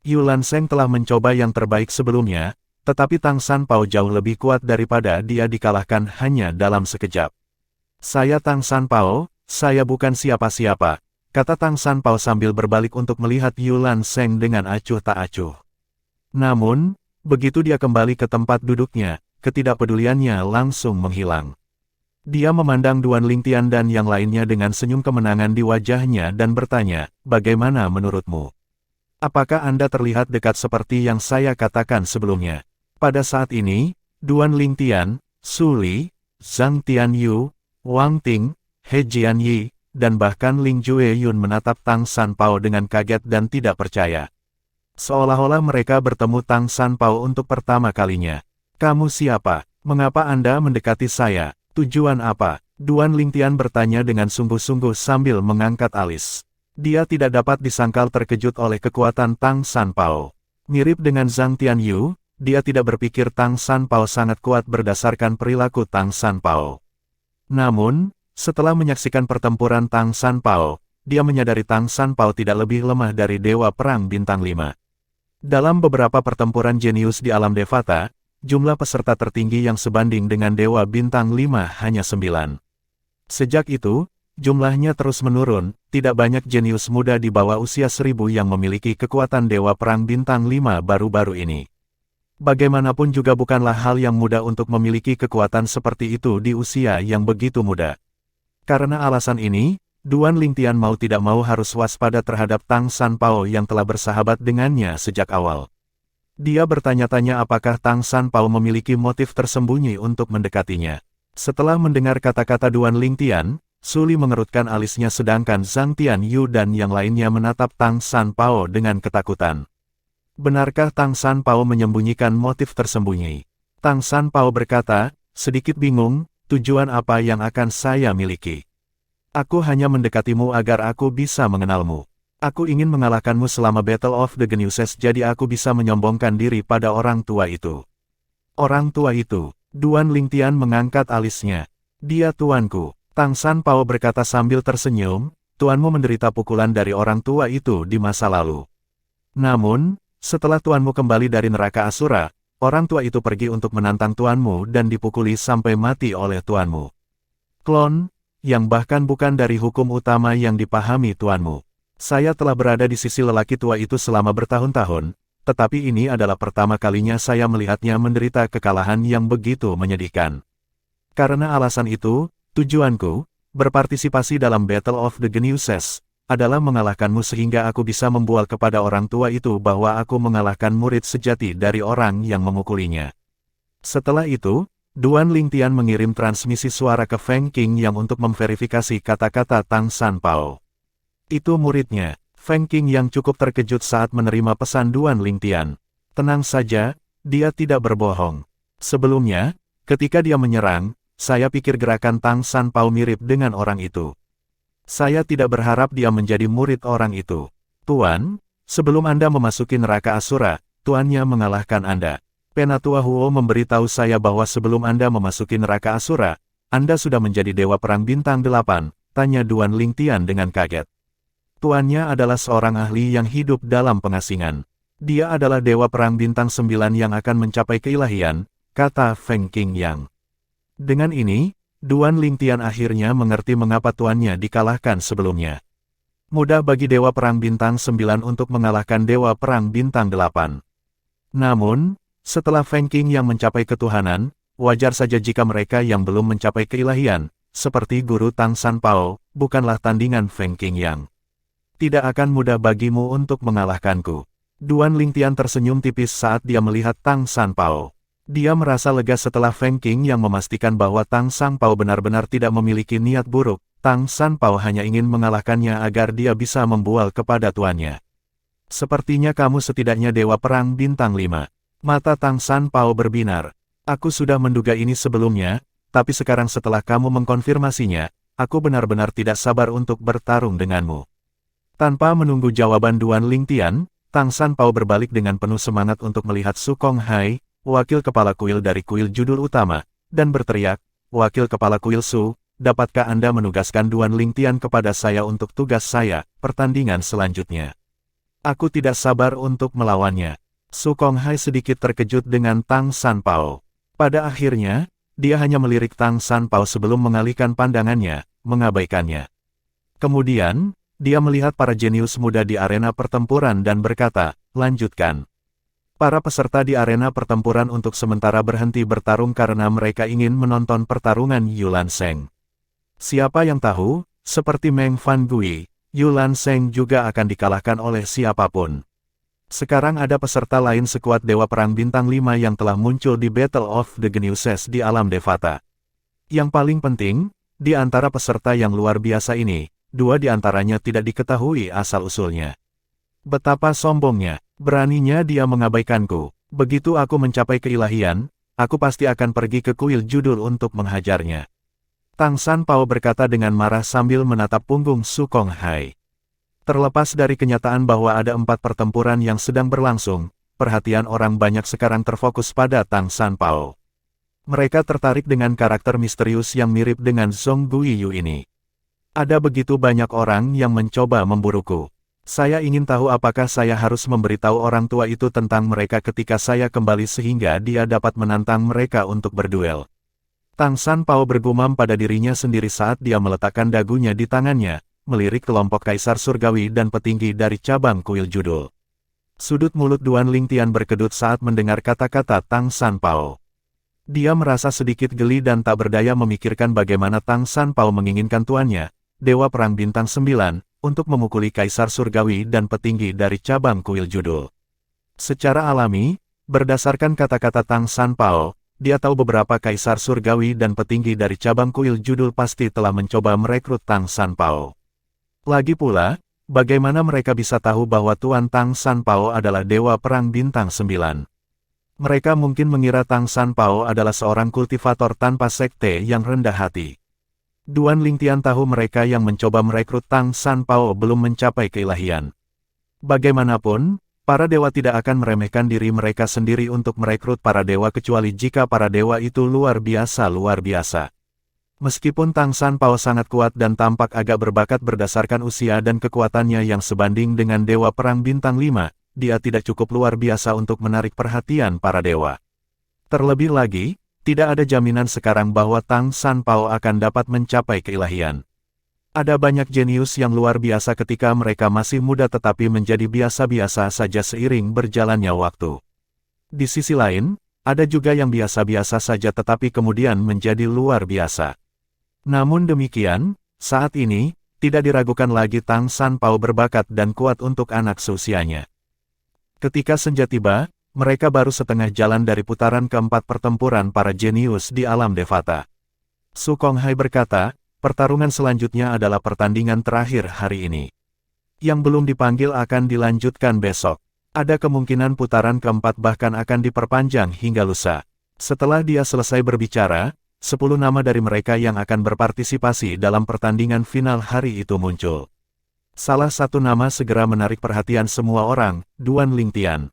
Yu Lanseng telah mencoba yang terbaik sebelumnya, tetapi Tang Sanpao jauh lebih kuat daripada dia dikalahkan hanya dalam sekejap. Saya Tang Sanpao, saya bukan siapa-siapa, kata Tang Sanpao sambil berbalik untuk melihat Yu Lanseng dengan acuh tak acuh. Namun, begitu dia kembali ke tempat duduknya, ketidakpeduliannya langsung menghilang. Dia memandang Duan Lingtian dan yang lainnya dengan senyum kemenangan di wajahnya dan bertanya, bagaimana menurutmu? Apakah Anda terlihat dekat seperti yang saya katakan sebelumnya? Pada saat ini, Duan Lingtian, Su Li, Zhang Tianyu, Wang Ting, He Jianyi, dan bahkan Ling Jueyun menatap Tang Sanpao dengan kaget dan tidak percaya. Seolah-olah mereka bertemu Tang Sanpao untuk pertama kalinya. Kamu siapa? Mengapa Anda mendekati saya? Tujuan apa? Duan Lingtian bertanya dengan sungguh-sungguh sambil mengangkat alis. Dia tidak dapat disangkal terkejut oleh kekuatan Tang Sanpao. Mirip dengan Zhang Tianyu, dia tidak berpikir Tang Sanpao sangat kuat berdasarkan perilaku Tang Sanpao. Namun, setelah menyaksikan pertempuran Tang Sanpao, dia menyadari Tang Sanpao tidak lebih lemah dari Dewa Perang Bintang 5. Dalam beberapa pertempuran jenius di alam Devata, jumlah peserta tertinggi yang sebanding dengan Dewa Bintang 5 hanya 9. Sejak itu, jumlahnya terus menurun, tidak banyak jenius muda di bawah usia 1000 yang memiliki kekuatan Dewa Perang Bintang 5 baru-baru ini. Bagaimanapun juga bukanlah hal yang mudah untuk memiliki kekuatan seperti itu di usia yang begitu muda. Karena alasan ini, Duan Lingtian mau tidak mau harus waspada terhadap Tang Sanpao yang telah bersahabat dengannya sejak awal. Dia bertanya-tanya apakah Tang Sanpao memiliki motif tersembunyi untuk mendekatinya. Setelah mendengar kata-kata Duan Lingtian, Su Li mengerutkan alisnya sedangkan Zhang Tianyu dan yang lainnya menatap Tang Sanpao dengan ketakutan. Benarkah Tang Sanpao menyembunyikan motif tersembunyi? Tang Sanpao berkata, sedikit bingung, tujuan apa yang akan saya miliki? Aku hanya mendekatimu agar aku bisa mengenalmu. Aku ingin mengalahkanmu selama Battle of the Geniuses jadi aku bisa menyombongkan diri pada orang tua itu. Orang tua itu, Duan Lingtian mengangkat alisnya. Dia tuanku. Tang San Pao berkata sambil tersenyum, tuanmu menderita pukulan dari orang tua itu di masa lalu. Namun, setelah tuanmu kembali dari neraka Asura, orang tua itu pergi untuk menantang tuanmu dan dipukuli sampai mati oleh tuanmu. Klon, yang bahkan bukan dari hukum utama yang dipahami tuanmu. Saya telah berada di sisi lelaki tua itu selama bertahun-tahun, tetapi ini adalah pertama kalinya saya melihatnya menderita kekalahan yang begitu menyedihkan. Karena alasan itu, tujuanku, berpartisipasi dalam Battle of the Geniuses, adalah mengalahkanmu sehingga aku bisa membual kepada orang tua itu bahwa aku mengalahkan murid sejati dari orang yang memukulinya. Setelah itu, Duan Lingtian mengirim transmisi suara ke Feng Qing yang untuk memverifikasi kata-kata Tang San Pao. Itu muridnya, Feng Qing yang cukup terkejut saat menerima pesan Duan Lingtian. Tenang saja, dia tidak berbohong. Sebelumnya, ketika dia menyerang, saya pikir gerakan Tang San Pao mirip dengan orang itu. Saya tidak berharap dia menjadi murid orang itu. Tuan, sebelum Anda memasuki neraka Asura, tuannya mengalahkan Anda. Penatua Huo memberitahu saya bahwa sebelum Anda memasuki neraka Asura, Anda sudah menjadi Dewa Perang Bintang 8, tanya Duan Lingtian dengan kaget. Tuannya adalah seorang ahli yang hidup dalam pengasingan. Dia adalah Dewa Perang Bintang 9 yang akan mencapai keilahian, kata Feng Qing Yang. Dengan ini, Duan Lingtian akhirnya mengerti mengapa tuannya dikalahkan sebelumnya. Mudah bagi Dewa Perang Bintang 9 untuk mengalahkan Dewa Perang Bintang 8. Namun, setelah Feng Qing yang mencapai ketuhanan, wajar saja jika mereka yang belum mencapai keilahian, seperti Guru Tang San Pao, bukanlah tandingan Feng Qing Yang. Tidak akan mudah bagimu untuk mengalahkanku. Duan Lingtian tersenyum tipis saat dia melihat Tang San Pao. Dia merasa lega setelah Feng Qing yang memastikan bahwa Tang San Pao benar-benar tidak memiliki niat buruk. Tang San Pao hanya ingin mengalahkannya agar dia bisa membual kepada tuannya. Sepertinya kamu setidaknya Dewa Perang Bintang 5. Mata Tang San Pao berbinar. Aku sudah menduga ini sebelumnya, tapi sekarang setelah kamu mengkonfirmasinya, aku benar-benar tidak sabar untuk bertarung denganmu. Tanpa menunggu jawaban Duan Lingtian, Tang San Pao berbalik dengan penuh semangat untuk melihat Su Kong Hai, wakil kepala kuil dari kuil judul utama, dan berteriak, "Wakil kepala kuil Su, dapatkah Anda menugaskan Duan Lingtian kepada saya untuk tugas saya, pertandingan selanjutnya? Aku tidak sabar untuk melawannya." Su Kong Hai sedikit terkejut dengan Tang San Pao. Pada akhirnya, dia hanya melirik Tang San Pao sebelum mengalihkan pandangannya, mengabaikannya. Kemudian, dia melihat para jenius muda di arena pertempuran dan berkata, "Lanjutkan." Para peserta di arena pertempuran untuk sementara berhenti bertarung karena mereka ingin menonton pertarungan Yulan Sheng. Siapa yang tahu, seperti Meng Fan Gui, Yulan Sheng juga akan dikalahkan oleh siapapun. Sekarang ada peserta lain sekuat Dewa Perang Bintang 5 yang telah muncul di Battle of the Geniuses di alam Devata. Yang paling penting, di antara peserta yang luar biasa ini, 2 di antaranya tidak diketahui asal-usulnya. Betapa sombongnya, beraninya dia mengabaikanku. Begitu aku mencapai keilahian, aku pasti akan pergi ke kuil judul untuk menghajarnya. Tang San Pao berkata dengan marah sambil menatap punggung Su Kong Hai. Terlepas dari kenyataan bahwa ada 4 pertempuran yang sedang berlangsung, perhatian orang banyak sekarang terfokus pada Tang San Pao. Mereka tertarik dengan karakter misterius yang mirip dengan Zhong Guiyu ini. Ada begitu banyak orang yang mencoba memburuku. Saya ingin tahu apakah saya harus memberitahu orang tua itu tentang mereka ketika saya kembali sehingga dia dapat menantang mereka untuk berduel. Tang San Pao bergumam pada dirinya sendiri saat dia meletakkan dagunya di tangannya, melirik kelompok kaisar surgawi dan petinggi dari cabang kuil judul. Sudut mulut Duan Lingtian berkedut saat mendengar kata-kata Tang San Pao. Dia merasa sedikit geli dan tak berdaya memikirkan bagaimana Tang San Pao menginginkan tuannya, Dewa Perang Bintang 9, untuk memukuli kaisar surgawi dan petinggi dari cabang kuil judul. Secara alami, berdasarkan kata-kata Tang San Pao, dia tahu beberapa kaisar surgawi dan petinggi dari cabang kuil judul pasti telah mencoba merekrut Tang San Pao. Lagi pula, bagaimana mereka bisa tahu bahwa Tuan Tang San Pao adalah Dewa Perang Bintang 9? Mereka mungkin mengira Tang San Pao adalah seorang kultivator tanpa sekte yang rendah hati. Duan Lingtian tahu mereka yang mencoba merekrut Tang San Pao belum mencapai keilahian. Bagaimanapun, Para dewa tidak akan meremehkan diri mereka sendiri untuk merekrut para dewa kecuali jika para dewa itu luar biasa. Meskipun Tang San Pao sangat kuat dan tampak agak berbakat berdasarkan usia dan kekuatannya yang sebanding dengan Dewa Perang Bintang 5, dia tidak cukup luar biasa untuk menarik perhatian para dewa. Terlebih lagi, tidak ada jaminan sekarang bahwa Tang San Pao akan dapat mencapai keilahian. Ada banyak jenius yang luar biasa ketika mereka masih muda tetapi menjadi biasa-biasa saja seiring berjalannya waktu. Di sisi lain, ada juga yang biasa-biasa saja tetapi kemudian menjadi luar biasa. Namun demikian, saat ini, tidak diragukan lagi Tang San Pao berbakat dan kuat untuk anak seusianya. Ketika senja tiba, mereka baru setengah jalan dari putaran keempat pertempuran para jenius di alam Devata. Su Konghai berkata, pertarungan selanjutnya adalah pertandingan terakhir hari ini. Yang belum dipanggil akan dilanjutkan besok. Ada kemungkinan putaran keempat bahkan akan diperpanjang hingga lusa. Setelah dia selesai berbicara, 10 nama dari mereka yang akan berpartisipasi dalam pertandingan final hari itu muncul. Salah satu nama segera menarik perhatian semua orang, Duan Lingtian.